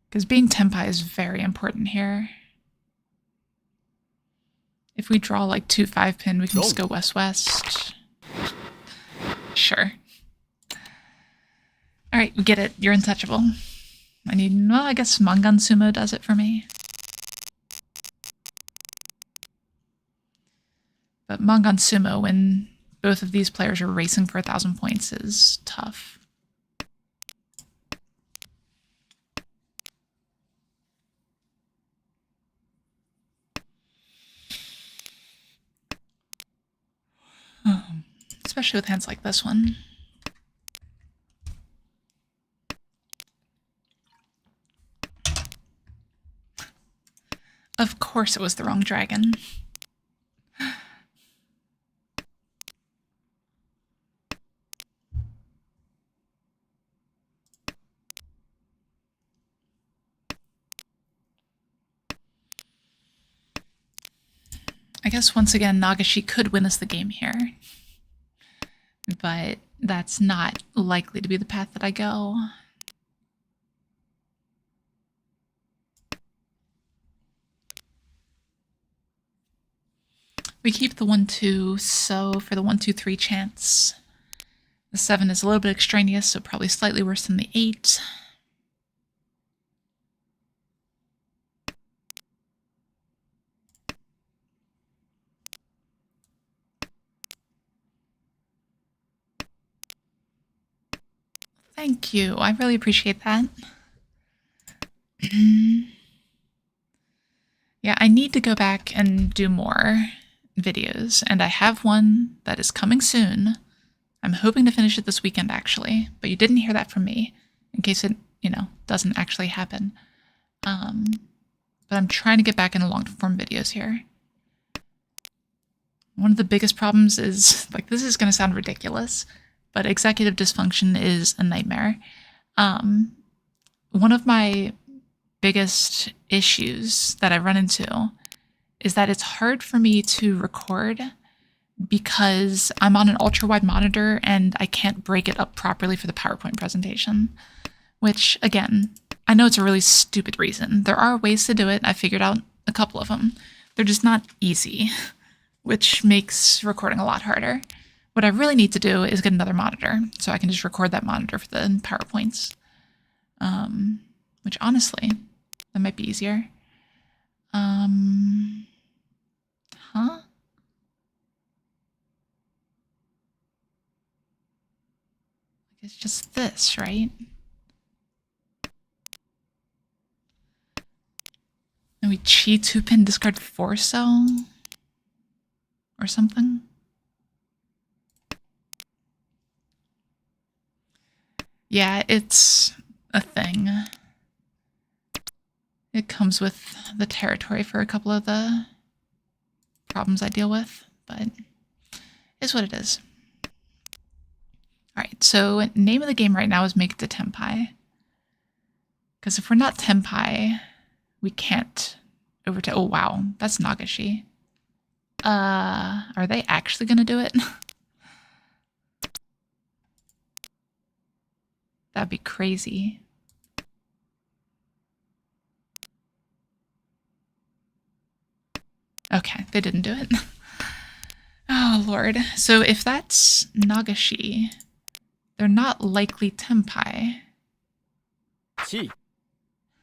Because being Tempai is very important here. If we draw like 2 5-pin, we can just go west-west. Sure. Alright, we get it. You're untouchable. I need, well, I guess Mangan Sumo does it for me. But Mangan Sumo, when both of these players are racing for 1,000 points, is tough. Especially with hands like this one. Of course it was the wrong dragon. I guess once again, Nagashi could win us the game here. But that's not likely to be the path that I go. We keep the 1-2, so for the 1-2-3 chance, the 7 is a little bit extraneous, so probably slightly worse than the 8. Thank you. I really appreciate that. Yeah, I need to go back and do more videos, and I have one that is coming soon. I'm hoping to finish it this weekend, actually, but you didn't hear that from me, in case it, doesn't actually happen. But I'm trying to get back into long-form videos here. One of the biggest problems is, this is going to sound ridiculous, but executive dysfunction is a nightmare. One of my biggest issues that I run into is that it's hard for me to record because I'm on an ultra-wide monitor and I can't break it up properly for the PowerPoint presentation, which, again, I know it's a really stupid reason. There are ways to do it. I figured out a couple of them. They're just not easy, which makes recording a lot harder. What I really need to do is get another monitor, so I can just record that monitor for the PowerPoints. Which, honestly, that might be easier. It's just this, right? And we chi 2-pin discard 4-so? Or something? Yeah, it's a thing. It comes with the territory for a couple of the problems I deal with, but it's what it is. Alright, so name of the game right now is make it to Tenpai. Because if we're not Tenpai, we can't overtake. Oh wow, that's Nagashi. Are they actually gonna do it? That'd be crazy. Okay, they didn't do it. Oh lord. So if that's Nagashi, they're not likely Tenpai. Chi.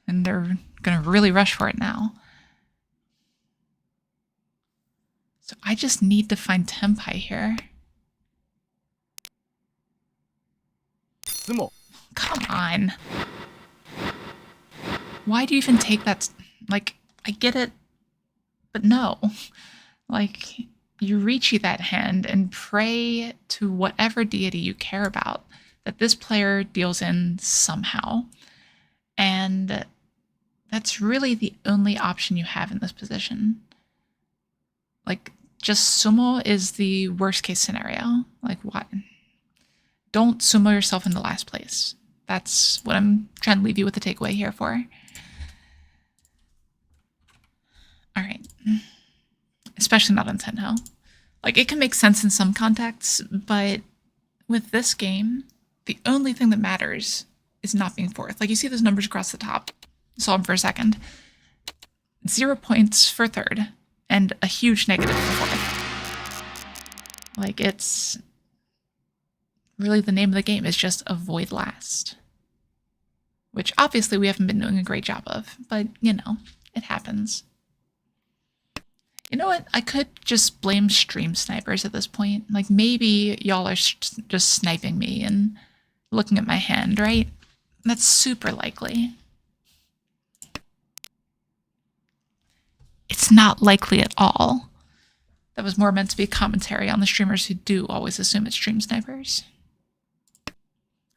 And they're gonna really rush for it now. So I just need to find Tenpai here. Sumo. Come on. Why do you even take that? I get it, but no. You Riichi that hand and pray to whatever deity you care about that this player deals in somehow. And that's really the only option you have in this position. Just sumo is the worst case scenario. What? Don't sumo yourself in the last place. That's what I'm trying to leave you with the takeaway here for. All right. Especially not on Tenho. It can make sense in some contexts, but with this game, the only thing that matters is not being fourth. You see those numbers across the top. Saw them for a second. 0 points for third, and a huge negative for fourth. It's really the name of the game is just avoid last. Which obviously we haven't been doing a great job of, but it happens. You know what? I could just blame stream snipers at this point. Maybe y'all are just sniping me and looking at my hand, right? That's super likely. It's not likely at all. That was more meant to be a commentary on the streamers who do always assume it's stream snipers.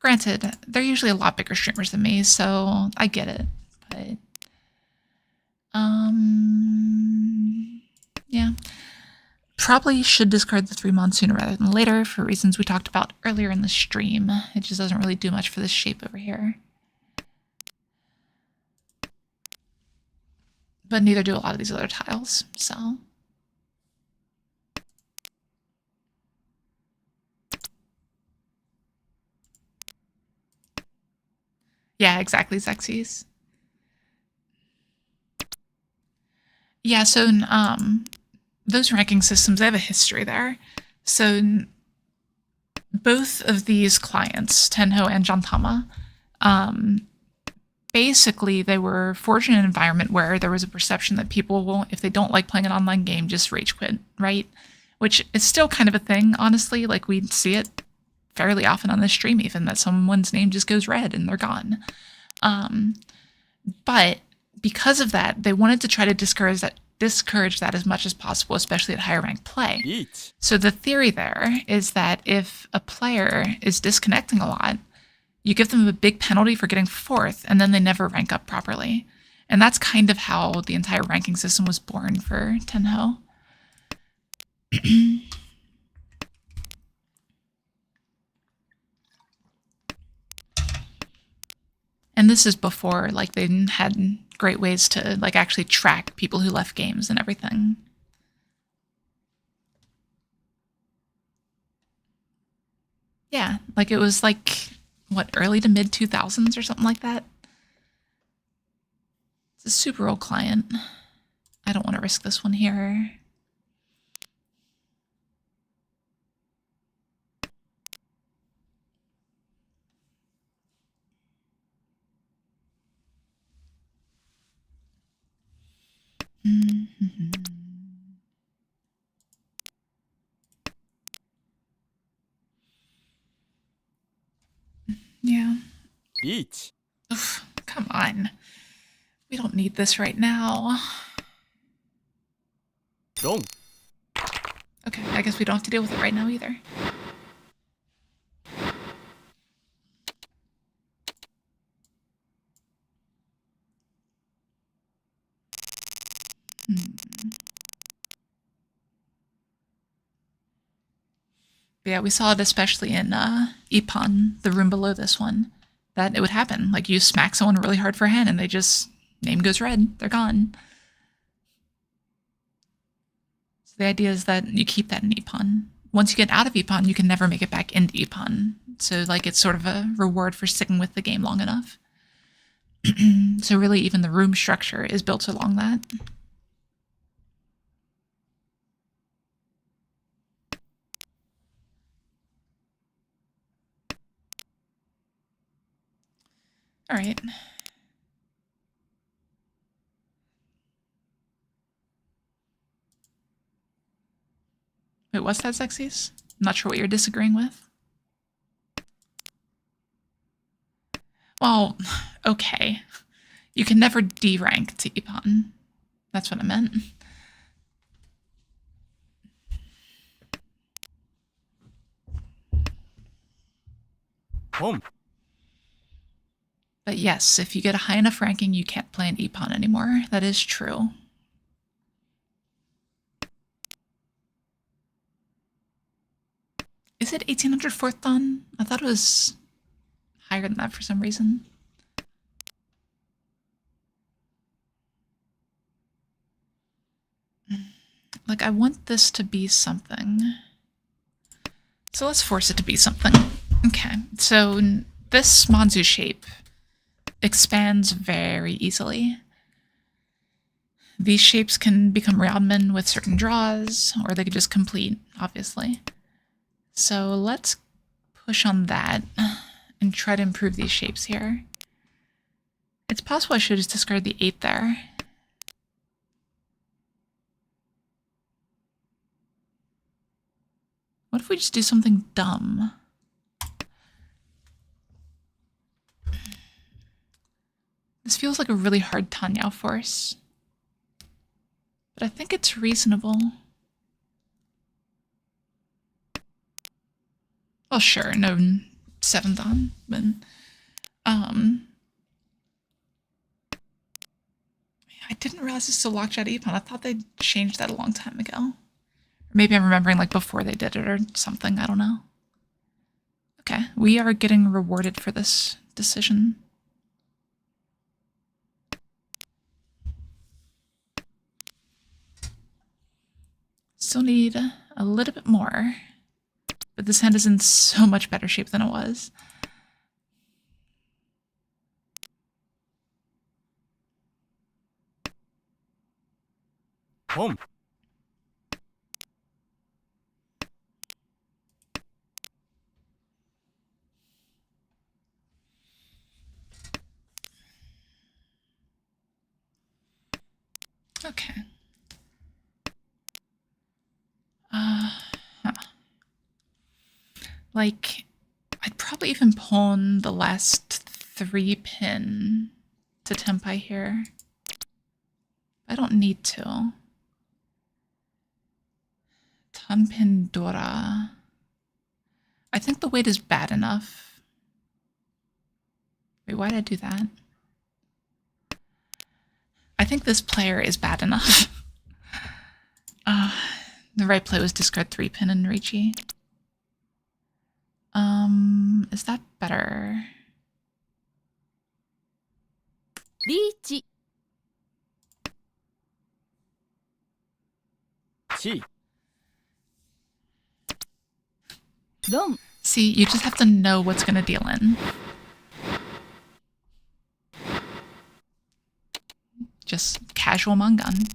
Granted, they're usually a lot bigger streamers than me, so I get it, but... probably should discard the 3 sooner rather than later for reasons we talked about earlier in the stream. It just doesn't really do much for this shape over here. But neither do a lot of these other tiles, so... Yeah, exactly, Xexes. Yeah, so those ranking systems, they have a history there. So both of these clients, Tenho and Jantama, basically they were forged in an environment where there was a perception that people will, if they don't like playing an online game, just rage quit, right? Which is still kind of a thing, honestly. Like, we see it fairly often on this stream even, that someone's name just goes red and they're gone. But because of that, they wanted to try to discourage that as much as possible, especially at higher ranked play. Eat. So the theory there is that if a player is disconnecting a lot, you give them a big penalty for getting fourth, and then they never rank up properly. And that's kind of how the entire ranking system was born for Tenho. And this is before, like, they had great ways to, like, actually track people who left games and everything. Yeah, like, it was, like, what, early to mid 2000s or something like that? It's a super old client. I don't want to risk this one here. Yeah. Eat. Oof, come on. We don't need this right now. Wrong. Okay, I guess we don't have to deal with it right now either. Yeah, we saw it especially in Ippon, the room below this one, that it would happen. Like, you smack someone really hard for a hand and they just, name goes red, they're gone. So the idea is that you keep that in Ippon. Once you get out of Ippon, you can never make it back into Ippon. So, like, it's sort of a reward for sticking with the game long enough. So really, even the room structure is built along that. All right. Wait, what's that, Xexes? I'm not sure what you're disagreeing with. Well, okay. You can never D-rank to Ippon. That's what I meant. Home. But yes, if you get a high enough ranking, you can't play in Ippon anymore. That is true. Is it 1800 fourth dan? I thought it was higher than that for some reason. Like, I want this to be something. So let's force it to be something. Okay, so this Manzu shape expands very easily. These shapes can become Ryonmen with certain draws, or they could just complete, obviously. So let's push on that and try to improve these shapes here. It's possible I should just discard the 8 there. What if we just do something dumb? This feels like a really hard Tanya force. But I think it's reasonable. Well, sure, no 7th on, but I didn't realize it's still locked out of Ippon. I thought they changed that a long time ago. Maybe I'm remembering like before they did it or something. I don't know. Okay, we are getting rewarded for this decision. Still need a little bit more, but this hand is in so much better shape than it was. Boom. Okay. Huh. Like, I'd probably even pawn the last 3 pin to Tempai here. I don't need to. Tanpin Dora. I think the weight is bad enough. Wait, why did I do that? I think this player is bad enough. The right play was discard 3 pin and Riichi. Is that better? Riichi. Chi. Dom. See, you just have to know what's going to deal in. Just casual Mangan.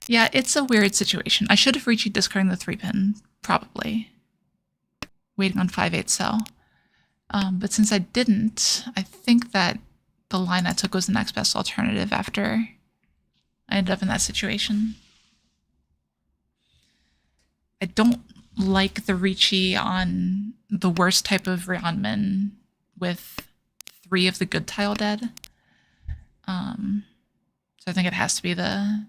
Yeah, it's a weird situation. I should have Riichi discarding the 3 pin, probably. Waiting on 5/8 cell. But since I didn't, I think that the line I took was the next best alternative after I ended up in that situation. I don't like the Riichi on the worst type of Ryeonmin with 3 of the good tile dead. So I think it has to be the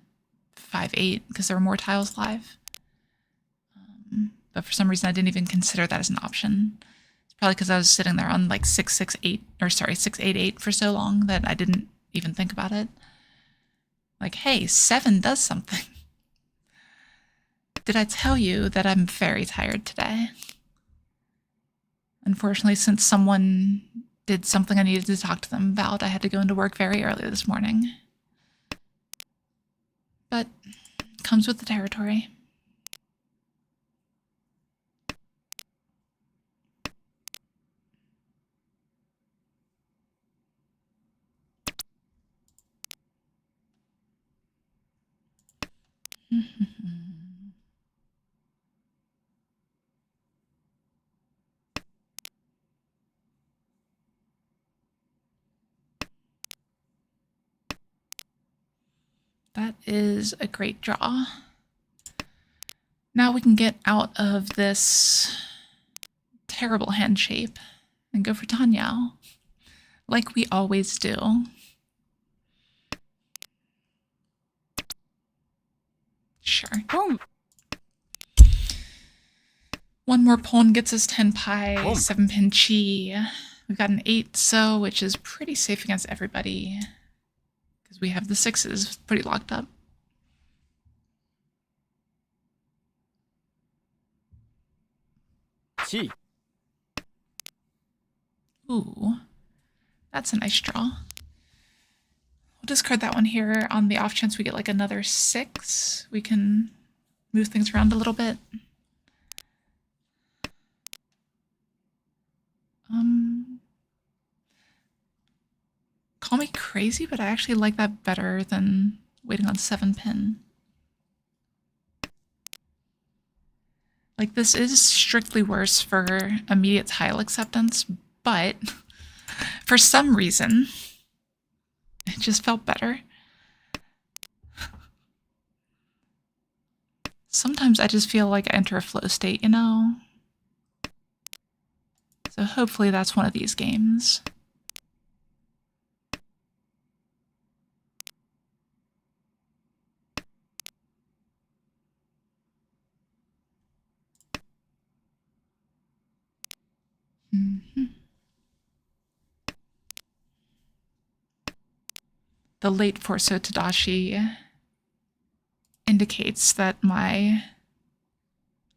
5/8 because there were more tiles live. But for some reason I didn't even consider that as an option. It's probably because I was sitting there on like 6/6/8, or sorry, 6/8/8 for so long that I didn't even think about it. Like, hey, 7 does something. Did I tell you that I'm very tired today? Unfortunately, since someone did something I needed to talk to them about, I had to go into work very early this morning. But it comes with the territory. That is a great draw. Now we can get out of this terrible hand shape and go for Tanyao, like we always do. Sure. Boom. One more pawn gets us 10 pi, Boom. 7 pin chi. We've got an 8 so, which is pretty safe against everybody because we have the 6s pretty locked up. Chi. Ooh, that's a nice draw. We'll discard that one here on the off chance we get like another 6. We can move things around a little bit. Call me crazy, but I actually like that better than waiting on 7 pin. Like, this is strictly worse for immediate tile acceptance, but for some reason, it just felt better. Sometimes I just feel like I enter a flow state, you know? So hopefully that's one of these games. The late Forso Tadashi indicates that my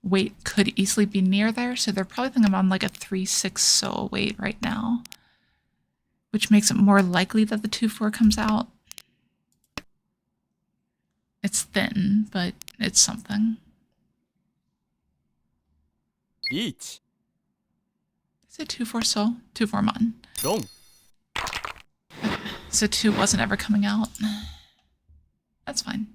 weight could easily be near there, so they're probably thinking I'm on like a 3-6 soul weight right now, which makes it more likely that the 2-4 comes out. It's thin, but it's something. Riichi. Is it 2-4 soul? 2-4 mon. Long. So 2 wasn't ever coming out. That's fine.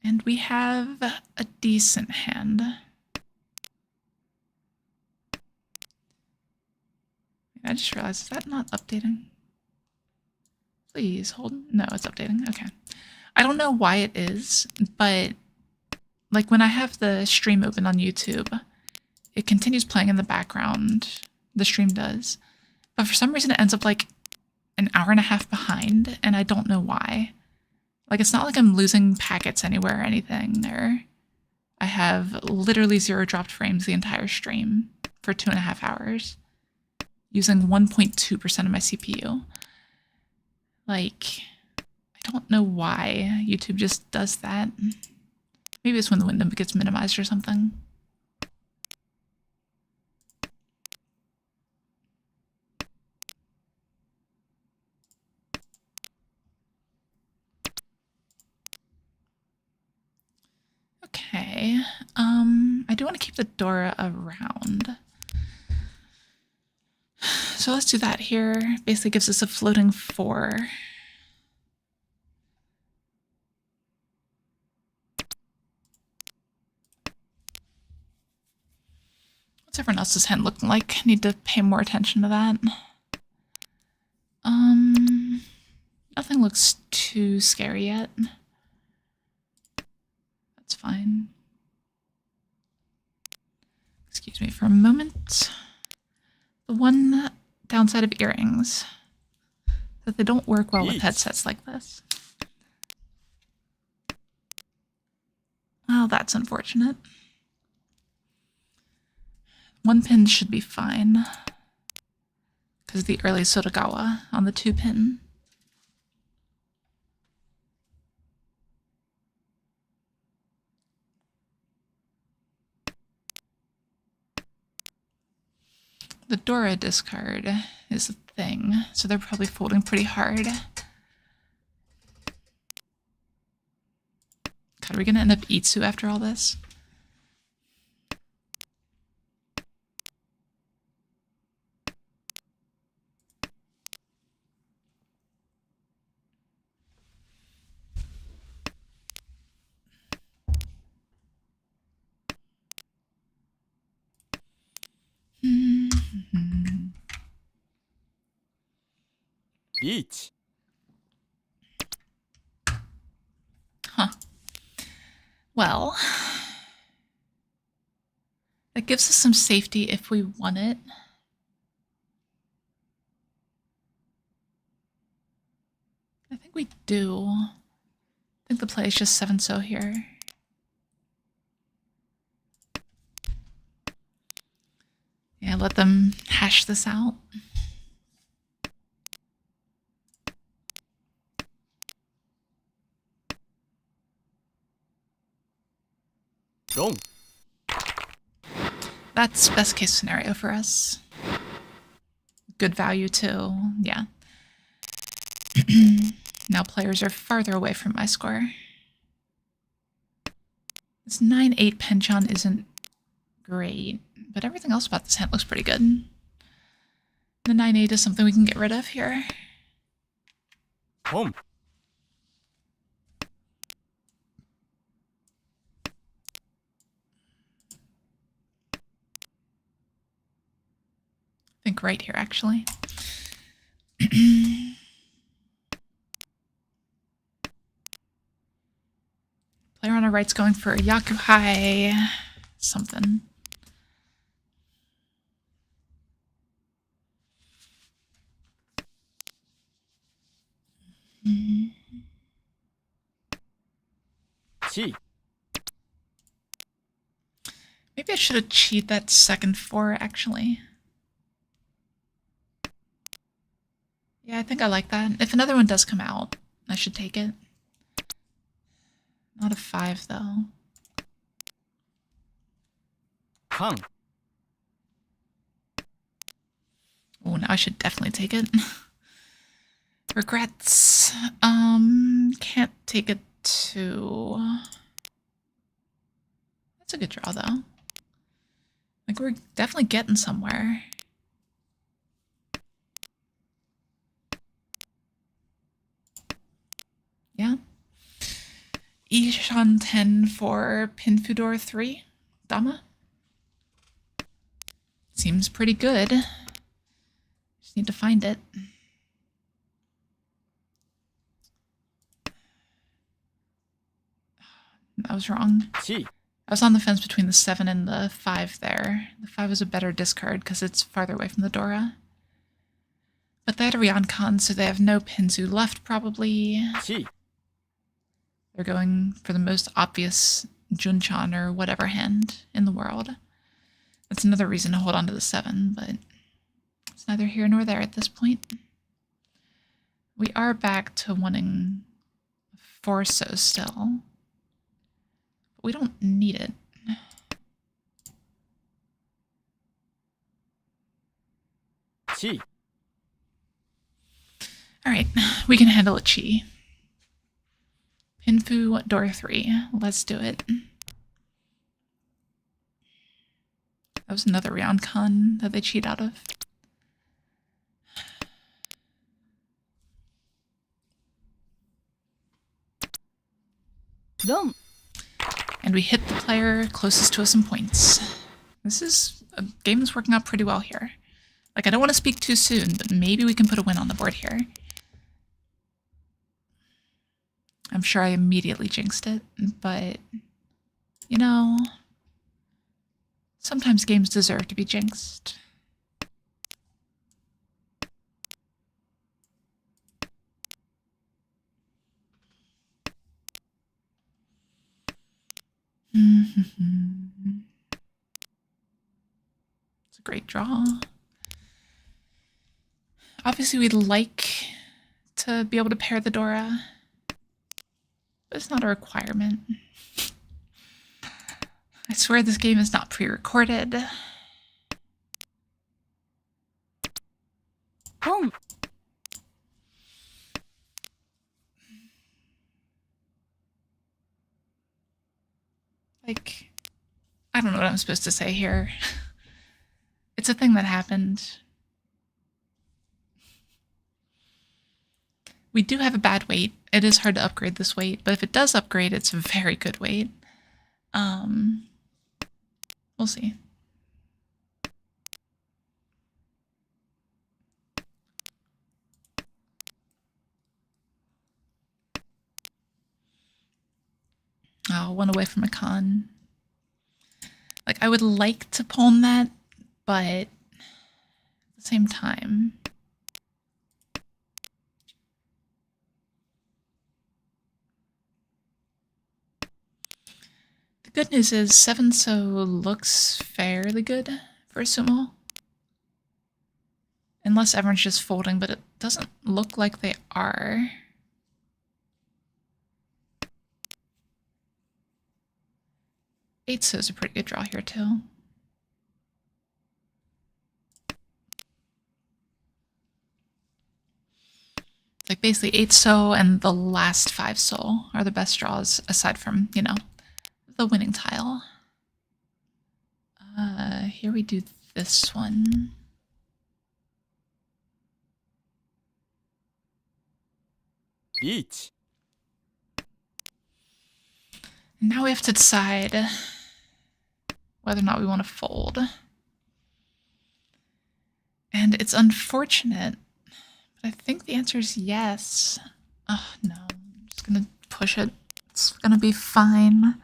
And we have a decent hand. I just realized, is that not updating? Please hold. No, it's updating. Okay. I don't know why it is, but like when I have the stream open on YouTube, it continues playing in the background. The stream does. But for some reason, it ends up like an hour and a half behind, and I don't know why. Like, it's not like I'm losing packets anywhere or anything. I have literally 0 dropped frames the entire stream for 2.5 hours using 1.2% of my CPU. Like, I don't know why YouTube just does that. Maybe it's when the window gets minimized or something. Okay, I do want to keep the Dora around. So let's do that here. Basically gives us a floating 4. What's everyone else's hand looking like? Need to pay more attention to that. Nothing looks too scary yet. That's fine. Excuse me for a moment. The one downside of earrings is that they don't work well with headsets like this. Well, that's unfortunate. One pin should be fine because of the early Sotagawa on the 2-pin. The Dora discard is a thing, so they're probably folding pretty hard. God, are we gonna end up Itsu after all this? Riichi. Huh. Well, that gives us some safety if we want it. I think we do. I think the play is just 7-so here. Yeah, let them hash this out. Long. That's best case scenario for us. Good value too, yeah. Now players are farther away from my score. This 9-8 penchant isn't great, but everything else about this hand looks pretty good. The 9-8 is something we can get rid of here. Home. I think right here, actually. Player on our right's going for Yakuhai something. Chi. Maybe I should have cheated that second 4, actually. Yeah, I think I like that. If another one does come out, I should take it. Not a 5, though. Kan. Oh, now I should definitely take it. Regrets. Can't take it to... That's a good draw, though. Like, we're definitely getting somewhere. Yeah. Ishan 10 for Pinfudor 3. Dama. Seems pretty good. Just need to find it. I was wrong. Chi. I was on the fence between the 7 and the 5 there. The 5 is a better discard because it's farther away from the Dora. But they had a Ryoncon, so they have no Pinzu left, probably. Chi. They're going for the most obvious Junchan or whatever hand in the world. That's another reason to hold on to the 7, but it's neither here nor there at this point. We are back to wanting 4-so still. But we don't need it. Chi. Alright, we can handle a Chi. Pinfu, door 3. Let's do it. That was another Ryoncon that they cheat out of. Dom. And we hit the player closest to us in points. This is a game that's working out pretty well here. Like, I don't want to speak too soon, but maybe we can put a win on the board here. I'm sure I immediately jinxed it, but, you know, sometimes games deserve to be jinxed. It's a great draw. Obviously, we'd like to be able to pair the Dora, but it's not a requirement. I swear this game is not pre-recorded. Pon. Like, I don't know what I'm supposed to say here. It's a thing that happened. We do have a bad weight. It is hard to upgrade this weight, but if it does upgrade, it's a very good weight. We'll see. Oh, one away from a con. Like, I would like to pawn that, but at the same time... The good news is 7-so looks fairly good for a sumo. Unless everyone's just folding, but it doesn't look like they are. Eight-so is a pretty good draw here, too. Like, basically 8-so and the last 5-so are the best draws, aside from, you know, the winning tile. Here we do this one. Riichi. Now we have to decide whether or not we want to fold. And it's unfortunate, but I think the answer is yes. Oh, no. I'm just going to push it. It's going to be fine.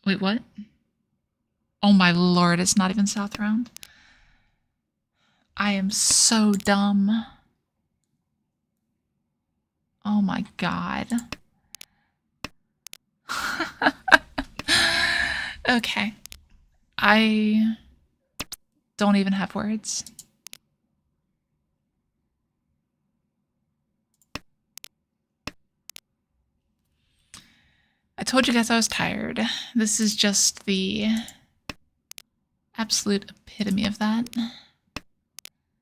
Wait, what? Oh my lord, it's not even South Round. I am so dumb. Oh my god. Okay. I don't even have words. I told you guys I was tired. This is just the absolute epitome of that.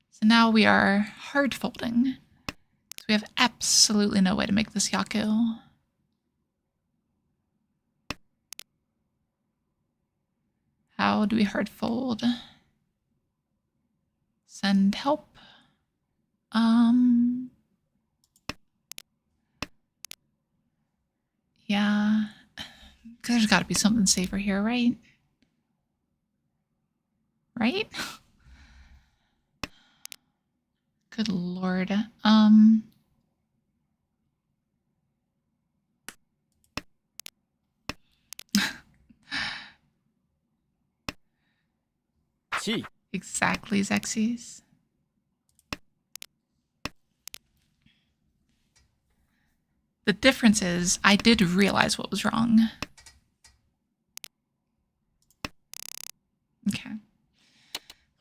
So now we are hard folding. So we have absolutely no way to make this Yaku. How do we hard fold? Send help. Yeah. There's got to be something safer here, right? Right? Good lord. Chi. Exactly, Xerxes. The difference is I did realize what was wrong. Okay.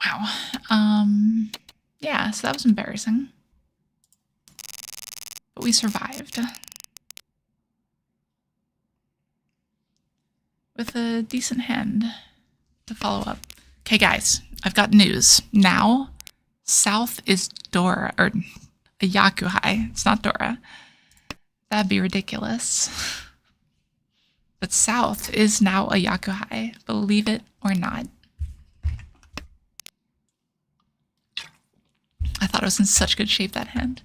Wow. Yeah, so that was embarrassing. But we survived. With a decent hand to follow up. Okay, guys, I've got news. Now, south is Dora, or a Yakuhai. It's not Dora. That'd be ridiculous. But south is now a Yakuhai, believe it or not. I thought it was in such good shape, that hand.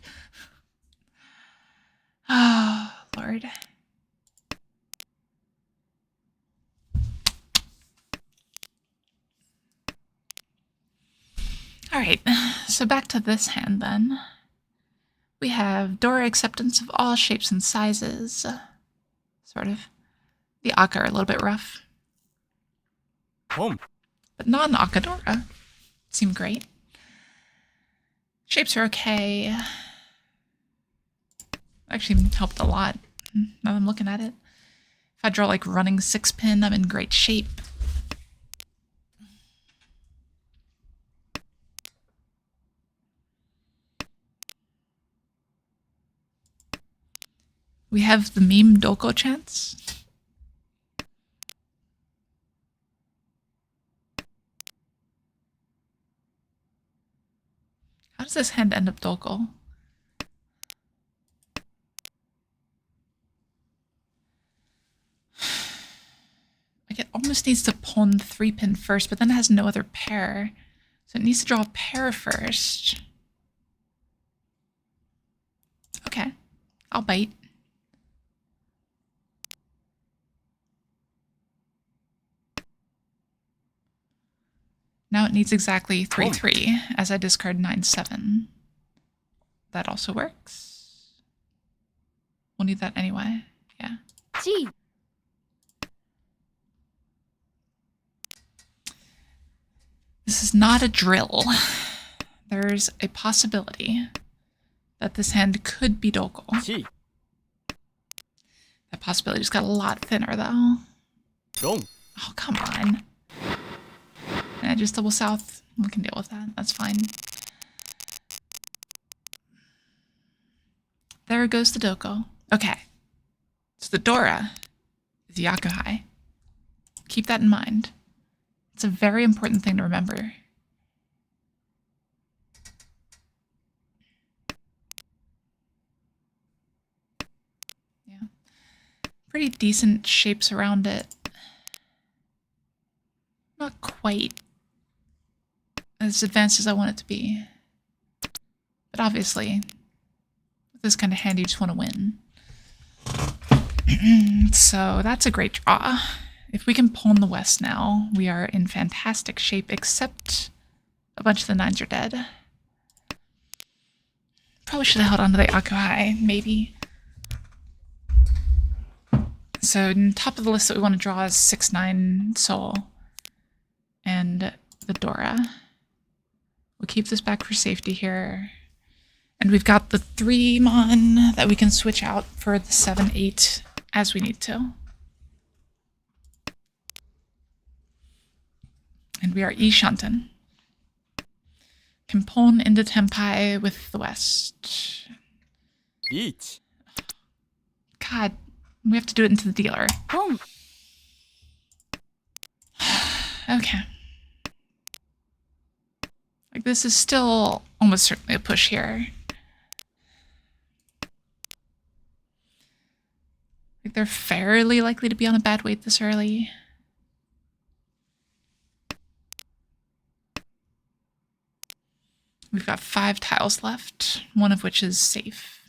Oh, Lord. All right, so back to this hand then. We have Dora acceptance of all shapes and sizes. Sort of. The Aka are a little bit rough. Home. But non-Aka Dora seem great. Shapes are okay. Actually helped a lot, now that I'm looking at it. If I draw like running 6-pin, I'm in great shape. We have the meme Doko chance. How does this hand end up Doko? Like it almost needs to pawn 3-pin first, but then it has no other pair. So it needs to draw a pair first. Okay, I'll bite. Now it needs exactly 3-3 as I discard 9-7. That also works. We'll need that anyway. Yeah. Chi. This is not a drill. There's a possibility that this hand could be Doko. Chi. That possibility just got a lot thinner though. Long. Oh, come on. And I just double south. We can deal with that. That's fine. There goes the Doko. Okay. So the Dora is Yakuhai. Keep that in mind. It's a very important thing to remember. Yeah. Pretty decent shapes around it. Not quite as advanced as I want it to be. But obviously, with this kind of hand, you just want to win. So that's a great draw. If we can pawn the west now, we are in fantastic shape, except a bunch of the 9s are dead. Probably should have held on to the Akuhai, maybe. So top of the list that we want to draw is 6-9 Soul and the Dora. We'll keep this back for safety here. And we've got the 3 Mon that we can switch out for the 7-8 as we need to. And we are E-Shanten. Can pawn into Tempai with the west. Riichi. God, We have to do it into the dealer. 本 Okay. Like, this is still almost certainly a push here. Like, they're fairly likely to be on a bad weight this early. We've got 5 tiles left, one of which is safe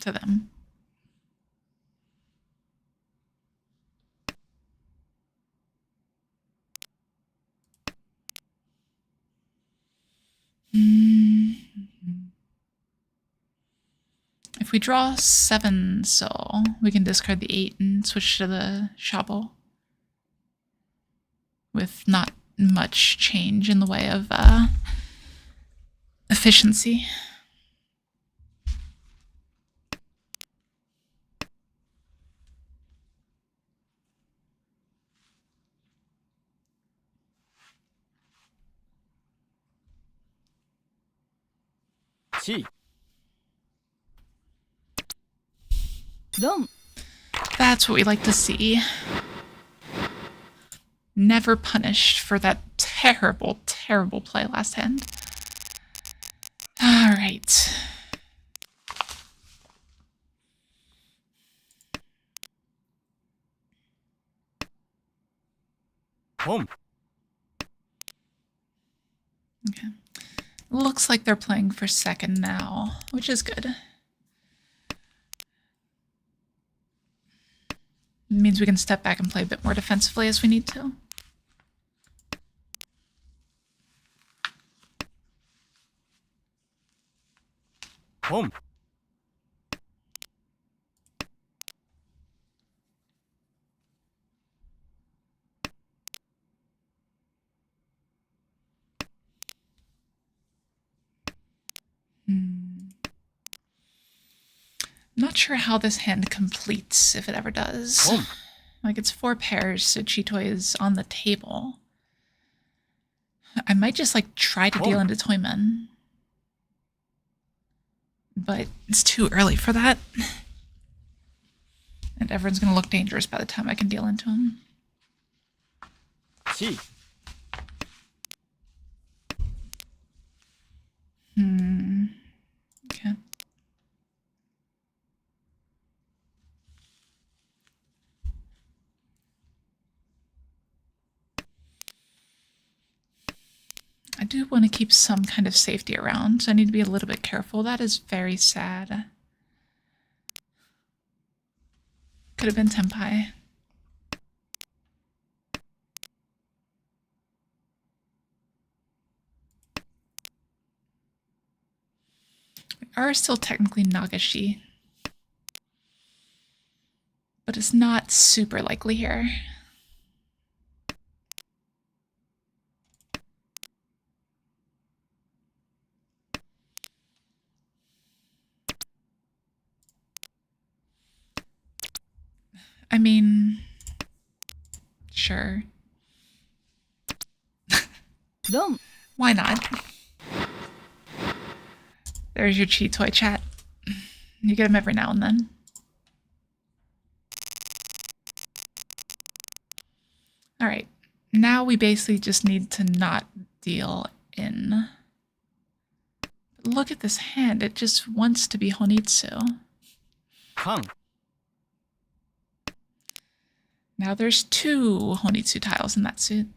to them. If we draw 7 soul, we can discard the 8 and switch to the shovel. With not much change in the way of efficiency. Chi. ドン That's what we like to see. Never punished for that terrible, terrible play last hand. All right. Home. Okay. Looks like they're playing for second now, which is good. It means we can step back and play a bit more defensively as we need to. Home. Not sure how this hand completes, if it ever does. Home. Like, it's 4 pairs, so Chitoi is on the table. I might just, like, try to deal into Toyman. But it's too early for that. And everyone's going to look dangerous by the time I can deal into him. Chi. Okay. I do want to keep some kind of safety around, so I need to be a little bit careful. That is very sad. Could have been Tenpai. We are still technically Nagashi, but it's not super likely here. I mean, sure. ドン Why not? There's your cheat toy chat. You get them every now and then. All right. Now we basically just need to not deal in. Look at this hand. It just wants to be Honitsu. Kan. Now there's 2 Honitsu tiles in that suit.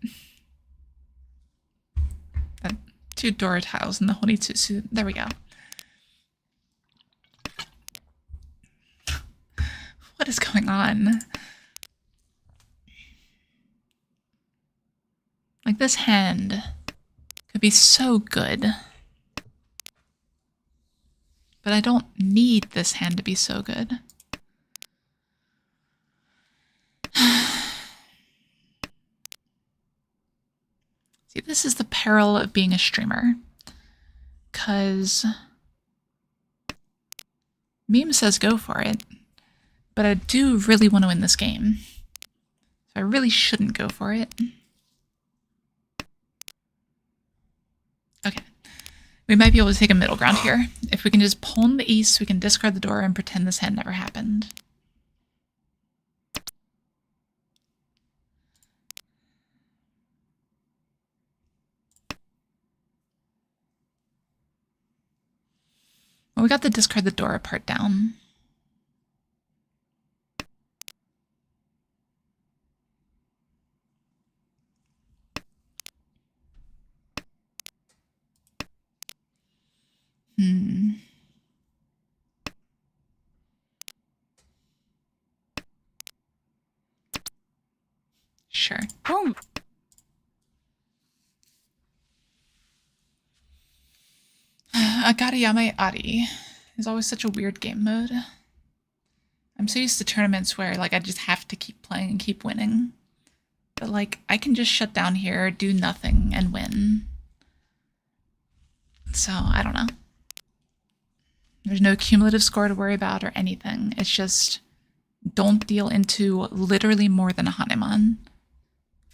2 Dora tiles in the Honitsu suit. There we go. What is going on? Like, this hand could be so good. But I don't need this hand to be so good. See, this is the peril of being a streamer. Because Meme says go for it. But I do really want to win this game. So I really shouldn't go for it. Okay. We might be able to take a middle ground here. If we can just pawn the east, we can discard the door and pretend this hand never happened. Well, we got the discard the Dora part down. Sure. 本 Agariyame Ari is always such a weird game mode. I'm so used to tournaments where like I just have to keep playing and keep winning. But like I can just shut down here, do nothing, and win. So I don't know. There's no cumulative score to worry about or anything. It's just don't deal into literally more than a Hanemon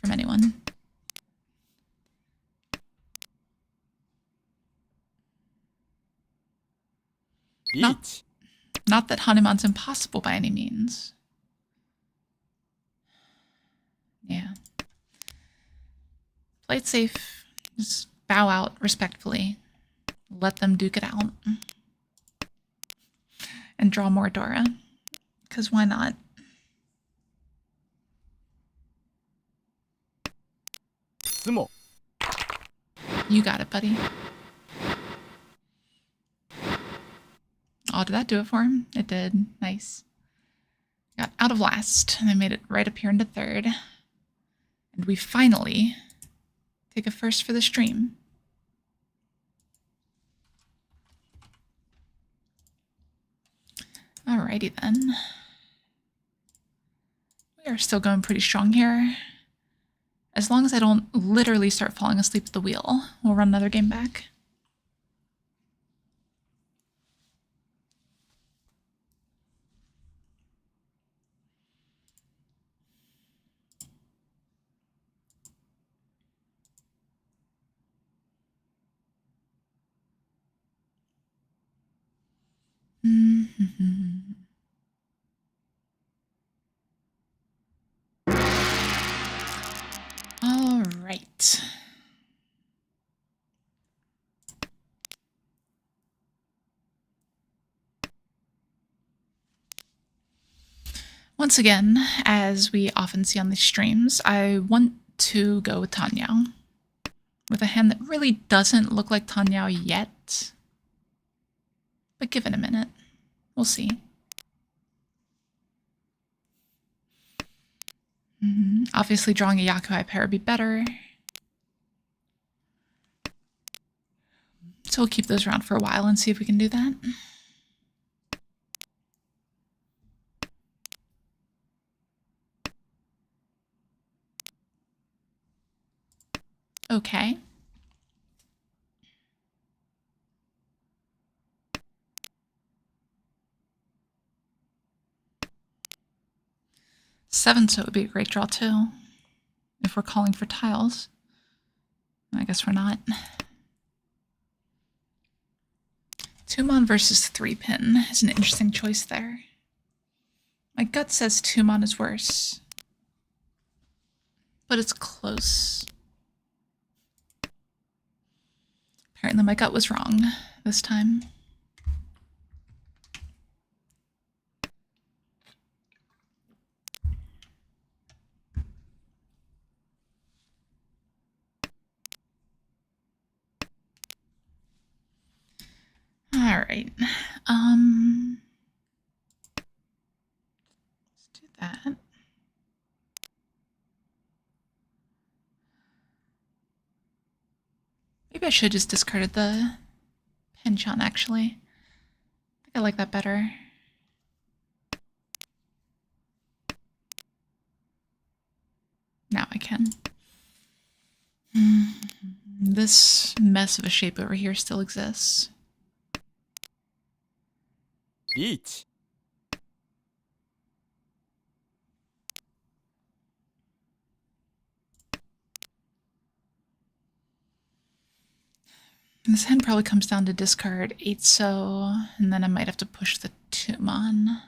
from anyone. Riichi. Not that Hanemon's impossible by any means. Yeah. Play it safe. Just bow out respectfully. Let them duke it out. And draw more Dora. Because why not? Sumo. You got it, buddy. Oh, did that do it for him? It did. Nice. Got out of last, and I made it right up here into third. And we finally take a first for the stream. Alrighty then. We are still going pretty strong here. As long as I don't literally start falling asleep at the wheel, we'll run another game back. All right. Once again, as we often see on these streams, I want to go with Tanyao. With a hand that really doesn't look like Tanyao yet. But give it a minute. We'll see. Obviously, drawing a Yakuai pair would be better. So we'll keep those around for a while and see if we can do that. Okay. Seven, so it would be a great draw too. If we're calling for tiles. I guess we're not. 2-mon versus 3-pin is an interesting choice there. My gut says 2-mon is worse. But it's close. Apparently my gut was wrong this time. All right. Let's do that. Maybe I should just discarded the penchant, actually. I think I like that better. Now I can. This mess of a shape over here still exists. Riichi. This hand probably comes down to discard 8-so, and then I might have to push the 2-mon.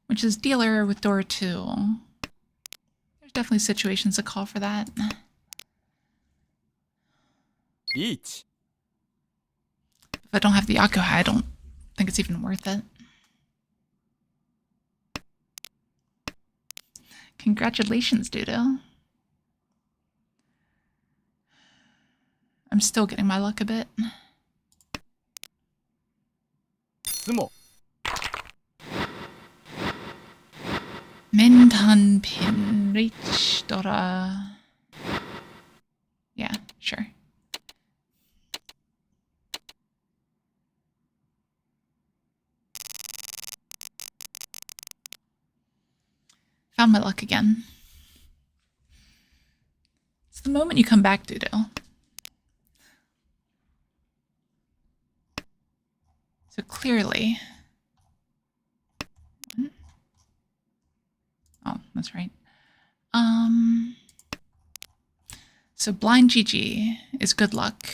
Which is dealer with Dora 2. There's definitely situations that call for that. Riichi. I don't have the Yakuhai, I don't think it's even worth it. Congratulations, Dudo. I'm still getting my luck a bit. つも Mintan Pin Reach Dora. Yeah, sure. Found my luck again. It's the moment you come back, Dudo. So clearly... Oh, that's right. So blind GG is good luck.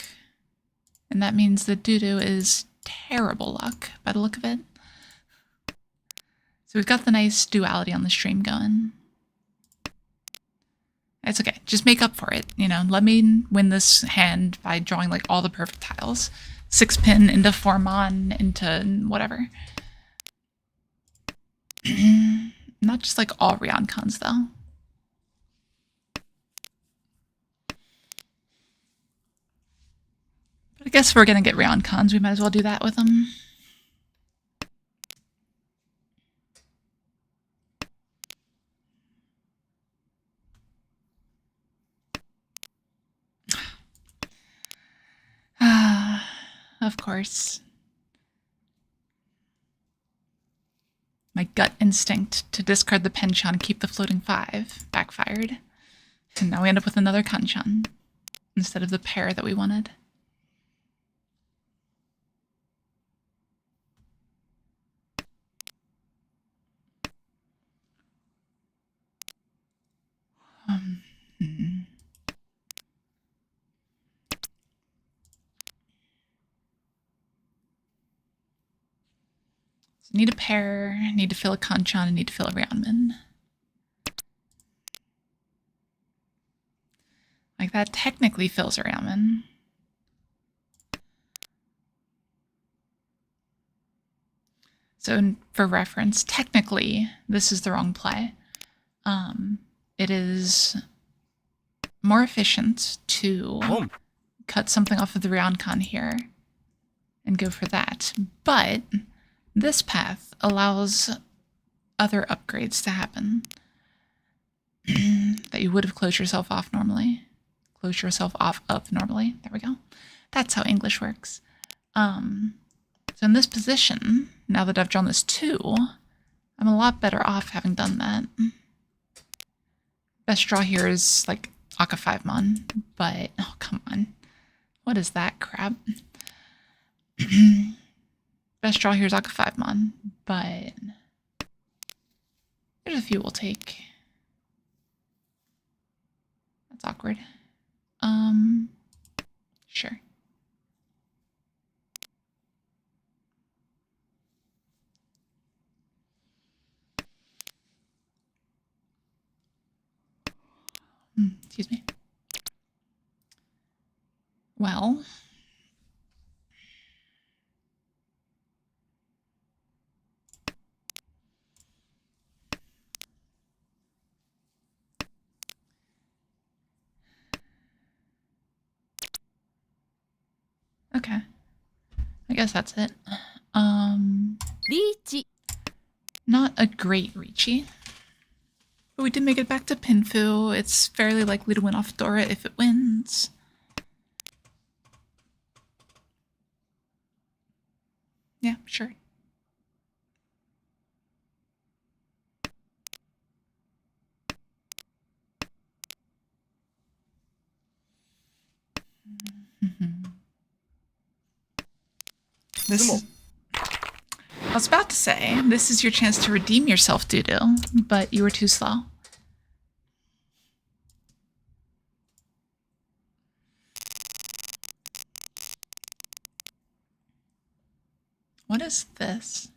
And that means that Dudu is terrible luck by the look of it. So we've got the nice duality on the stream going. It's okay. Just make up for it. You know, let me win this hand by drawing like all the perfect tiles. 6-pin into 4-mon into whatever. Not just like all Ryoncons though. But I guess if we're gonna get Ryoncons, we might as well do that with them. Of course. My gut instinct to discard the Penchon and keep the floating 5 backfired. And now we end up with another Kanchan instead of the pair that we wanted. So need a pair, need to fill a Kanchan, and need to fill a Ryeonmin. Like that technically fills a Ryeonmin. So for reference, technically this is the wrong play. It is more efficient to cut something off of the Ryoncon here and go for that. But this path allows other upgrades to happen that you would have closed yourself off normally. Close yourself off of normally. There we go. That's how English works. So in this position, now that I've drawn this 2, I'm a lot better off having done that. Best draw here is like Aka 5-mon, but oh come on. What is that crap? Best draw here is Aka 5-mon, but there's a few we'll take. That's awkward. Sure. Excuse me. Well, okay. I guess that's it. Riichi. Not a great Riichi. But we did make it back to Pinfu. It's fairly likely to win off Dora if it wins. Yeah, sure. This is, I was about to say, this is your chance to redeem yourself, Dudu, but you were too slow. What is this?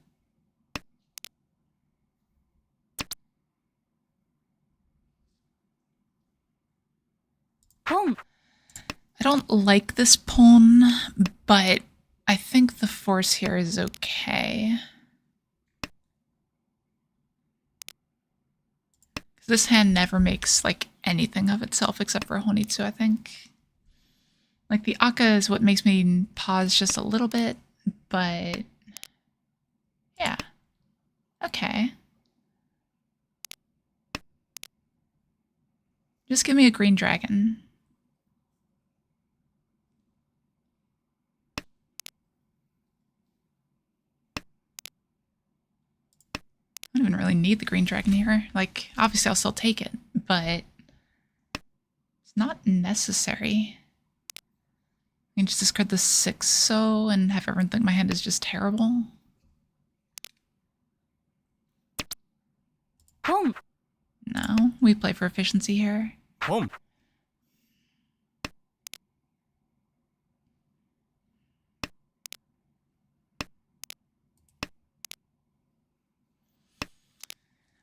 Pon. I don't like this pawn, but I think the force here is okay. This hand never makes, like, anything of itself except for Honitsu, I think. Like, the Akka is what makes me pause just a little bit, but... yeah. Okay. Just give me a green dragon. I don't even really need the green dragon here. Like, obviously I'll still take it, but it's not necessary. I can just discard the 6 so and have everyone think my hand is just terrible. Home. No, we play for efficiency here. Home.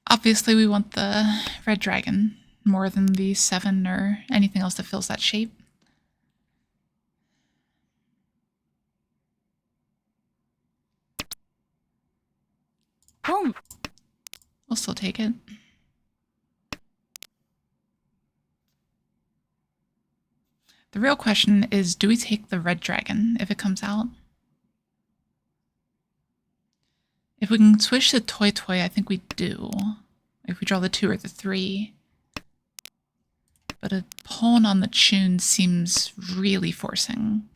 Obviously, we want the red dragon more than the 7 or anything else that fills that shape. Home. We'll still take it. The real question is, do we take the red dragon if it comes out? If we can switch to Toy Toy, I think we do. If we draw the 2 or the 3. But a pawn on the tune seems really forcing.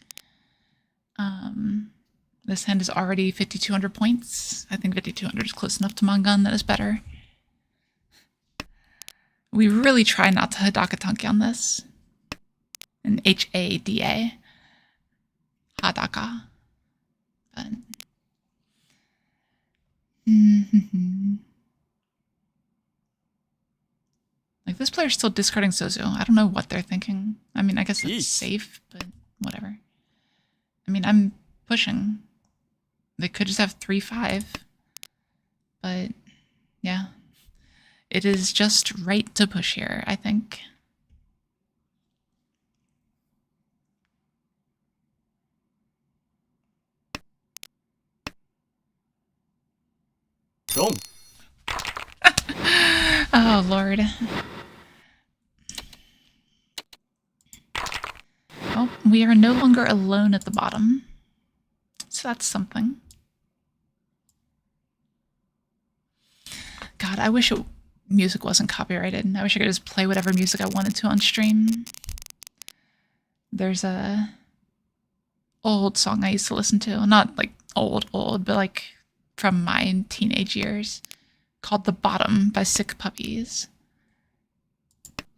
This hand is already 5,200 points. I think 5,200 is close enough to Mangan. That is better. We really try not to Hadaka Tanki on this. An H-A-D-A. Hadaka. But... like, this player's still discarding Sozu. I don't know what they're thinking. I mean, I guess it's safe, but whatever. I mean, I'm pushing. They could just have 3-5. But, yeah. It is just right to push here, I think. Dome. Oh, Lord. Well, we are no longer alone at the bottom. So that's something. God, I wish music wasn't copyrighted. I wish I could just play whatever music I wanted to on stream. There's a old song I used to listen to. Not like old, but like from my teenage years, called The Bottom by Sick Puppies.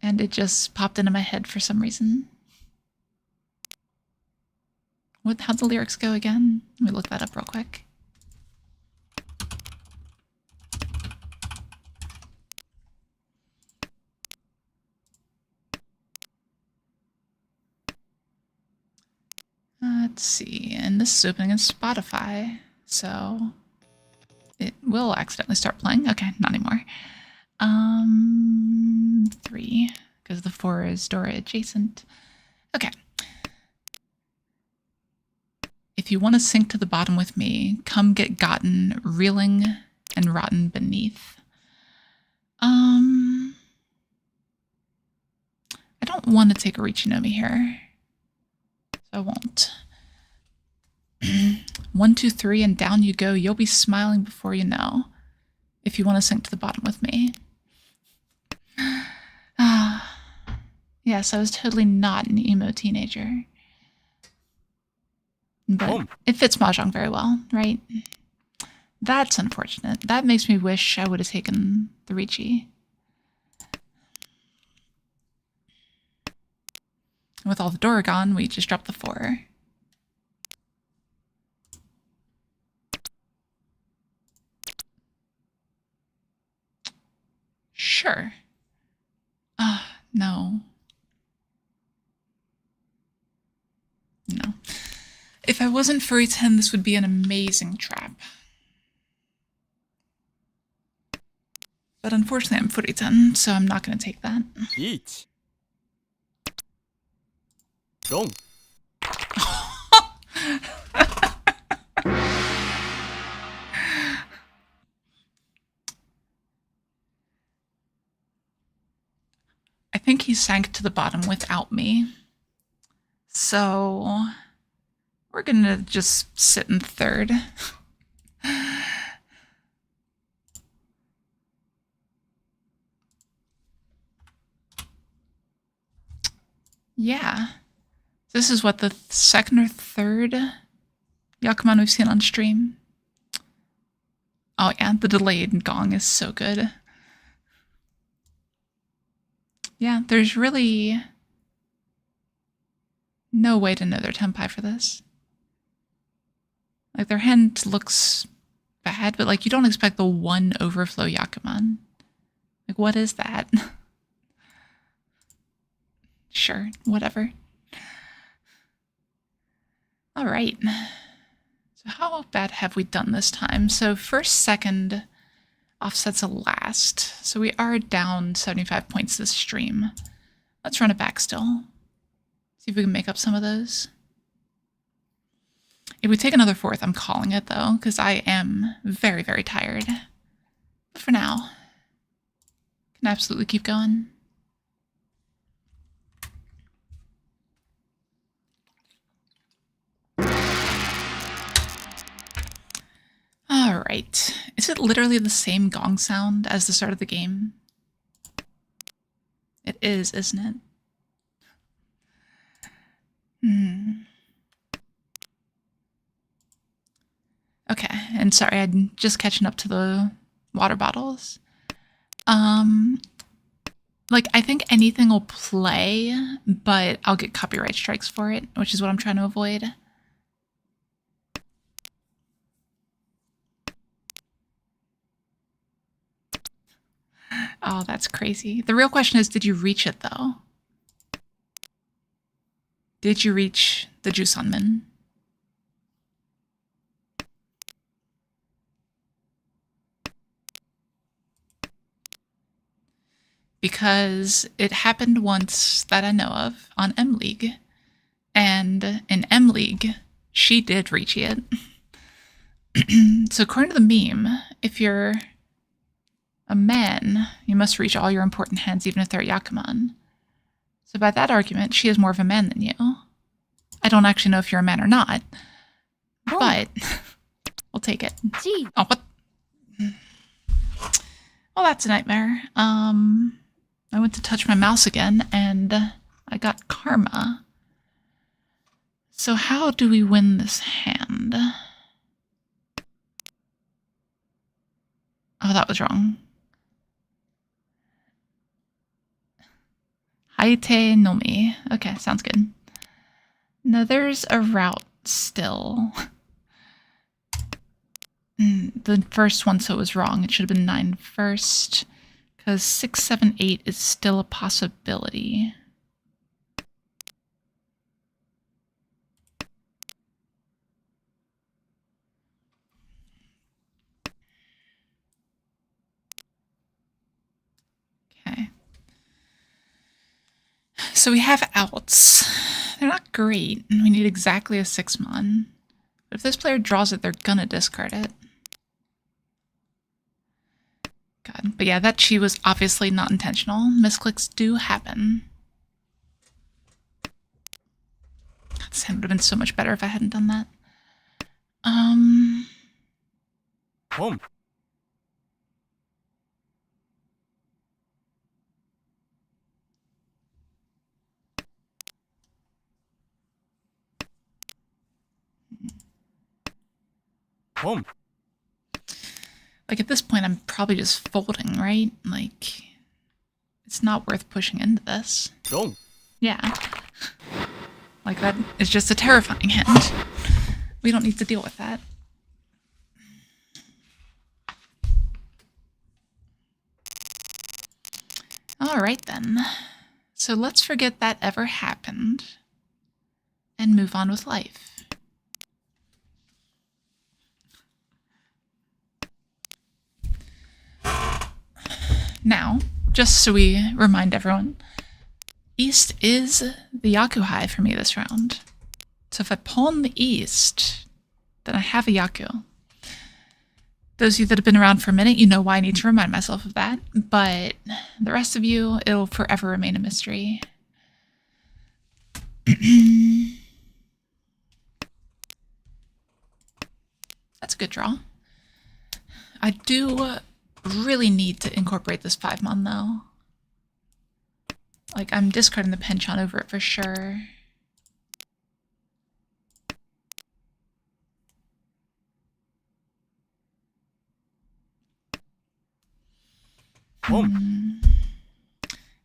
And it just popped into my head for some reason. How'd the lyrics go again? Let me look that up real quick. Let's see, and this is opening in Spotify, so it will accidentally start playing. Okay, not anymore. 3, because the 4 is Dora adjacent. Okay. If you want to sink to the bottom with me, come get gotten, reeling and rotten beneath. I don't want to take a Riichi no Mi here, so I won't. 1, 2, 3, and down you go. You'll be smiling before you know. If you want to sink to the bottom with me. Yes, I was totally not an emo teenager. But it fits Mahjong very well, right? That's unfortunate. That makes me wish I would have taken the Riichi. With all the Dora gone, we just dropped the 4. Sure. No. No. If I wasn't furry 10, this would be an amazing trap. But unfortunately, I'm footy 10, so I'm not going to take that. Eat. Dome. think he sank to the bottom without me. So we're gonna just sit in third. Yeah. This is what, the second or third Yakuman we've seen on stream. Oh yeah, the delayed gong is so good. Yeah, there's really no way to know their tempi for this. Like, their hand looks bad, but like, you don't expect the one overflow Yakuman. Like, what is that? Sure, whatever. All right. So how bad have we done this time? So first, second, offsets a last. So we are down 75 points this stream. Let's run it back still. See if we can make up some of those. If we take another fourth, I'm calling it though, because I am very, very tired. But for now, can absolutely keep going. All right. Is it literally the same gong sound as the start of the game? It is, isn't it? Okay, and sorry, I'm just catching up to the water bottles. Like, I think anything will play, but I'll get copyright strikes for it, which is what I'm trying to avoid. Oh, that's crazy. The real question is, did you reach it, though? Did you reach the Jusanmin? Because it happened once that I know of on M League. And in M League, she did reach it. So according to the meme, if you're a man, you must reach all your important hands, even if they're Yakuman. So by that argument, she is more of a man than you. I don't actually know if you're a man or not, but we'll take it. Gee. Oh, what? Well, that's a nightmare. I went to touch my mouse again, and I got karma. So how do we win this hand? Oh, that was wrong. Haite nomi. Okay, sounds good. Now there's a route still. The first one, so it was wrong. It should have been 9 first. Because 6, 7, 8 is still a possibility. Okay. So we have outs. They're not great. We need exactly a 6-mon. But if this player draws it, they're gonna discard it. God. But yeah, that chi was obviously not intentional. Misclicks do happen. This hand would have been so much better if I hadn't done that. Boom. Boom. Like, at this point, I'm probably just folding, right? Like, it's not worth pushing into this. Dong. Yeah. Like, that is just a terrifying hand. We don't need to deal with that. All right, then. So let's forget that ever happened and move on with life. Now, just so we remind everyone, East is the Yaku high for me this round. So if I pawn the East, then I have a Yaku. Those of you that have been around for a minute, you know why I need to remind myself of that. But the rest of you, it'll forever remain a mystery. That's a good draw. I do really need to incorporate this 5-mon though. Like, I'm discarding the penchant over it for sure. Boom.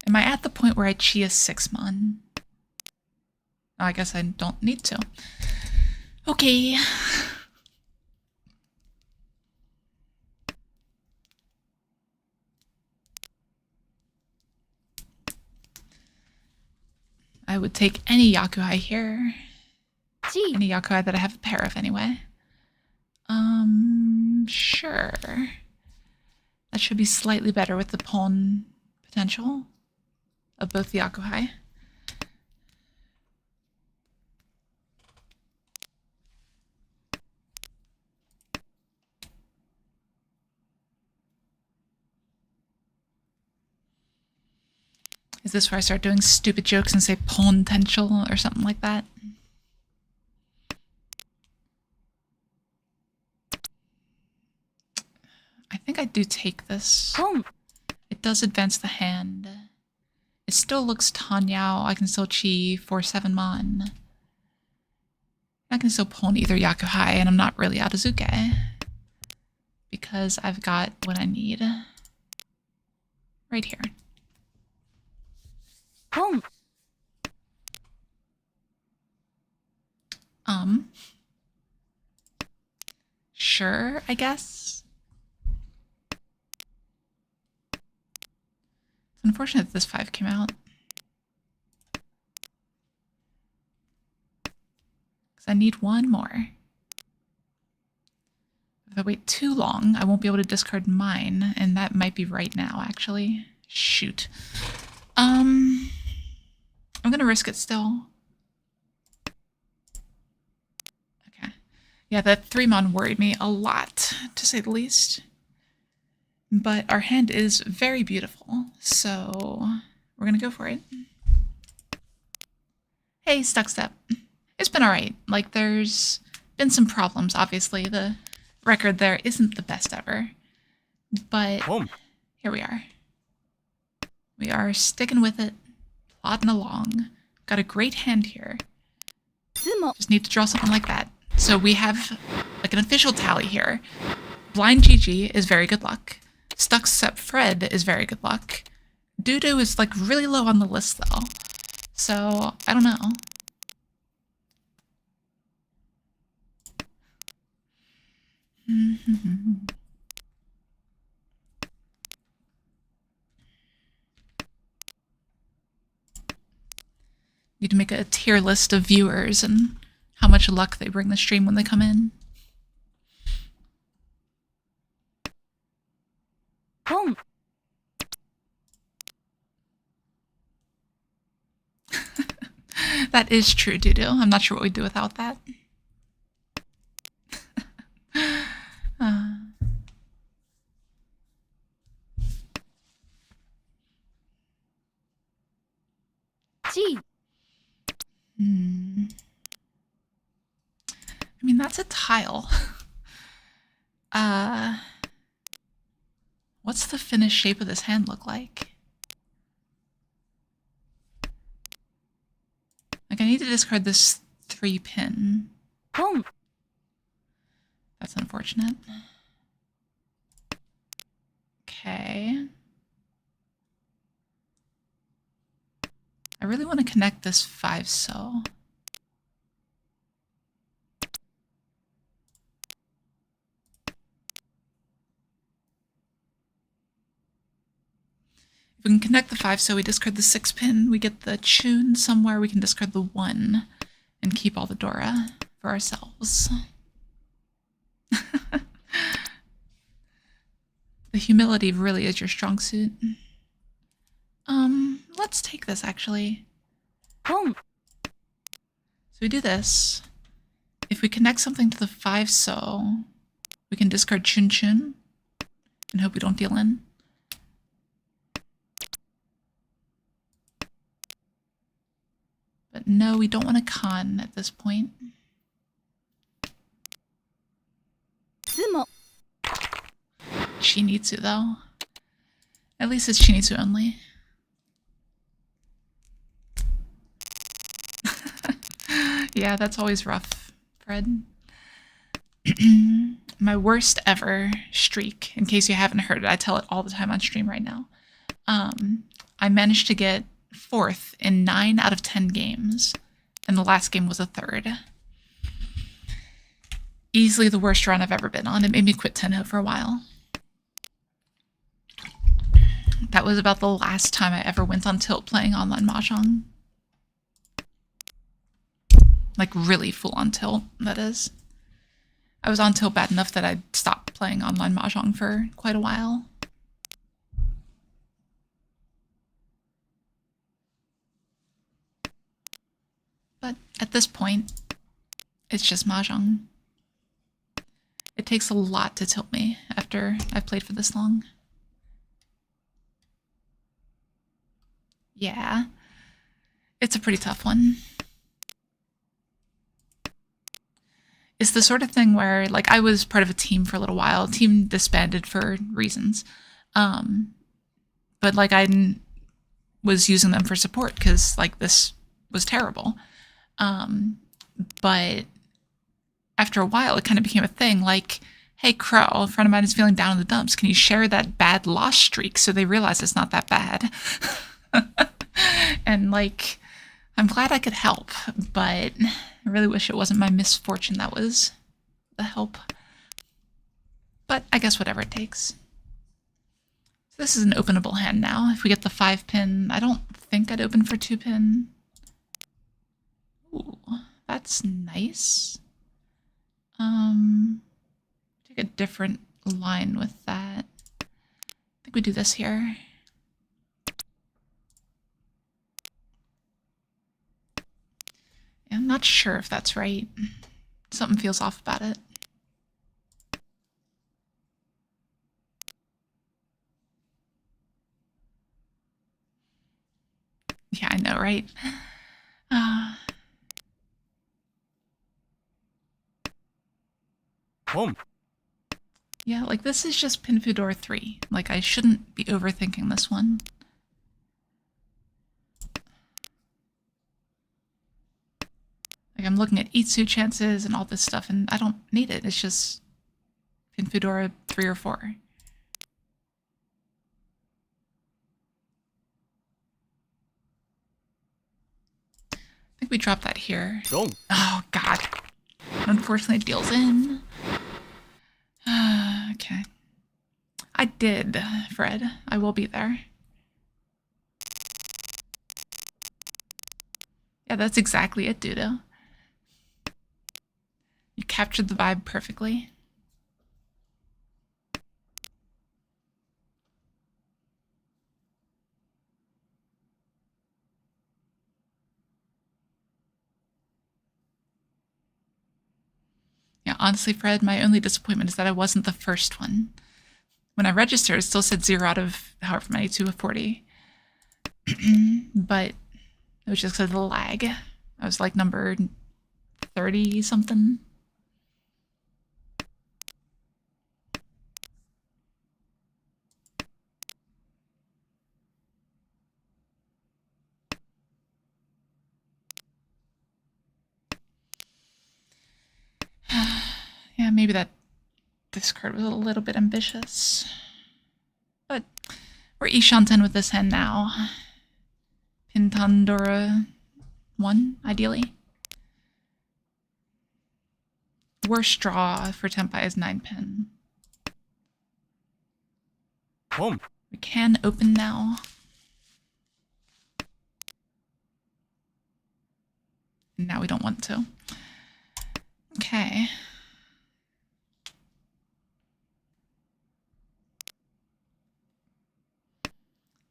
Am I at the point where I chi a 6-mon? Oh, I guess I don't need to. Okay. I would take any Yakuhai here. G. Any Yakuhai that I have a pair of anyway. Sure. That should be slightly better with the pawn potential of both the Yakuhai. Is this where I start doing stupid jokes and say pawn potential or something like that? I think I do take this. Boom. It does advance the hand. It still looks Tanyao. I can still chi for 7-mon. I can still pawn either Yakuhai, and I'm not really Aozuke. Because I've got what I need. Right here. Boom. Sure, I guess. It's unfortunate that this 5 came out. Because I need one more. If I wait too long, I won't be able to discard mine, and that might be right now, actually. Shoot. I'm gonna risk it still. Okay. Yeah, that 3-mon worried me a lot, to say the least. But our hand is very beautiful, so we're gonna go for it. Hey, Stuck Step. It's been alright. Like, there's been some problems, obviously. The record there isn't the best ever. But Boom. here we are. We are sticking with it, plodding along. Got a great hand here. Zumo. Just need to draw something like that. So we have like an official tally here. Blind Gigi is very good luck. Stuck Step Fred is very good luck. Doodoo is like really low on the list though. So I don't know. Need to make a tier list of viewers and how much luck they bring the stream when they come in. Boom. That is true, Doodoo. I'm not sure what we'd do without that. G. I mean, that's a tile. What's the finished shape of this hand look like? Like, I need to discard this 3-pin. Boom. That's unfortunate. Okay. I really want to connect this 5-so. If we can connect the 5-so, we discard the 6-pin, we get the Chun somewhere, we can discard the 1 and keep all the Dora for ourselves. The humility really is your strong suit. Let's take this actually. Boom. So we do this. If we connect something to the 5-so, We can discard Chun Chun and hope we don't deal in. But no, we don't want a con at this point. つも Shinitsu, though. At least it's Shinitsu only. Yeah, that's always rough, Fred. My worst ever streak, in case you haven't heard it, I tell it all the time on stream right now. I managed to get 4th in 9 out of 10 games, and the last game was a 3rd. Easily the worst run I've ever been on. It made me quit Tenho for a while. That was about the last time I ever went on tilt playing online Mahjong. Like really full on tilt, that is. I was on tilt bad enough that I stopped playing online Mahjong for quite a while. But at this point, it's just Mahjong. It takes a lot to tilt me after I've played for this long. Yeah, it's a pretty tough one. It's the sort of thing where, like, I was part of a team for a little while. Team disbanded for reasons. But, like, I was using them for support because, like, this was terrible. But after a while, it kind of became a thing. Like, hey, Crow, a friend of mine is feeling down in the dumps. Can you share that bad loss streak so they realize it's not that bad? And, like, I'm glad I could help, but I really wish it wasn't my misfortune that was the help. But I guess whatever it takes. So this is an openable hand now. If we get the 5-pin, I don't think I'd open for 2-pin. Ooh, that's nice. Take a different line with that. I think we do this here. I'm not sure if that's right. Something feels off about it. Yeah, I know, right? Boom. Yeah, like this is just Pinfudor 3. Like I shouldn't be overthinking this one. Like I'm looking at Itsu chances and all this stuff and I don't need it. It's just Pinfudor 3 or 4. I think we dropped that here. Don't. Oh, God. Unfortunately, it deals in. Okay. I did, Fred. I will be there. Yeah, that's exactly it, Dudo. You captured the vibe perfectly. Yeah, honestly, Fred, my only disappointment is that I wasn't the first one. When I registered, it still said 0 out of however many, 2 of 40. But it was just because of the lag. I was like number 30 something. Yeah, maybe this card was a little bit ambitious. But we're Ishanten with this hand now. Pintandora 1, ideally. Worst draw for Tenpai is 9-pin. Boom. We can open now. Now we don't want to. Okay.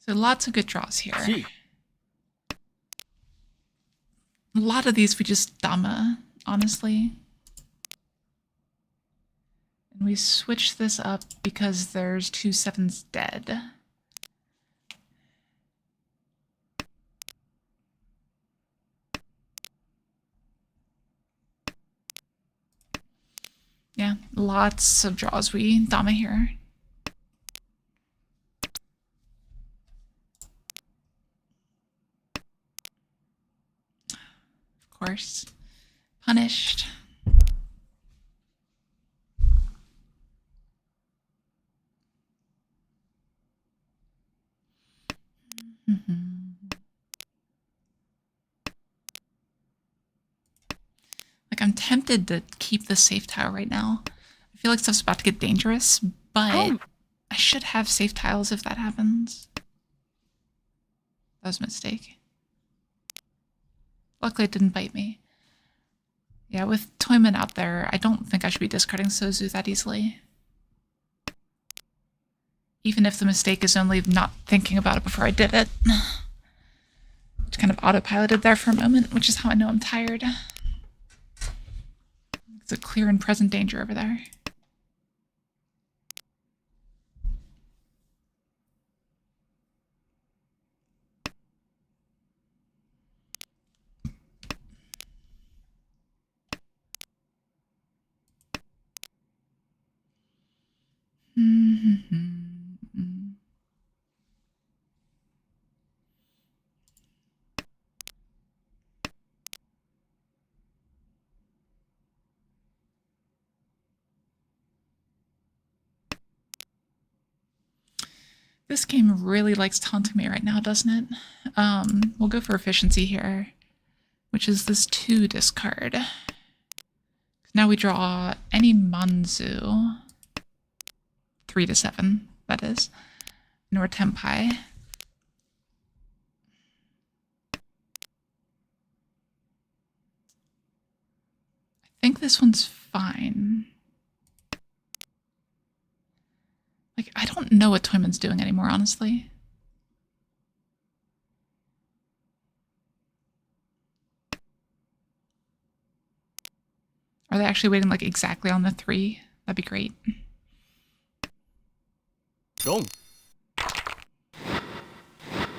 So lots of good draws here. See. A lot of these we just Dama, honestly. And we switch this up because there's 2 7s dead. Yeah, lots of draws we dame here. Of course. Punished. Like, I'm tempted to keep the safe tile right now. I feel like stuff's about to get dangerous, but I should have safe tiles if that happens. That was a mistake. Luckily it didn't bite me. Yeah, with Toyman out there, I don't think I should be discarding Sozu that easily. Even if the mistake is only not thinking about it before I did it. Which kind of autopiloted there for a moment, which is how I know I'm tired. It's a clear and present danger over there. This game really likes taunting me right now, doesn't it? We'll go for efficiency here, which is this 2 discard. Now we draw any Manzu. 3 to 7, that is. Nor Tempai. I think this one's fine. Like, I don't know what Toyman's doing anymore, honestly. Are they actually waiting, like, exactly on the 3? That'd be great. Go.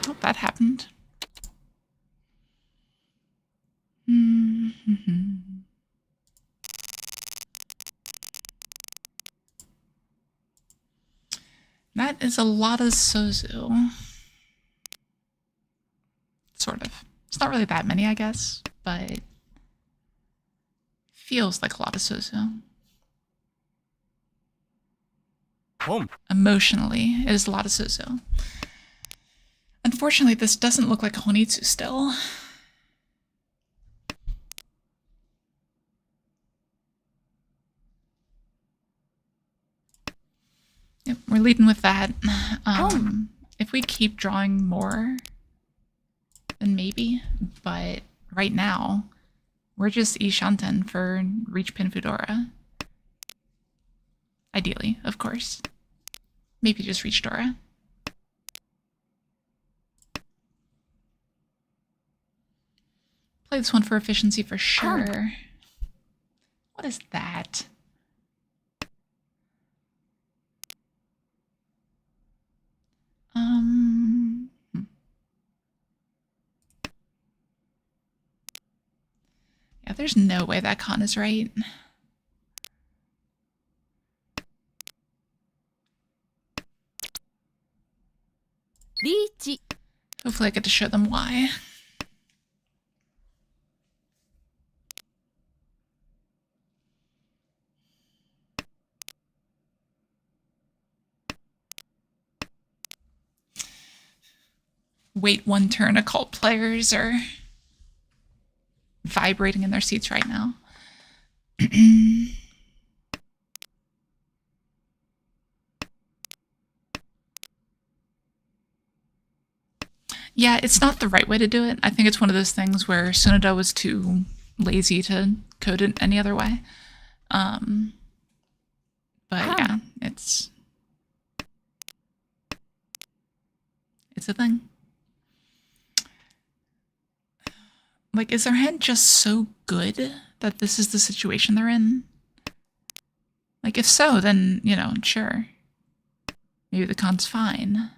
Oh, that happened. That is a lot of Sozu. Sort of. It's not really that many, I guess, but feels like a lot of Sozu. Home. Emotionally, it is a lot of Sozu. Unfortunately, this doesn't look like a Honitsu still. Yep, we're leading with that. If we keep drawing more, then maybe. But right now, we're just Ishanten for Reach Pin Fudora. Ideally, of course. Maybe just Reach Dora. Play this one for efficiency for sure. What is that? Yeah, there's no way that con is right. Riichi. Hopefully I get to show them why. Wait one turn, occult players are vibrating in their seats right now. Yeah, it's not the right way to do it. I think it's one of those things where Sonoda was too lazy to code it any other way. But yeah, it's a thing. Like, is their hand just so good that this is the situation they're in? Like, Like, if so, then, you know, sure. Maybe the con's fine.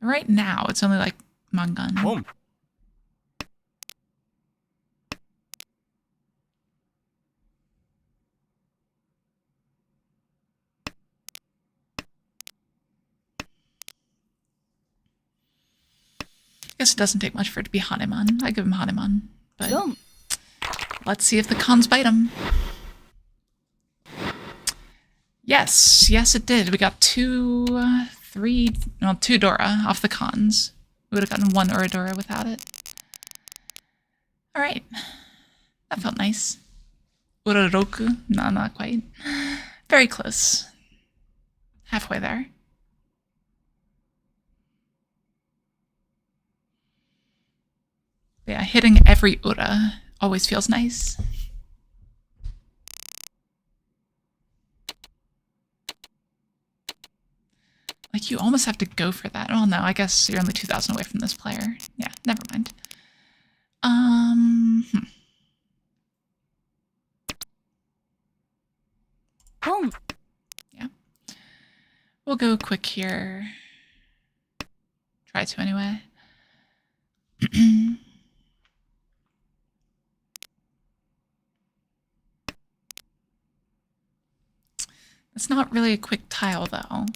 Right now, it's only like Mangan. Home. I guess it doesn't take much for it to be Haneman. I give him Haneman. But 4 let's see if the cons bite him. Yes, yes it did. We got 2 Dora off the cons. We would have gotten 1 Oradora without it. Alright. That felt nice. Uroroku? No, not quite. Very close. Halfway there. Yeah, hitting every Ura always feels nice. Like, you almost have to go for that. Oh, no, I guess you're only 2,000 away from this player. Yeah, never mind. Home. Yeah. We'll go quick here. Try to, anyway. It's not really a quick tile, though.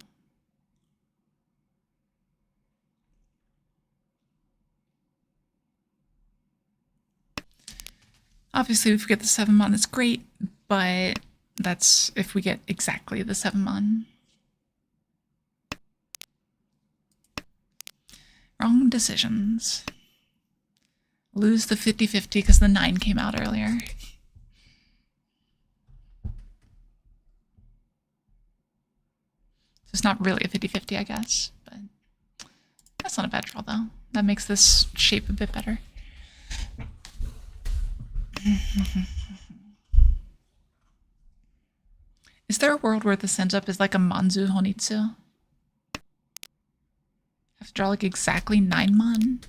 Obviously, if we get the 7-mon, it's great, but that's if we get exactly the 7-mon. Wrong decisions. Lose the 50-50 because the 9 came out earlier. So it's not really a 50-50, I guess, but that's not a bad draw, though. That makes this shape a bit better. Is there a world where this ends up as like a Manzu Honitsu? Have to draw like exactly 9-mon?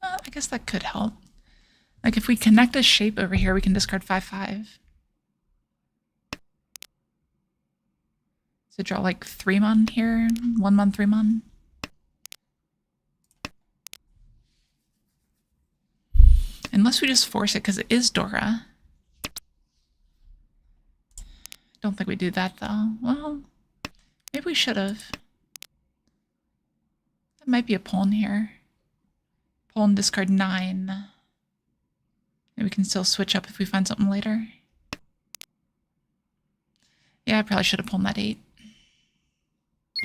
I guess that could help. Like if we connect a shape over here, we can discard 5/5. So draw like 3-mon here, 1-mon, 3-mon. Unless we just force it because it is Dora. Don't think we do that though. Well, maybe we should have. That might be a pawn here. Pawn, discard 9. Maybe we can still switch up if we find something later. Yeah, I probably should have pulled that 8.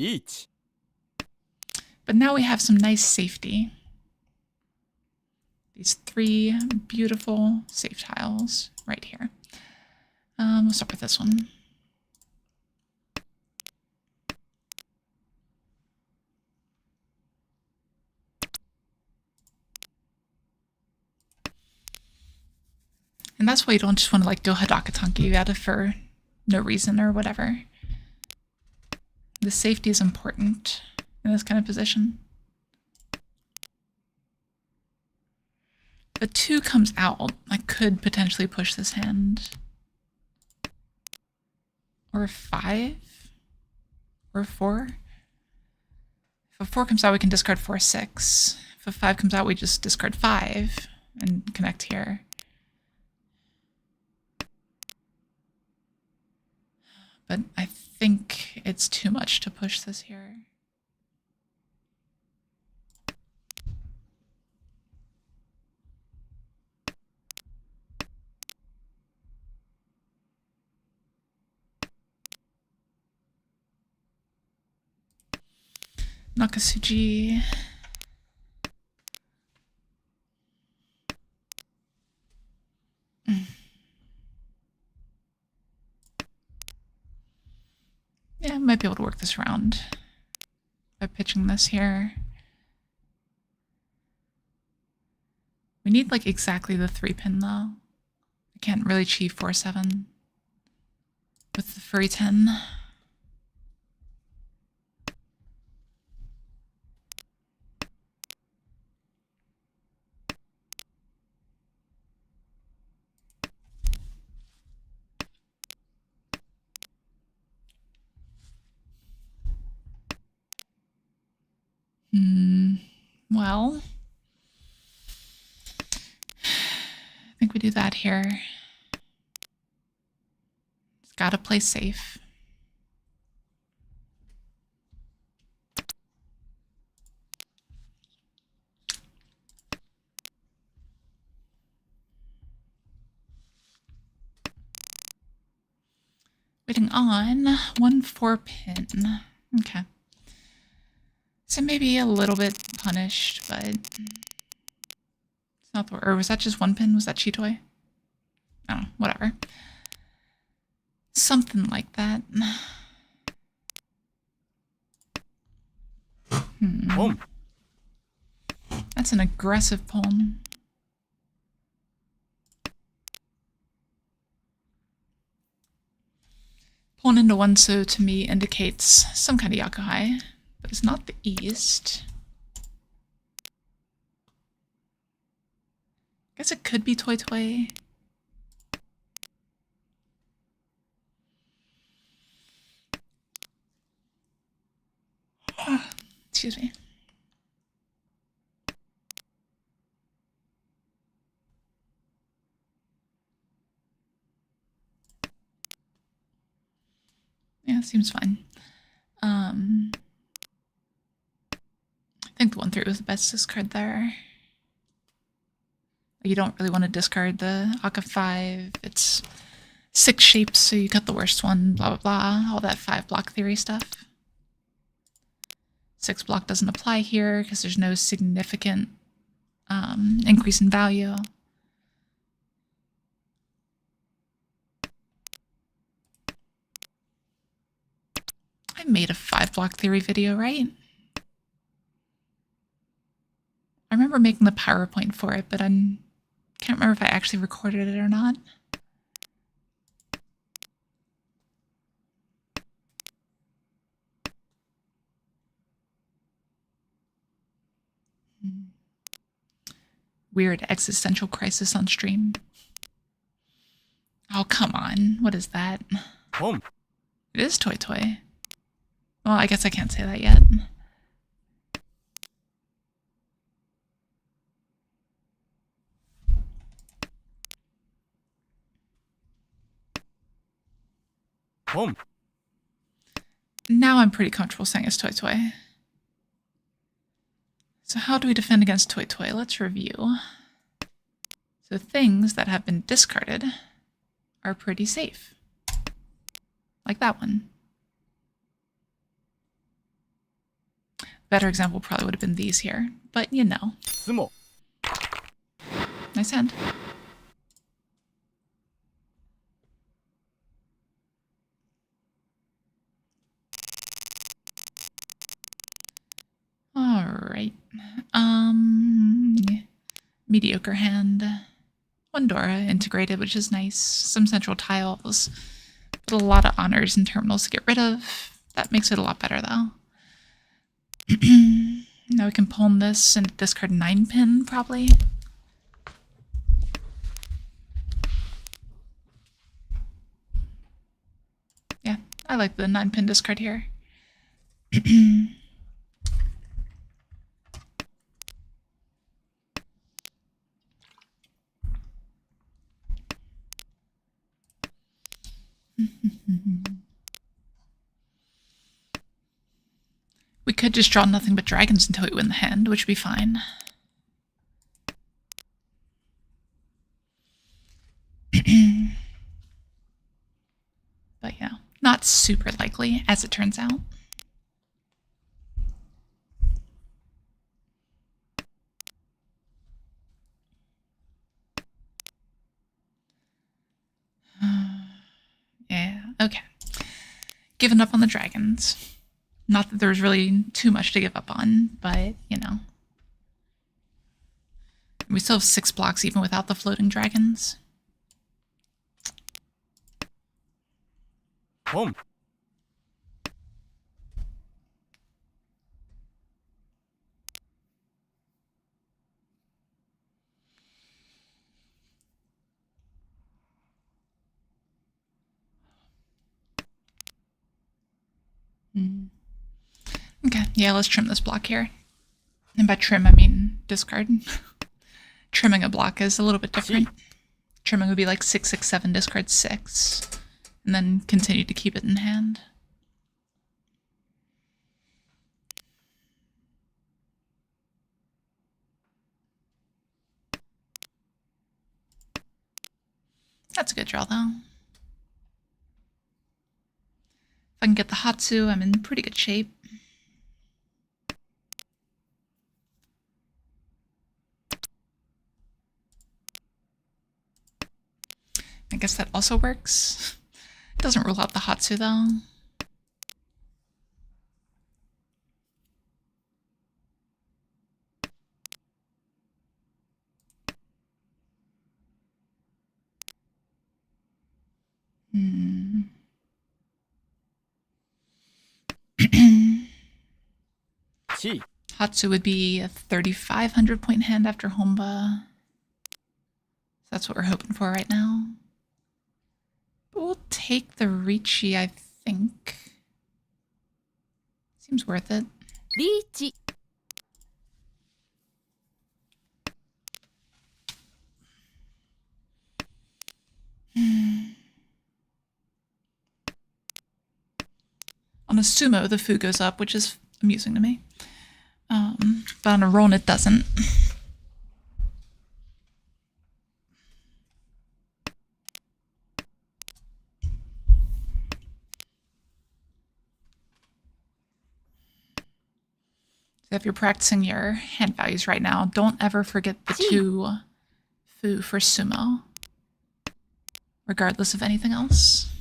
Riichi. But now we have some nice safety. These 3 beautiful safe tiles right here. We'll start with this one. And that's why you don't just want to like go Hadakatanki at it for no reason or whatever. The safety is important in this kind of position. If a 2 comes out, I could potentially push this hand. Or a 5? Or a 4? If a 4 comes out, we can discard 4, 6. If a 5 comes out, we just discard 5 and connect here. But I think it's too much to push this here. Nakasuji. Yeah, I might be able to work this around by pitching this here. We need like exactly the 3-pin though. I can't really achieve 4-7 with the furry 10. Well, I think we do that here. It's gotta play safe. Waiting on 1-4 pin. Okay. So maybe a little bit punished, but it's not the, or was that just 1 pin? Was that Cheetoy? Oh, whatever. Something like that. Home. That's an aggressive pawn. Pawn into 1, so to me indicates some kind of Yakuhai, but it's not the east. Guess it could be Toy Toy. Excuse me. Yeah, seems fine. I think the 1-3 was the best discard there. You don't really want to discard the Aka 5. It's 6 shapes, so you cut the worst one, blah, blah, blah. All that 5 block theory stuff. 6 block doesn't apply here because there's no significant increase in value. I made a 5 block theory video, right? I remember making the PowerPoint for it, but I can't remember if I actually recorded it or not. Weird existential crisis on stream. Oh, come on. What is that? Home. It is Toy Toy. Well, I guess I can't say that yet. Home. Now I'm pretty comfortable saying it's Toy Toy. So how do we defend against Toy Toy? Let's review. So things that have been discarded are pretty safe. Like that one. Better example probably would have been these here, but you know. Sumo. Nice hand. Alright. Mediocre hand. 1 Dora integrated, which is nice. Some central tiles. But a lot of honors and terminals to get rid of. That makes it a lot better, though. Now we can pawn this and discard 9 pin, probably. Yeah, I like the 9 pin discard here. We could just draw nothing but dragons until we win the hand, which would be fine. But yeah, not super likely, as it turns out. Yeah, okay. Giving up on the dragons. Not that there's really too much to give up on, but, you know. We still have 6 blocks even without the floating dragons. Home. Okay, yeah, let's trim this block here. And by trim, I mean discard. Trimming a block is a little bit different. Trimming would be like 6, 6, 7, discard 6, and then continue to keep it in hand. That's a good draw, though. If I can get the Hatsu, I'm in pretty good shape. I guess that also works. Doesn't rule out the Hatsu, though. Hatsu would be a 3,500 point hand after Honba. That's what we're hoping for right now. But we'll take the Riichi, I think. Seems worth it. Riichi. On a sumo, the fu goes up, which is amusing to me. But on a roll, it doesn't. So if you're practicing your hand values right now, don't ever forget the 2 fu for sumo, regardless of anything else.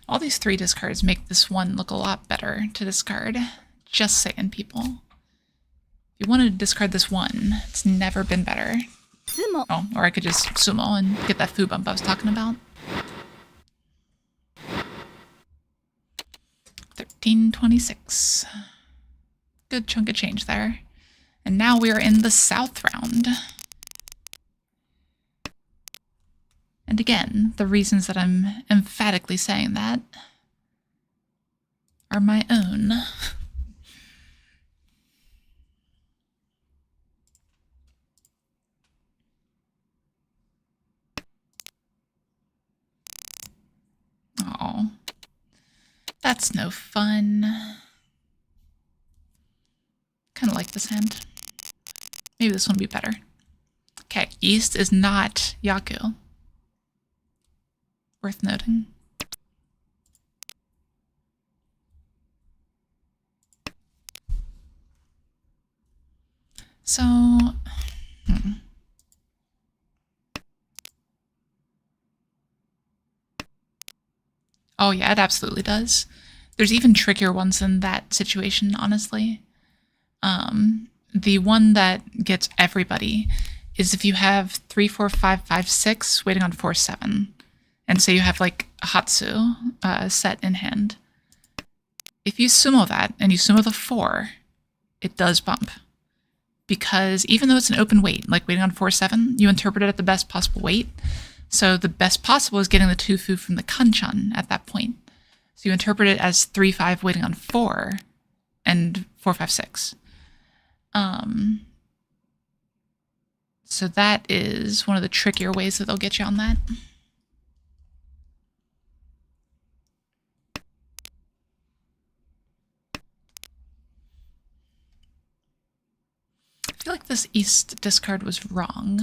All these 3 discards make this one look a lot better to discard. Just saying, people. If you wanted to discard this 1, it's never been better. Sumo. Oh, or I could just sumo and get that fu bump I was talking about. 1326. Good chunk of change there. And now we are in the south round. And again, the reasons that I'm emphatically saying that are my own. Oh, that's no fun. Kind of like this hand. Maybe this one will be better. Okay, East is not Yaku. Worth noting. So, Oh yeah, it absolutely does. There's even trickier ones in that situation, honestly. The one that gets everybody is if you have 3, 4, 5, 5, 6 waiting on 4, 7. And say you have like a Hatsu set in hand. If you sumo that and you sumo the 4, it does bump. Because even though it's an open wait, like waiting on 4, 7, you interpret it at the best possible wait. So the best possible is getting the 2 fu from the kanchan at that point. So you interpret it as 3, 5 waiting on 4 and 4, 5, 6. So that is one of the trickier ways that they'll get you on that. I feel like this East discard was wrong,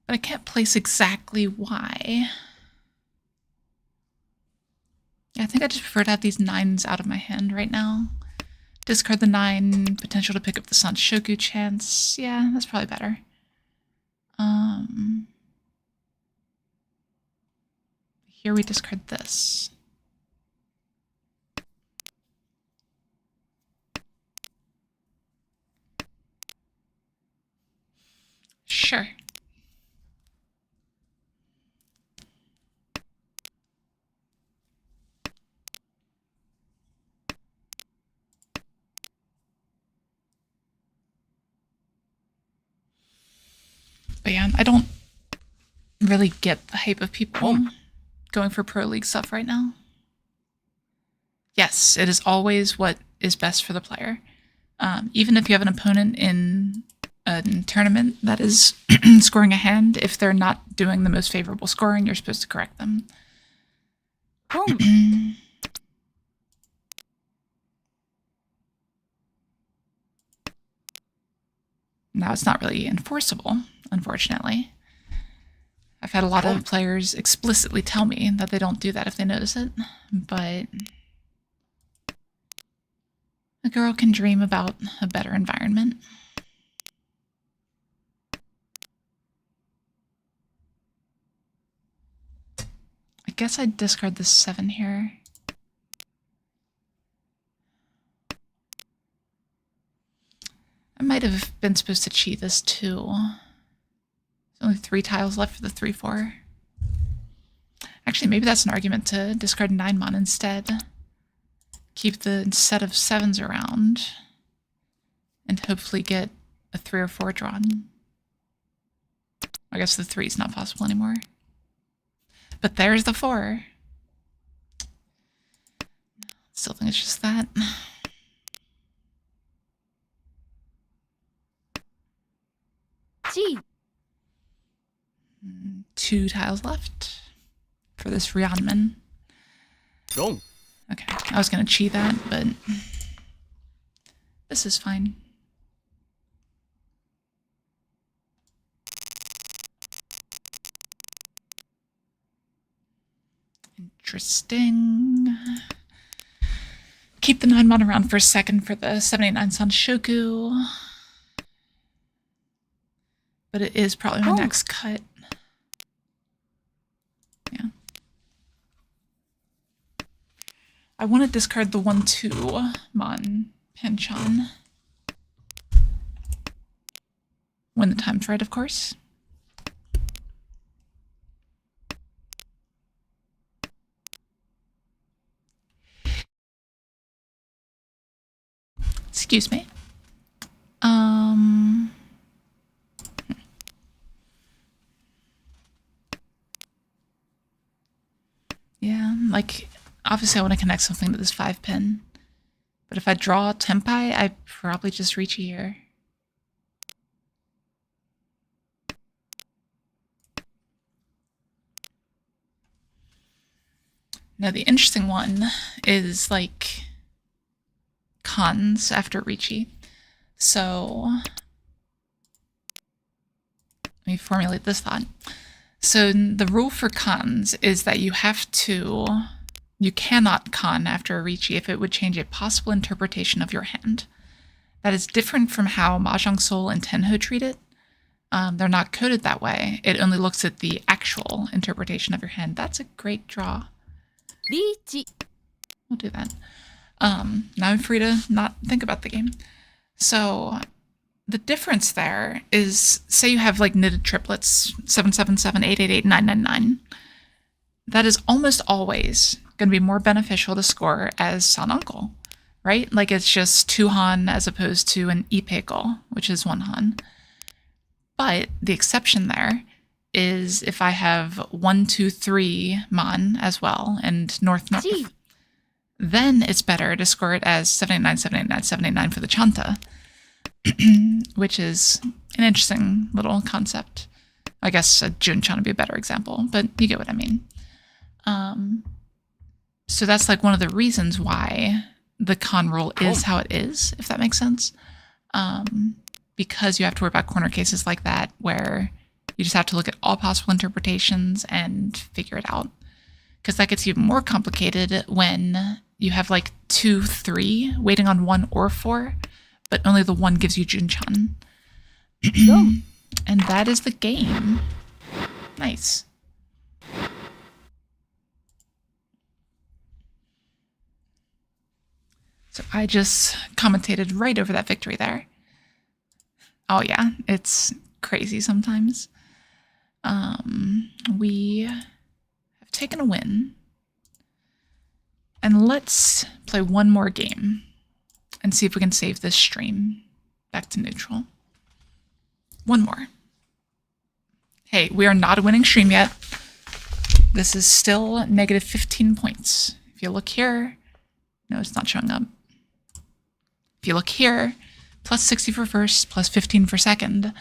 but I can't place exactly why. Yeah, I think I just prefer to have these 9s out of my hand right now. Discard the 9, potential to pick up the Sanshoku chance. Yeah, that's probably better. Here we discard this. Sure. But yeah, I don't really get the hype of people going for Pro League stuff right now. Yes, it is always what is best for the player. Even if you have an opponent in a tournament that is scoring a hand, if they're not doing the most favorable scoring, you're supposed to correct them. Now, it's not really enforceable, unfortunately. I've had a lot of players explicitly tell me that they don't do that if they notice it, but a girl can dream about a better environment. I guess I'd discard the 7 here. I might have been supposed to cheat this too. There's only 3 tiles left for the 3-4. Actually, maybe that's an argument to discard 9 mon instead. Keep the set of 7s around and hopefully get a 3 or 4 drawn. I guess the 3 is not possible anymore. But there's the 4. Still think it's just that. G. 2 tiles left for this Ryanman. Wrong. Okay, I was gonna cheat that, but this is fine. Interesting. Keep the 9 mon around for a second for the 789 San Shoku. But it is probably my next cut. Yeah. I want to discard the 1-2 mon Panchon. When the time's right, of course. Excuse me. Yeah, like, obviously I want to connect something to this 5-pin. But if I draw Tempai, I probably just reach here. Now the interesting one is, like, cons after Riichi. So let me formulate this thought. So the rule for cons is that you cannot con after a Riichi if it would change a possible interpretation of your hand. That is different from how Mahjong Soul and Tenho treat it. They're not coded that way. It only looks at the actual interpretation of your hand. That's a great draw. Riichi. We'll do that. Now I'm free to not think about the game. So the difference there is, say you have like knitted triplets, 777, 888, 999. That is almost always going to be more beneficial to score as San Uncle, right? Like it's just 2 han as opposed to an Ipeko, which is 1 han. But the exception there is if I have 1, 2, 3 mon as well and north north. Gee. Then it's better to score it as 789, 789, 789 for the Chanta, which is an interesting little concept. I guess a Junchan would be a better example, but you get what I mean. So that's like one of the reasons why the con rule is how it is, if that makes sense. Because you have to worry about corner cases like that where you just have to look at all possible interpretations and figure it out. Because that gets even more complicated when you have like 2, 3 waiting on 1 or 4, but only the 1 gives you Junchan. And that is the game. Nice. So I just commentated right over that victory there. Oh yeah, it's crazy sometimes. We have taken a win. And let's play one more game and see if we can save this stream back to neutral. One more. Hey, we are not a winning stream yet. This is still negative 15 points. If you look here, no, it's not showing up. If you look here, plus 60 for first, plus 15 for second,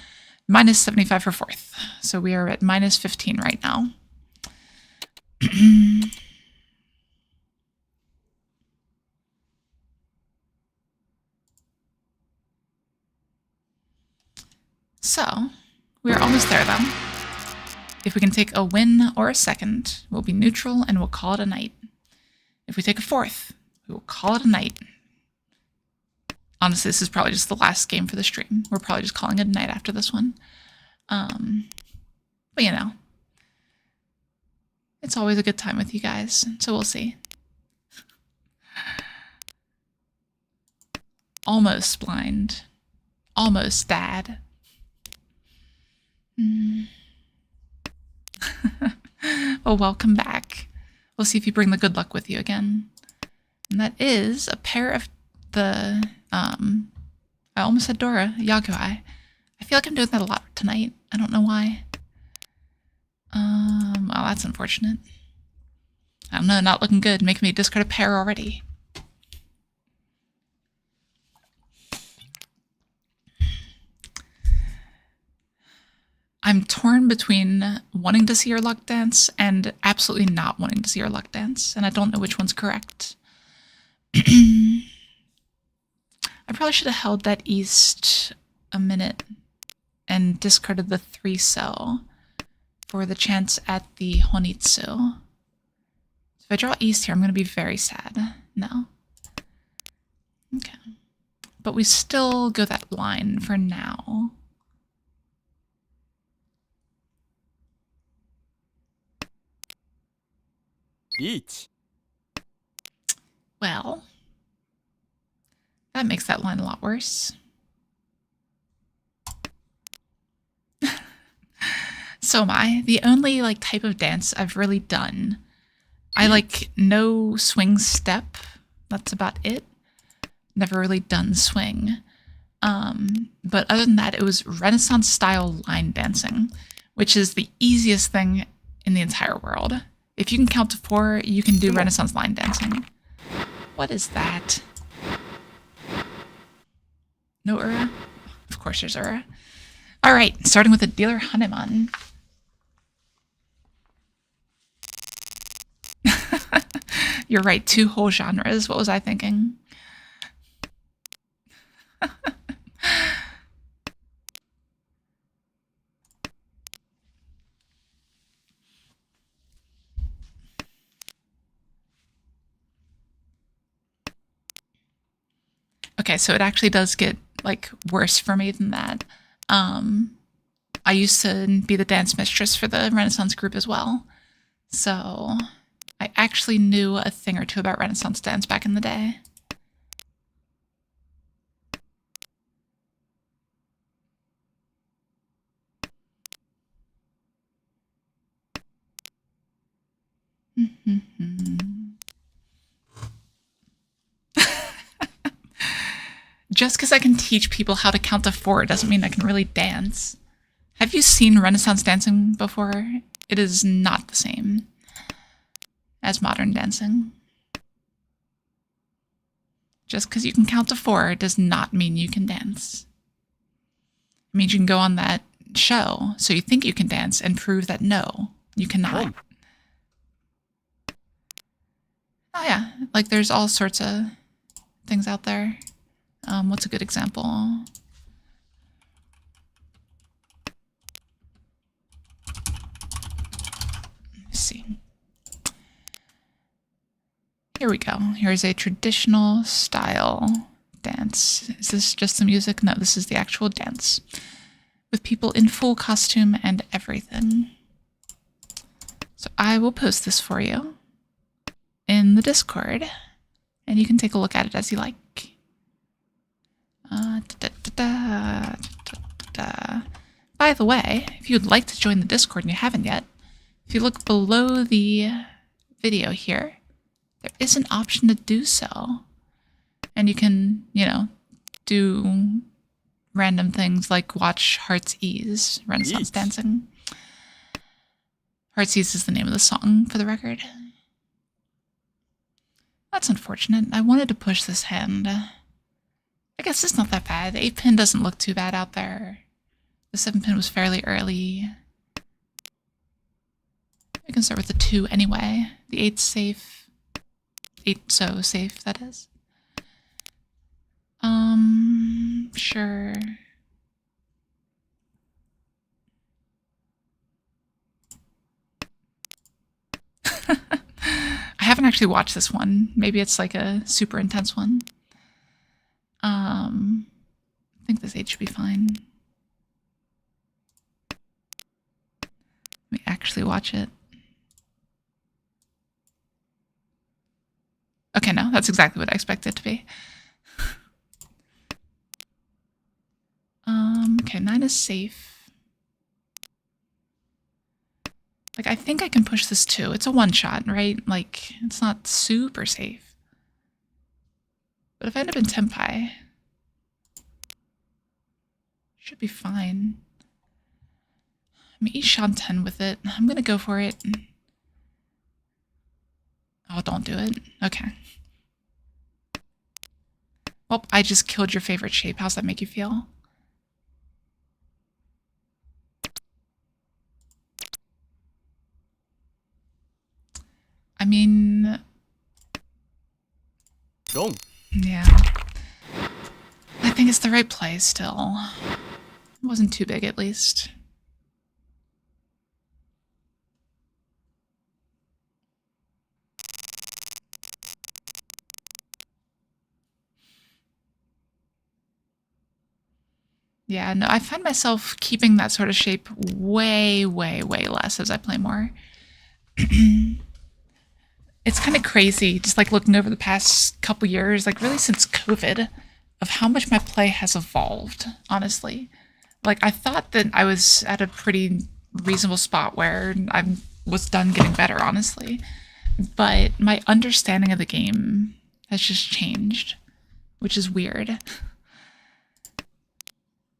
minus 75 for fourth. So we are at minus 15 right now. So we're almost there though. If we can take a win or a second, we'll be neutral and we'll call it a night. If we take a fourth, we will call it a night. Honestly, this is probably just the last game for the stream. We're probably just calling it a night after this one. But you know, it's always a good time with you guys, so we'll see. Almost blind. Almost dad. Well, welcome back. We'll see if you bring the good luck with you again. And that is a pair of the, I almost said Dora, Yaguai. I feel like I'm doing that a lot tonight. I don't know why. Well, that's unfortunate. I don't know, not looking good. Making me discard a pair already. I'm torn between wanting to see your luck dance and absolutely not wanting to see your luck dance, and I don't know which one's correct. I probably should have held that east a minute and discarded the 3-so for the chance at the Honitsu. If I draw east here, I'm going to be very sad. No. Okay. But we still go that line for now. Riichi. Well, that makes that line a lot worse. So am I. The only like type of dance I've really done, I like no swing step. That's about it. Never really done swing. But other than that, it was Renaissance style line dancing, which is the easiest thing in the entire world. If you can count to 4, you can do Renaissance line dancing. What is that? No Ura? Of course there's Ura. Alright, starting with the dealer Hanuman. You're right, 2 whole genres. What was I thinking? Okay, so it actually does get, like, worse for me than that. I used to be the dance mistress for the Renaissance group as well. So I actually knew a thing or two about Renaissance dance back in the day. Just because I can teach people how to count to 4 doesn't mean I can really dance. Have you seen Renaissance dancing before? It is not the same as modern dancing. Just because you can count to 4 does not mean you can dance. It means you can go on that show, so you think you can dance, and prove that no, you cannot. Oh yeah, like there's all sorts of things out there. What's a good example? Let's see. Here we go. Here's a traditional style dance. Is this just the music? No, this is the actual dance. With people in full costume and everything. So I will post this for you in the Discord, and you can take a look at it as you like. By the way, if you'd like to join the Discord and you haven't yet, if you look below the video here, there is an option to do so. And you can, you know, do random things like watch Heart's Ease, Renaissance dancing. Heart's Ease is the name of the song, for the record. That's unfortunate. I wanted to push this hand. I guess it's not that bad. The 8-pin doesn't look too bad out there. The 7-pin was fairly early. I can start with the 2 anyway. The 8's safe. 8 so safe, that is. Sure. I haven't actually watched this one. Maybe it's like a super intense one. I think this 8 should be fine. Let me actually watch it. Okay, no, that's exactly what I expected it to be. Okay, 9 is safe. Like, I think I can push this too. It's a one-shot, right? Like, it's not super safe. But if I end up in Tempai, should be fine. I mean, Ishan 10 with it. I'm gonna go for it. Oh, don't do it. Okay. Well, I just killed your favorite shape. How's that make you feel? I mean... Dong. Yeah. I think it's the right play still. It wasn't too big, at least. Yeah, no, I find myself keeping that sort of shape way, way, way less as I play more. It's kind of crazy, just like looking over the past couple years, like really since COVID, of how much my play has evolved, honestly. Like, I thought that I was at a pretty reasonable spot where I was done getting better, honestly. But my understanding of the game has just changed, which is weird.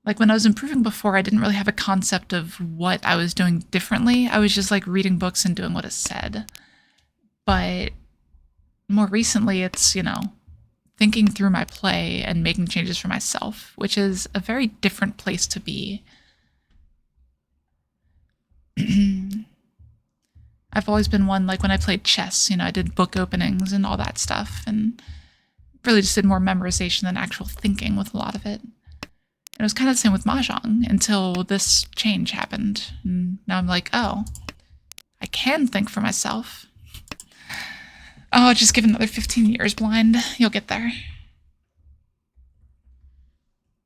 Like, when I was improving before, I didn't really have a concept of what I was doing differently. I was just like reading books and doing what it said. But more recently, it's, you know, thinking through my play and making changes for myself, which is a very different place to be. I've always been one, like when I played chess, you know, I did book openings and all that stuff, and really just did more memorization than actual thinking with a lot of it. And it was kind of the same with Mahjong until this change happened. And now I'm like, oh, I can think for myself. Oh, just give another 15 years blind. You'll get there.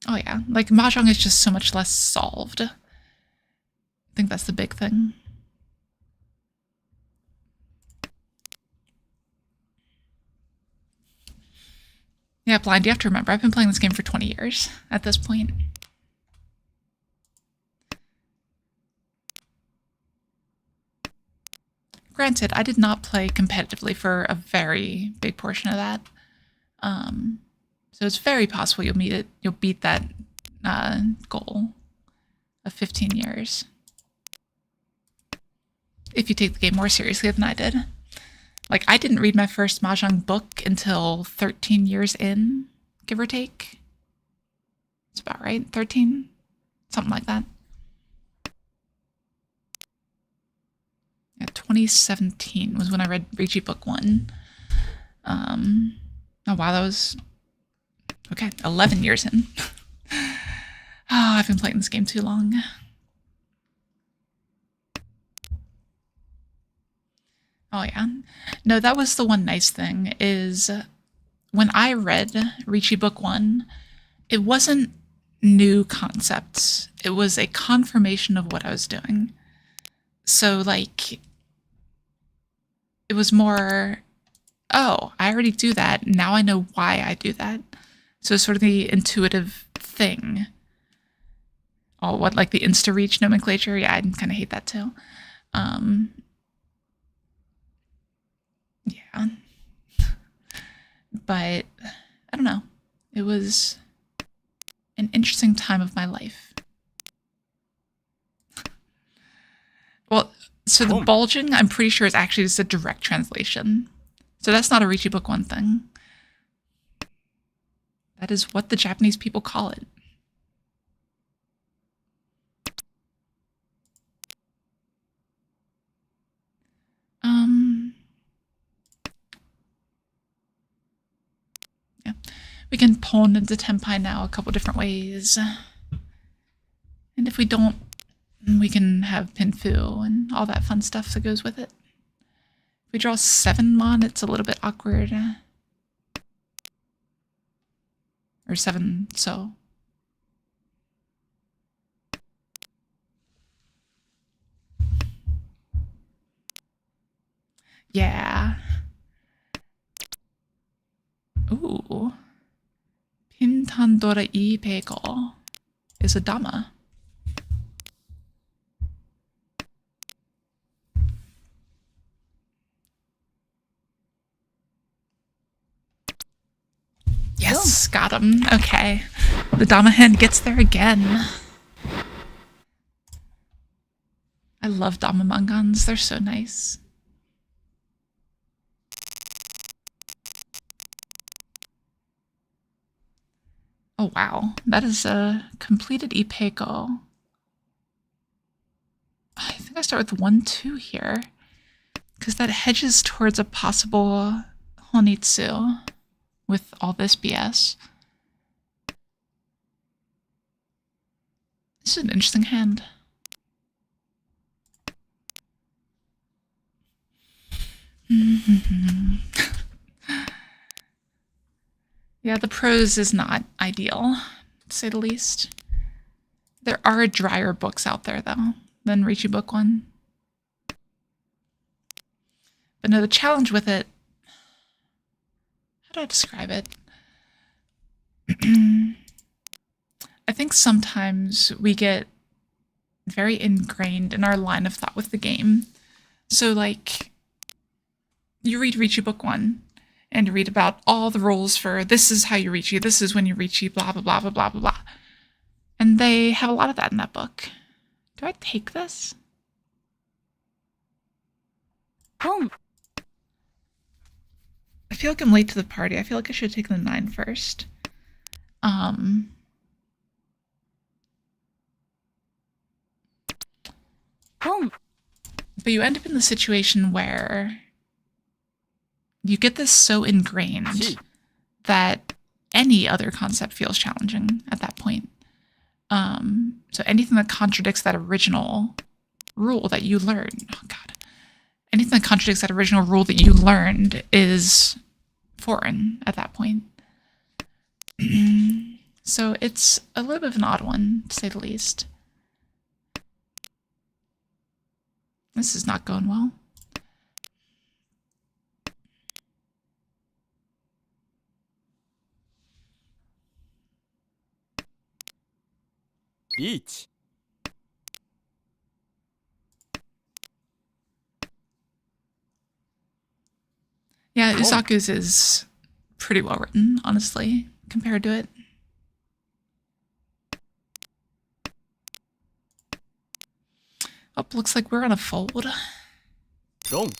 Oh yeah, like Mahjong is just so much less solved. I think that's the big thing. Yeah, blind, you have to remember, I've been playing this game for 20 years at this point. Granted, I did not play competitively for a very big portion of that. So it's very possible you'll beat that goal of 15 years. If you take the game more seriously than I did. Like, I didn't read my first Mahjong book until 13 years in, give or take. It's about right, 13? Something like that. Yeah, 2017 was when I read Riichi book 1. Oh wow, that was... Okay, 11 years in. Oh, I've been playing this game too long. Oh yeah. No, that was the one nice thing, is when I read Riichi book 1, it wasn't new concepts. It was a confirmation of what I was doing. So, like, it was more, oh, I already do that. Now I know why I do that. So it's sort of the intuitive thing. Oh, what, like the insta-reach nomenclature? Yeah, I kind of hate that too. Yeah. But, I don't know. It was an interesting time of my life. Well, so the bulging, I'm pretty sure, is actually just a direct translation. So that's not a Riichi book 1 thing. That is what the Japanese people call it. Yeah. We can pawn into tenpai now a couple different ways. And if we don't, we can have pinfu and all that fun stuff that goes with it. If we draw 7 mon, it's a little bit awkward. Or 7, so. Yeah. Ooh. Pintandora I Peko is a dama. Yes, got him. Okay. The dama hand gets there again. I love dama mangans. They're so nice. Oh, wow. That is a completed Ipeko. I think I start with 1-2 here, because that hedges towards a possible Honitsu with all this BS. This is an interesting hand. Yeah, the prose is not ideal, to say the least. There are drier books out there, though, than Riichi Book 1. But no, the challenge with it... How do I describe it? I think sometimes we get very ingrained in our line of thought with the game. So, like, you read Riichi Book 1, and you read about all the rules for this is how you Riichi, this is when you Riichi, blah, blah, blah, blah, blah, blah, blah. And they have a lot of that in that book. Do I take this? Boom. I feel like I'm late to the party. I feel like I should have taken the 9 first. Boom. But you end up in the situation where you get this so ingrained that any other concept feels challenging at that point. So anything that contradicts that original rule that you learned, oh god, anything that contradicts that original rule that you learned is foreign at that point. So it's a little bit of an odd one, to say the least. This is not going well. Riichi. Yeah, Usaku's is pretty well written, honestly, compared to it. Oh, looks like we're on a fold. Don't.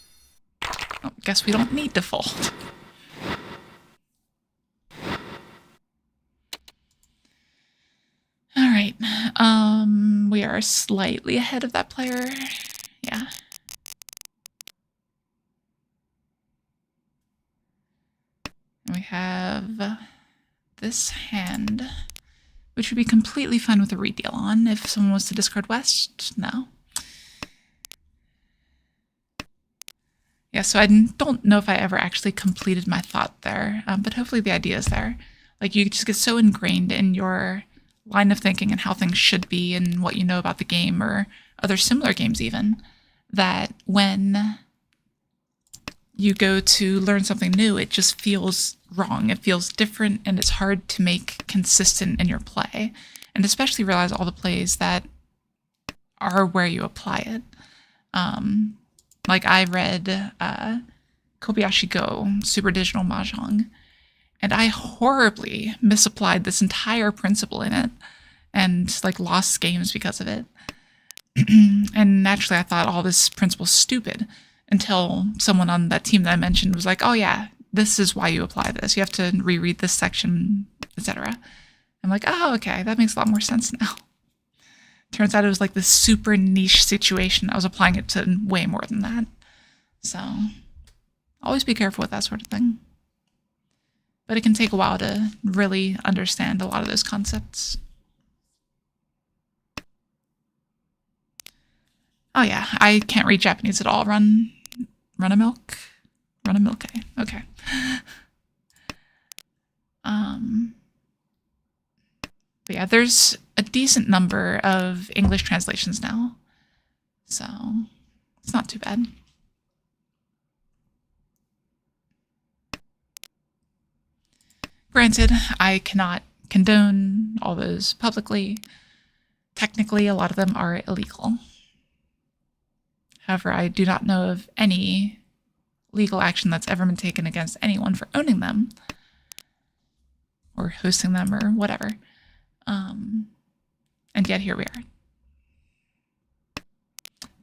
Oh, guess we don't need to fold. All right. We are slightly ahead of that player. Yeah. We have this hand, which would be completely fine with a redeal on if someone was to discard West. No. Yeah, so I don't know if I ever actually completed my thought there, but hopefully the idea is there. Like, you just get so ingrained in your line of thinking and how things should be and what you know about the game or other similar games even, that when you go to learn something new, it just feels wrong. It feels different, and it's hard to make consistent in your play, and especially realize all the plays that are where you apply it. Like, I read Kobayashi Go, Super Digital Mahjong, and I horribly misapplied this entire principle in it and, like, lost games because of it. And naturally, I thought all this principle's stupid until someone on that team that I mentioned was like, oh yeah, this is why you apply this. You have to reread this section etc. I'm like, oh, okay, that makes a lot more sense now. Turns out it was like this super niche situation. I was applying it to way more than that. So always be careful with that sort of thing. But it can take a while to really understand a lot of those concepts. Oh yeah, I can't read Japanese at all. Run a milk? Run a milk, okay. But yeah, there's a decent number of English translations now. So it's not too bad. Granted, I cannot condone all those publicly. Technically, a lot of them are illegal. However, I do not know of any legal action that's ever been taken against anyone for owning them or hosting them or whatever. And yet here we are.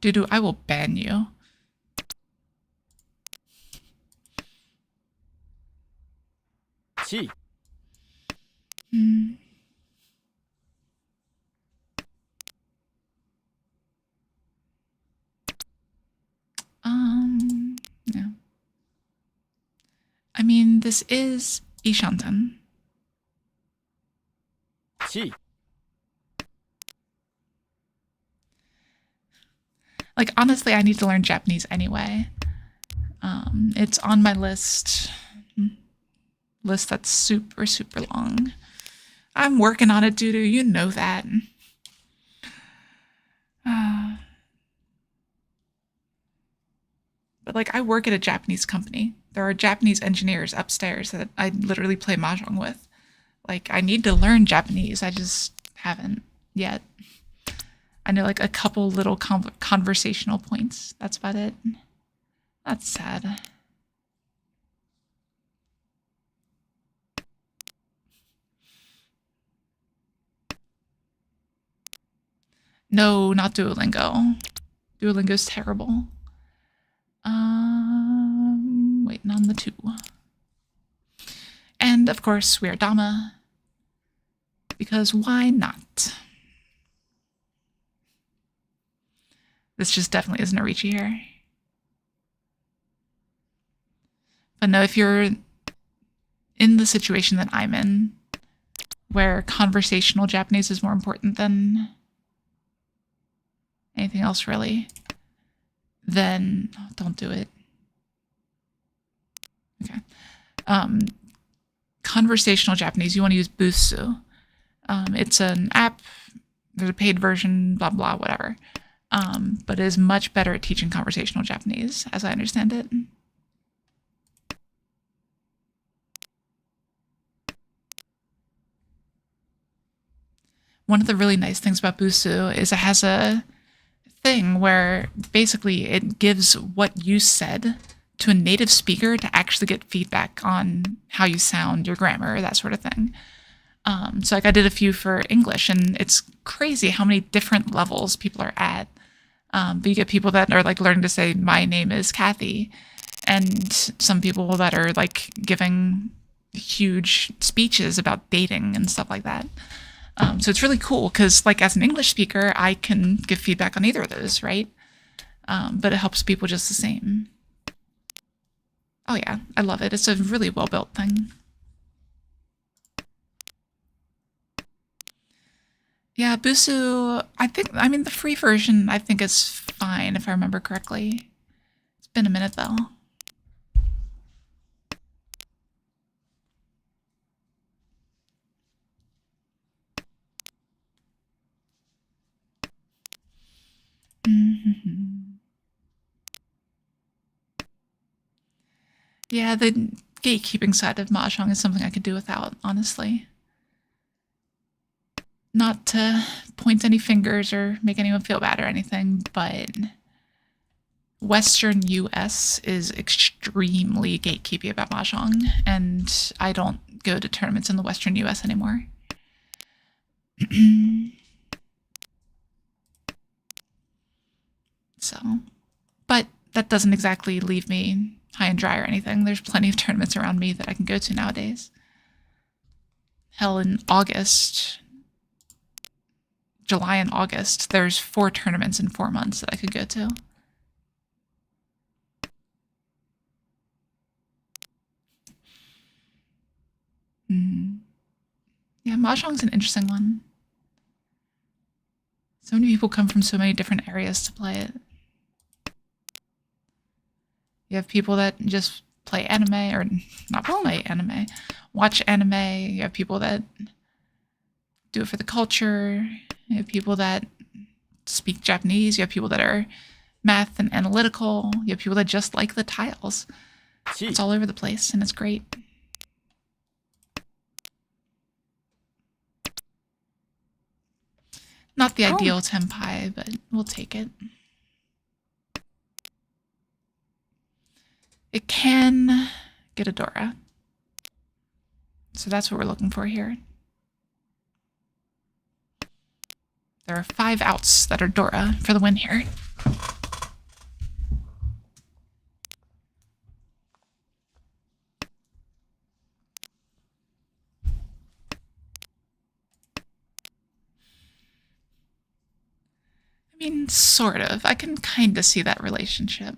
Dudu, I will ban you. Chi. Yeah. I mean, this is Ishantan. Chi. Like, honestly, I need to learn Japanese anyway. It's on my list. List that's super, super long. I'm working on it, Dudu. You know that. But, like, I work at a Japanese company. There are Japanese engineers upstairs that I literally play Mahjong with. Like, I need to learn Japanese. I just haven't yet. I know, like, a couple little conversational points. That's about it. That's sad. No, not Duolingo. Duolingo's terrible. Waiting on the 2. And of course, we are Dama. Because why not? This just definitely isn't a Riichi here. But no, if you're in the situation that I'm in, where conversational Japanese is more important than anything else really, then don't do it. Okay. Conversational Japanese, you want to use Busu. It's an app, there's a paid version, blah, blah, whatever. But it is much better at teaching conversational Japanese, as I understand it. One of the really nice things about Busu is it has a thing where basically it gives what you said to a native speaker to actually get feedback on how you sound, your grammar, that sort of thing. So like I did a few for English, and it's crazy how many different levels people are at. But you get people that are like learning to say, my name is Kathy, and some people that are like giving huge speeches about dating and stuff like that. So it's really cool because like as an English speaker, I can give feedback on either of those, right? But it helps people just the same. Oh yeah, I love it. It's a really well-built thing. Yeah, Busu, I mean, the free version, I think is fine, if I remember correctly. It's been a minute, though. Yeah, the gatekeeping side of Mahjong is something I could do without, honestly. Not to point any fingers or make anyone feel bad or anything, but Western US is extremely gatekeepy about Mahjong, and I don't go to tournaments in the Western US anymore. So, but that doesn't exactly leave me high and dry or anything. There's plenty of tournaments around me that I can go to nowadays. Hell, in August, July and August, there's 4 tournaments in 4 months that I could go to. Yeah, Mahjong's an interesting one. So many people come from so many different areas to play it. You have people that just play anime, or not play anime, watch anime. You have people that do it for the culture. You have people that speak Japanese. You have people that are math and analytical. You have people that just like the tiles. It's all over the place, and it's great. Not the ideal tenpai, but we'll take it. It can get a Dora. So that's what we're looking for here. There are 5 outs that are Dora for the win here. I mean, sort of. I can kind of see that relationship.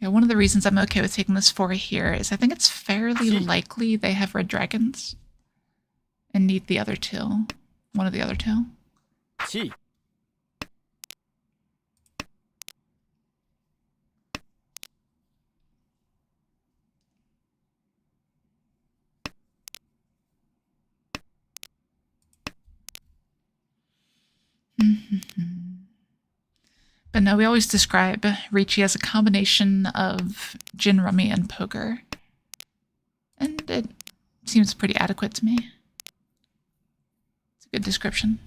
Yeah, one of the reasons I'm okay with taking this 4 here is I think it's fairly likely they have red dragons and need the other 2. One of the other 2. But no, we always describe Riichi as a combination of gin rummy and poker. And it seems pretty adequate to me. It's a good description.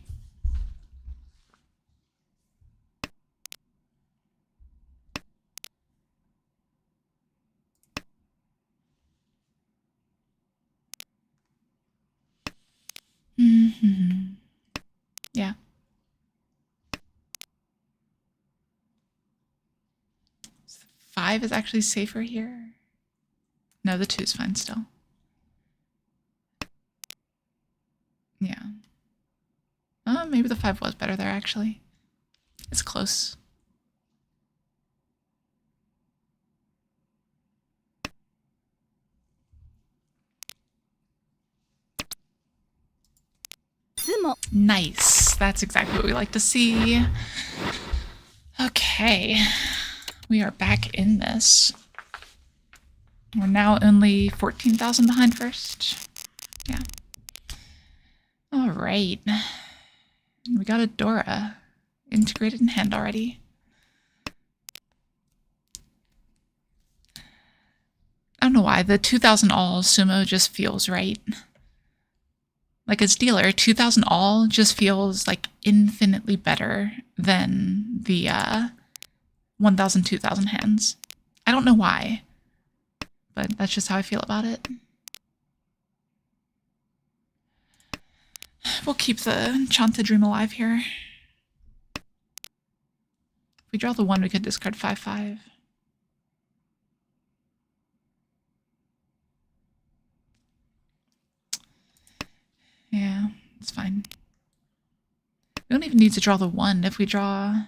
Yeah. So 5 is actually safer here. No, the 2 is fine still. Yeah. Maybe the 5 was better there, actually. It's close. Nice. That's exactly what we like to see. Okay. We are back in this. We're now only 14,000 behind first. Yeah. All right. We got a Dora integrated in hand already. I don't know why. The 2,000 all sumo just feels right. Like as dealer, 2,000 all just feels like infinitely better than the 1,000, 2,000 hands. I don't know why, but that's just how I feel about it. We'll keep the Chanta Dream alive here. If we draw the 1, we could discard 5/5. Yeah, it's fine. We don't even need to draw the 1 if we draw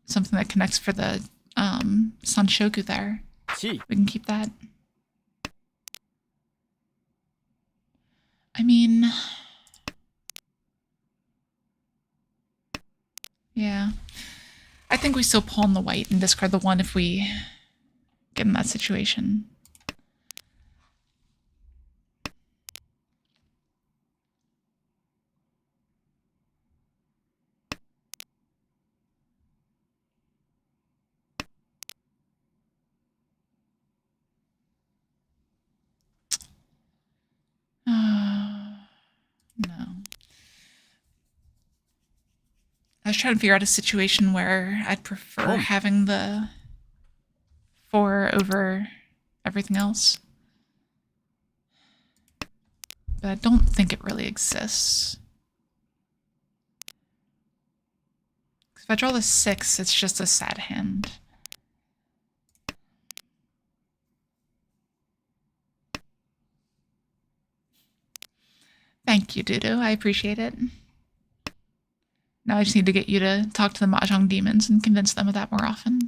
something that connects for the Sanshoku there. We can keep that. I mean, yeah. I think we still pawn the white and discard the 1 if we get in that situation. No. I was trying to figure out a situation where I'd prefer having the 4 over everything else. But I don't think it really exists. If I draw the 6, it's just a sad hand. Thank you, Dudu. I appreciate it. Now I just need to get you to talk to the Mahjong demons and convince them of that more often.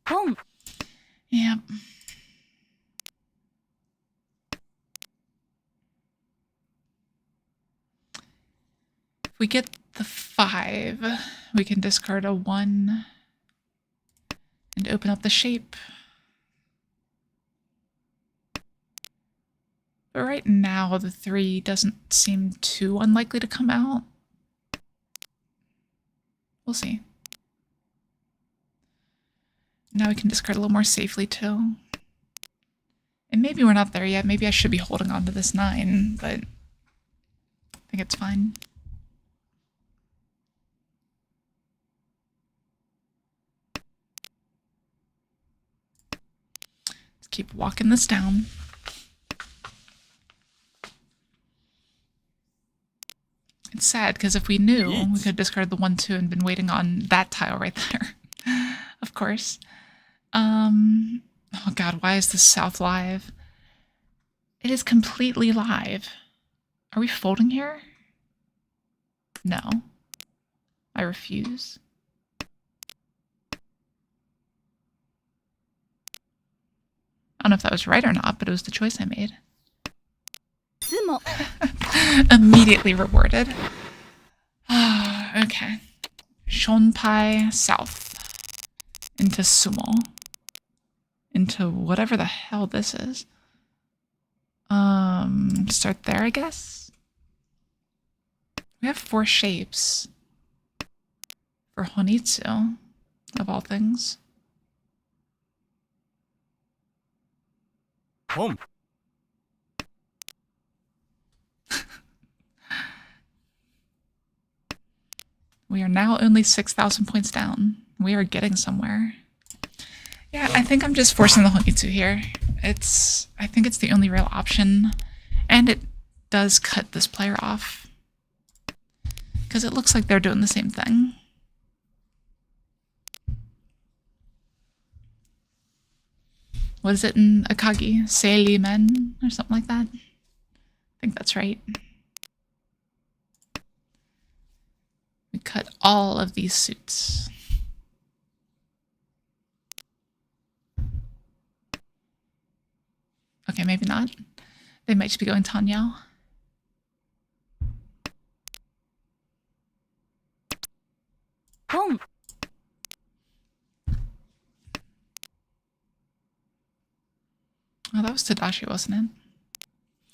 Boom. Yep. If we get the 5, we can discard a 1 and open up the shape. But right now, the 3 doesn't seem too unlikely to come out. We'll see. Now we can discard a little more safely, too. And maybe we're not there yet. Maybe I should be holding on to this 9, but I think it's fine. Let's keep walking this down. It's sad, because if we knew, we could discard the 1, 2 and been waiting on that tile right there. Of course. Oh god, why is this south live? It is completely live. Are we folding here? No. I refuse. I don't know if that was right or not, but it was the choice I made. Sumo. Immediately rewarded. Okay. Shonpai south. Into sumo. Into whatever the hell this is. Start there, I guess. We have 4 shapes. For Honitsu, of all things. Boom. We are now only 6,000 points down. We are getting somewhere. Yeah, I think I'm just forcing the Honitsu here. I think it's the only real option. And it does cut this player off. Because it looks like they're doing the same thing. What is it in Akagi? Seili men? Or something like that? I think that's right. We cut all of these suits. Okay, maybe not. They might just be going Tanyao. Boom. Oh, that was Tadashi, wasn't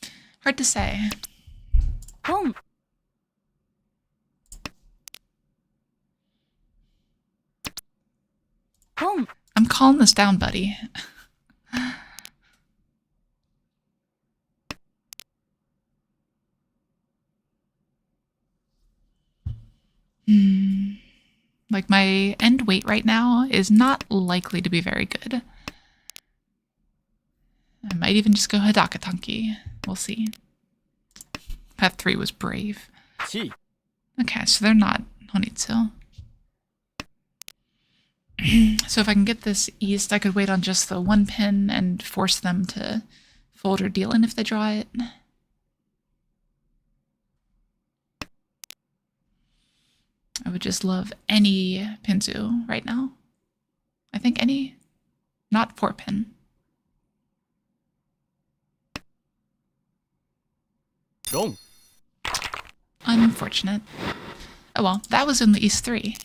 it? Hard to say. Boom. Boom. I'm calling this down, buddy. Like, my end weight right now is not likely to be very good. I might even just go Hidaka Tanki. We'll see. Path 3 was brave. Chi. Okay, so they're not Honitsu. So if I can get this east, I could wait on just the 1 pin and force them to fold or deal in if they draw it. I would just love any Pinzu right now. I think any, not 4 pin. Wrong. Unfortunate. Oh well, that was in the East 3.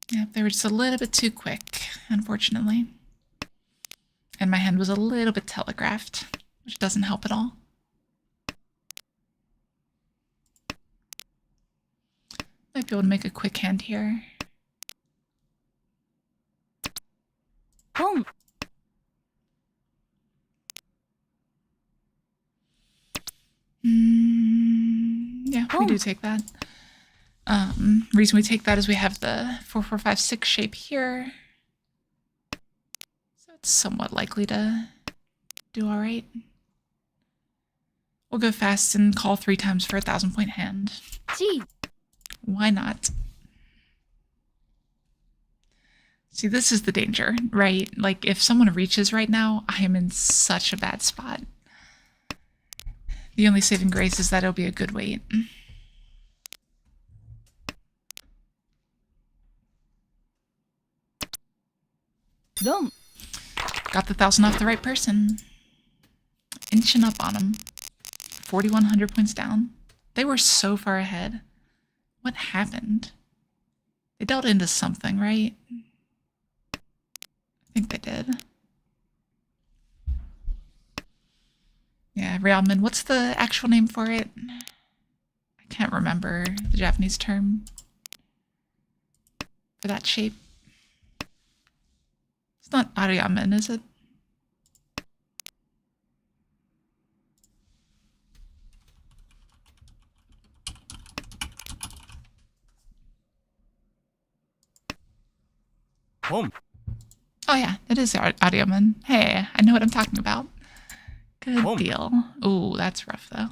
Yep, they were just a little bit too quick, unfortunately. And my hand was a little bit telegraphed, which doesn't help at all. Might be able to make a quick hand here. Boom. Yeah, we do take that. Reason we take that is we have the 4, 4, 5, 6 shape here. So somewhat likely to do all right. We'll go fast and call 3 times for a 1,000-point hand. G. Why not? See, this is the danger, right? Like, if someone reaches right now, I am in such a bad spot. The only saving grace is that it'll be a good wait. Dom. Got the 1,000 off the right person. Inching up on them. 4,100 points down. They were so far ahead. What happened? They dealt into something, right? I think they did. Yeah, ramen. What's the actual name for it? I can't remember the Japanese term for that shape. It's not ariamen, is it? Home. Oh yeah, it is ariamen. Hey, I know what I'm talking about. Good Boom. deal. Ooh, that's rough though.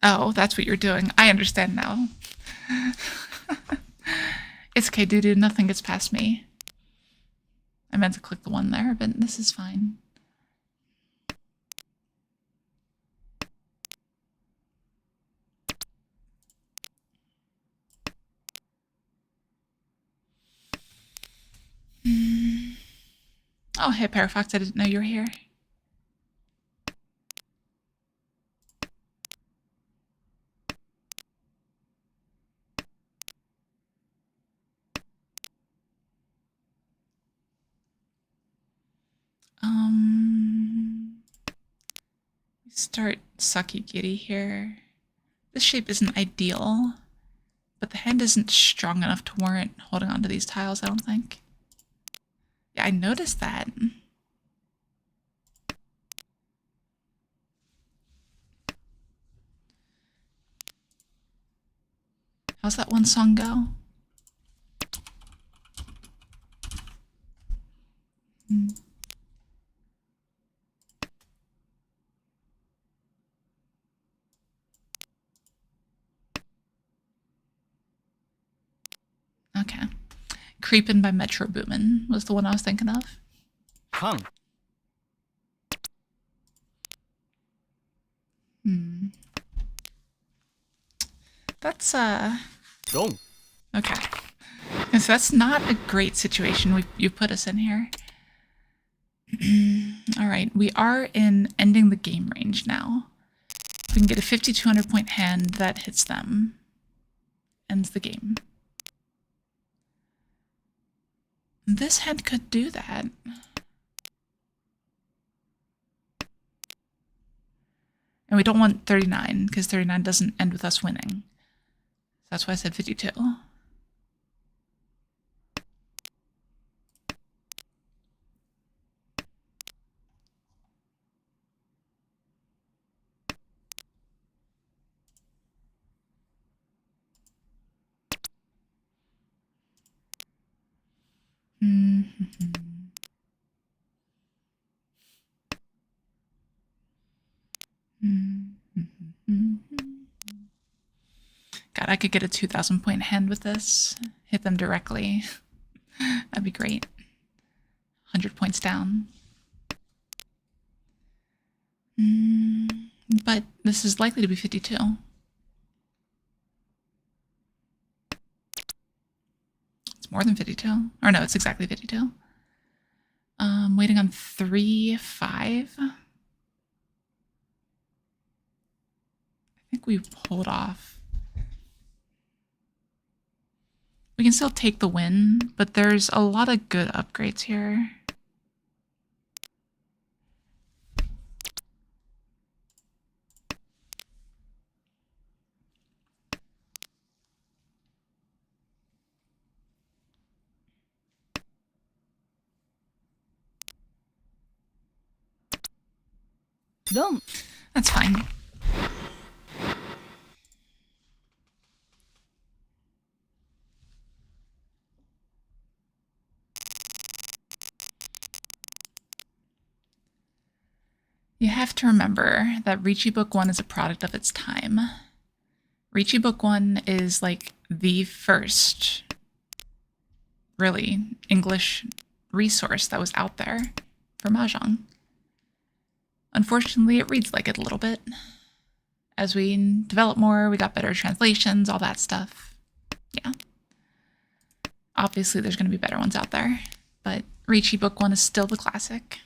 Oh, that's what you're doing. I understand now. It's okay, doo-doo. Nothing gets past me. I meant to click the one there, but this is fine. Oh, hey, Parafox. I didn't know you were here. Start sucky giddy here. This shape isn't ideal, but the hand isn't strong enough to warrant holding onto these tiles, I don't think. Yeah, I noticed that. How's that one song go? Okay. Creepin' by Metro Boomin was the one I was thinking of. Kang. That's Dong. okay. And so that's not a great situation you put us in here. All right, we are in ending the game range now. If we can get a 5,200 point hand that hits them, ends the game. This hand could do that. And we don't want 39, because 39 doesn't end with us winning. That's why I said 52. God, I could get a 2,000 point hand with this. Hit them directly. That'd be great. 100 points down. But this is likely to be 52. It's more than 52. Or no, it's exactly 52. Waiting on 3, 5. I think we pulled off. We can still take the win, but there's a lot of good upgrades here. Dom. That's fine. You have to remember that Riichi Book 1 is a product of its time. Riichi Book 1 is like the first, really, English resource that was out there for Mahjong. Unfortunately, it reads like it a little bit. As we develop more, we got better translations, all that stuff. Yeah. Obviously, there's going to be better ones out there, but Riichi Book 1 is still the classic.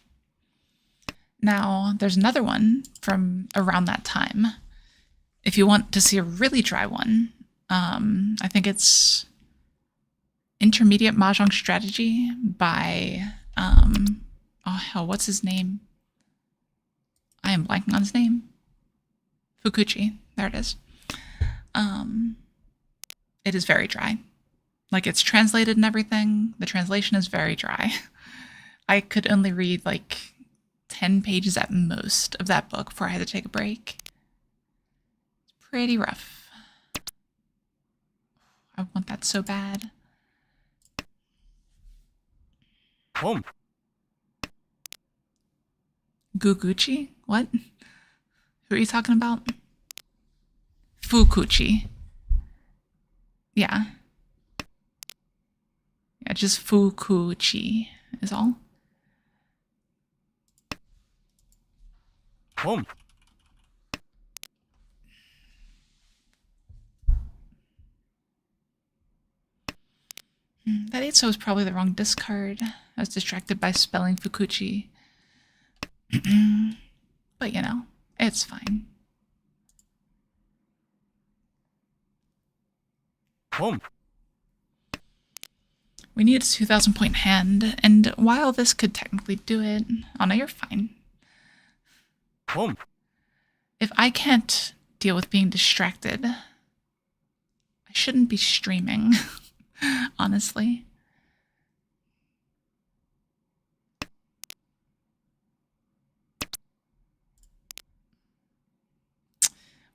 Now, there's another one from around that time. If you want to see a really dry one, I think it's Intermediate Mahjong Strategy by, oh hell, what's his name? I am blanking on his name. Fukuchi, there it is. It is very dry. Like, it's translated and everything. The translation is very dry. I could only read like 10 pages at most of that book before I had to take a break. It's pretty rough. I want that so bad. Home. Guguchi? What? Who are you talking about? Fukuchi. Yeah. Yeah, just Fukuchi is all. Home. That 8 was probably the wrong discard. I was distracted by spelling Fukuchi. But you know, it's fine. Home. We need a 2,000 point hand, and while this could technically do it, oh no, you're fine. Home. If I can't deal with being distracted, I shouldn't be streaming, honestly.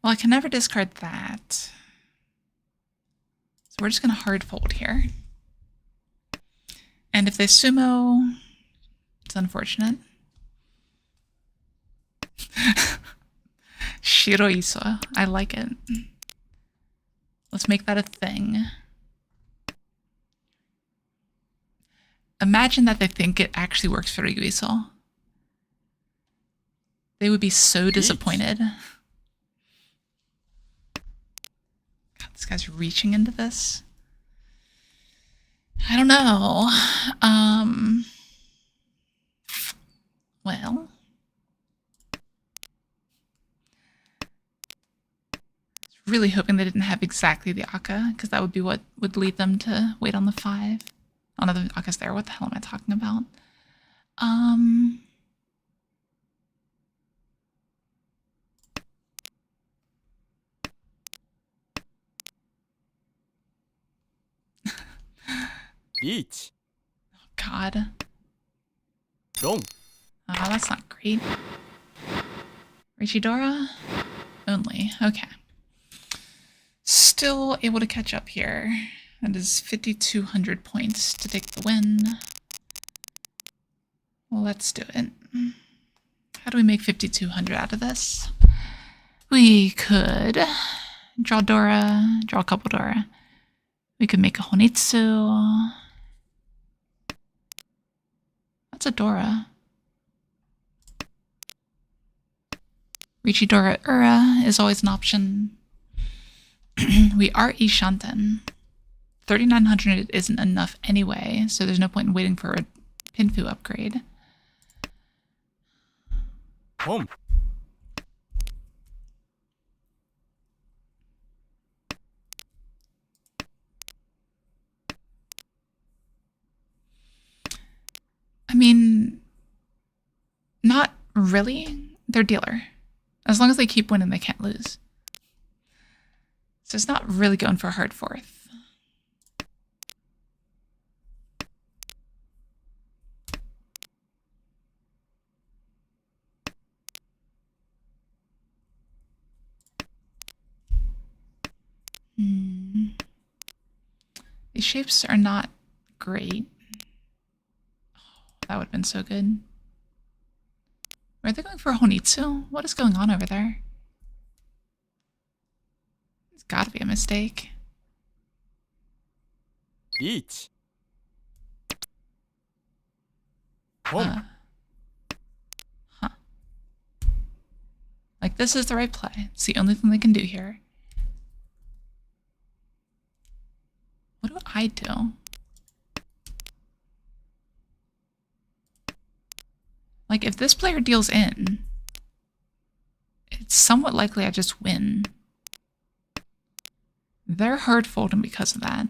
Well, I can never discard that. So we're just going to hard fold here. And if they sumo, it's unfortunate. Shiroiso. I like it. Let's make that a thing. Imagine that they think it actually works for Ryuiso. They would be so disappointed. God, this guy's reaching into this. I don't know. Well, really hoping they didn't have exactly the Akka, because that would be what would lead them to wait on the 5. Oh no, the Akka's there. What the hell am I talking about? Riichi. God. Long. Oh, that's not great. Richidora? Only. Okay. Still able to catch up here. That is 5,200 points to take the win. Well, let's do it. How do we make 5,200 out of this? We could draw Dora, draw a couple Dora. We could make a Honitsu. That's a Dora. Richidora Ura is always an option. We are Ishanten. 3,900 isn't enough anyway, so there's no point in waiting for a Pinfu upgrade. Home. I mean, not really. They're dealer. As long as they keep winning, they can't lose. So it's not really going for a hard 4th. These shapes are not great. Oh, that would have been so good. Are they going for Honitsu? What is going on over there? It's gotta be a mistake. Riichi. Home. Huh. Like, this is the right play. It's the only thing they can do here. What do I do? Like, if this player deals in, it's somewhat likely I just win. They're hard folding because of that.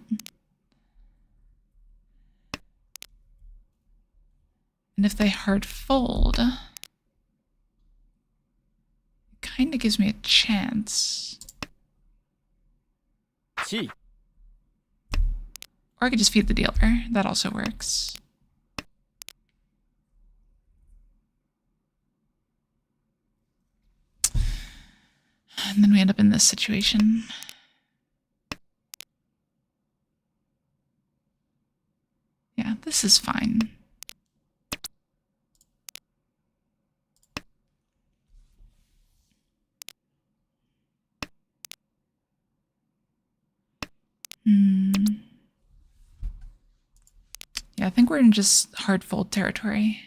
And if they hard fold, it kind of gives me a chance. Chi. Or I could just feed the dealer. That also works. And then we end up in this situation. Yeah, this is fine. Yeah, I think we're in just hard fold territory.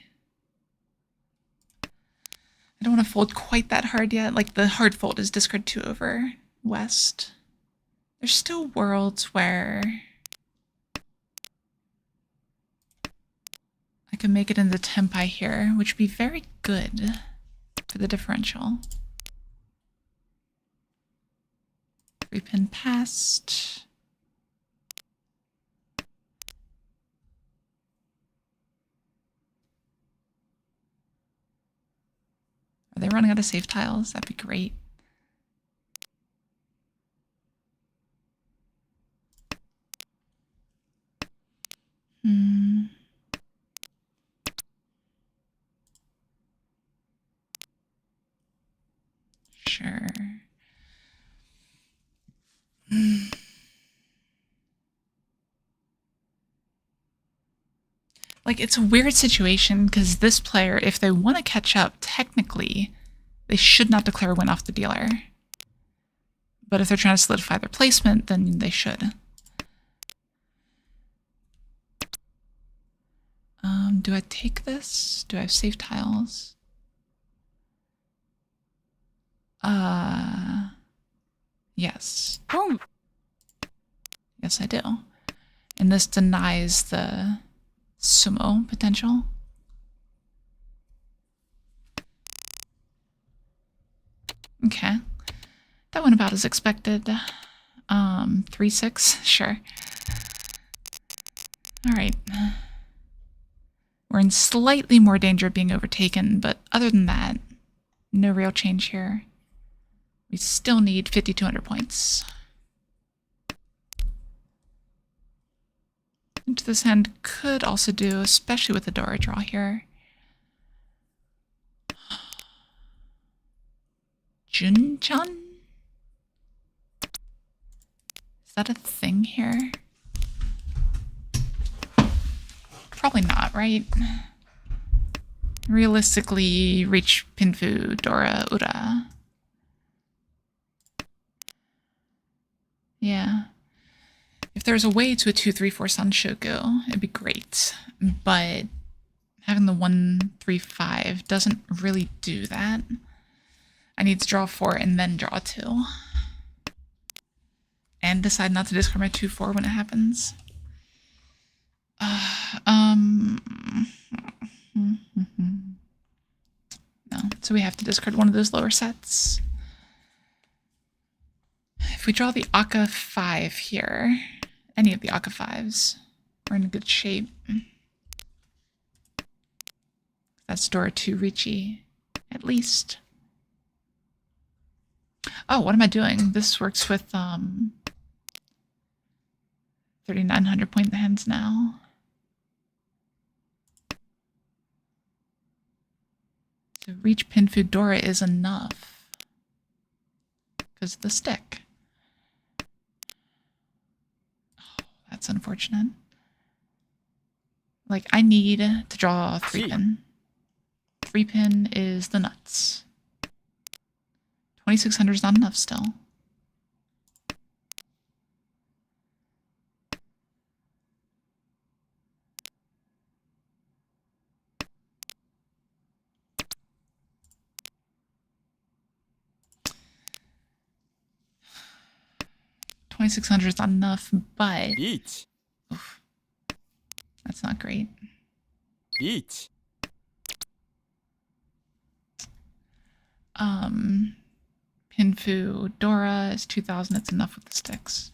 I don't want to fold quite that hard yet. Like, the hard fold is discard 2 over West. There's still worlds where I can make it into Tempai here, which would be very good for the differential. 3-pin passed. Are they running out of safe tiles? That'd be great. Sure. Like, it's a weird situation because this player, if they want to catch up, technically, they should not declare a win off the dealer. But if they're trying to solidify their placement, then they should. Do I take this? Do I have safe tiles? Yes. Home. Yes, I do. And this denies the sumo potential. Okay. That went about as expected. 3-6, sure. All right. We're in slightly more danger of being overtaken, but other than that, no real change here. We still need 5,200 points. Into this hand could also do, especially with the Dora draw here. Jun-chan? Is that a thing here? Probably not, right? Realistically, Riichi, Pinfu, Dora, Ura. Yeah. If there's a way to a 2-3-4 Sanshoku, it'd be great. But having the 1-3-5 doesn't really do that. I need to draw 4 and then draw 2. And decide not to discard my 2-4 when it happens. No, so we have to discard one of those lower sets. If we draw the Aka 5 here, any of the Aka 5s, we're in good shape. That's Dora 2 Riichi, at least. Oh, what am I doing? This works with 3,900 point hands now. So Riichi, Pinfu, Dora is enough. Because of the stick. Oh, that's unfortunate. Like, I need to draw a 3-pin. 3-pin is the nuts. 2,600 is not enough still. $2,600 is not enough, but リーチ that's not great. リーチ Pinfu Dora is 2,000. It's enough with the sticks.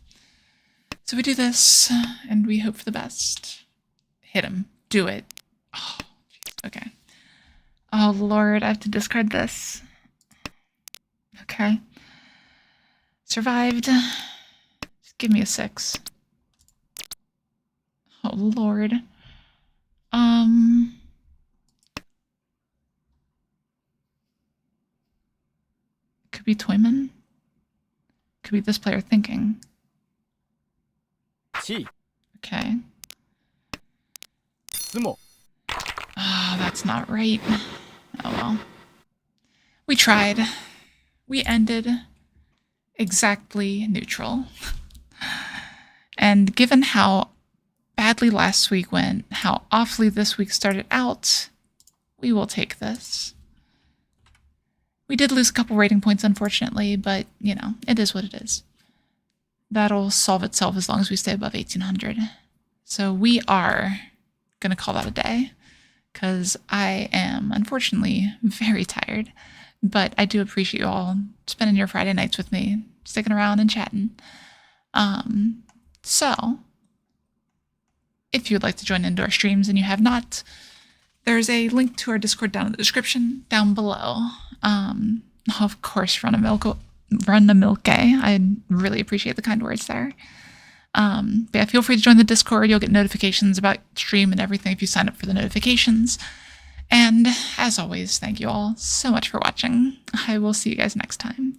So we do this, and we hope for the best. Hit him. Do it. Oh, jeez. Okay. Oh, Lord, I have to discard this. Okay. Survived. Just give me a 6. Oh, Lord. Could be Toyman. Could be this player thinking. チ Okay. スモ Oh, that's not right. Oh well. We tried. We ended exactly neutral. And given how badly last week went, how awfully this week started out, we will take this. We did lose a couple rating points, unfortunately, but, you know, it is what it is. That'll solve itself as long as we stay above 1,800. So we are going to call that a day, because I am, unfortunately, very tired. But I do appreciate you all spending your Friday nights with me, sticking around and chatting. So, if you'd like to join into our streams and you have not, there's a link to our Discord down in the description down below. Of course, Run a Milk I really appreciate the kind words there. But yeah, feel free to join the Discord. You'll get notifications about stream and everything if you sign up for the notifications. And as always, thank you all so much for watching. I will see you guys next time.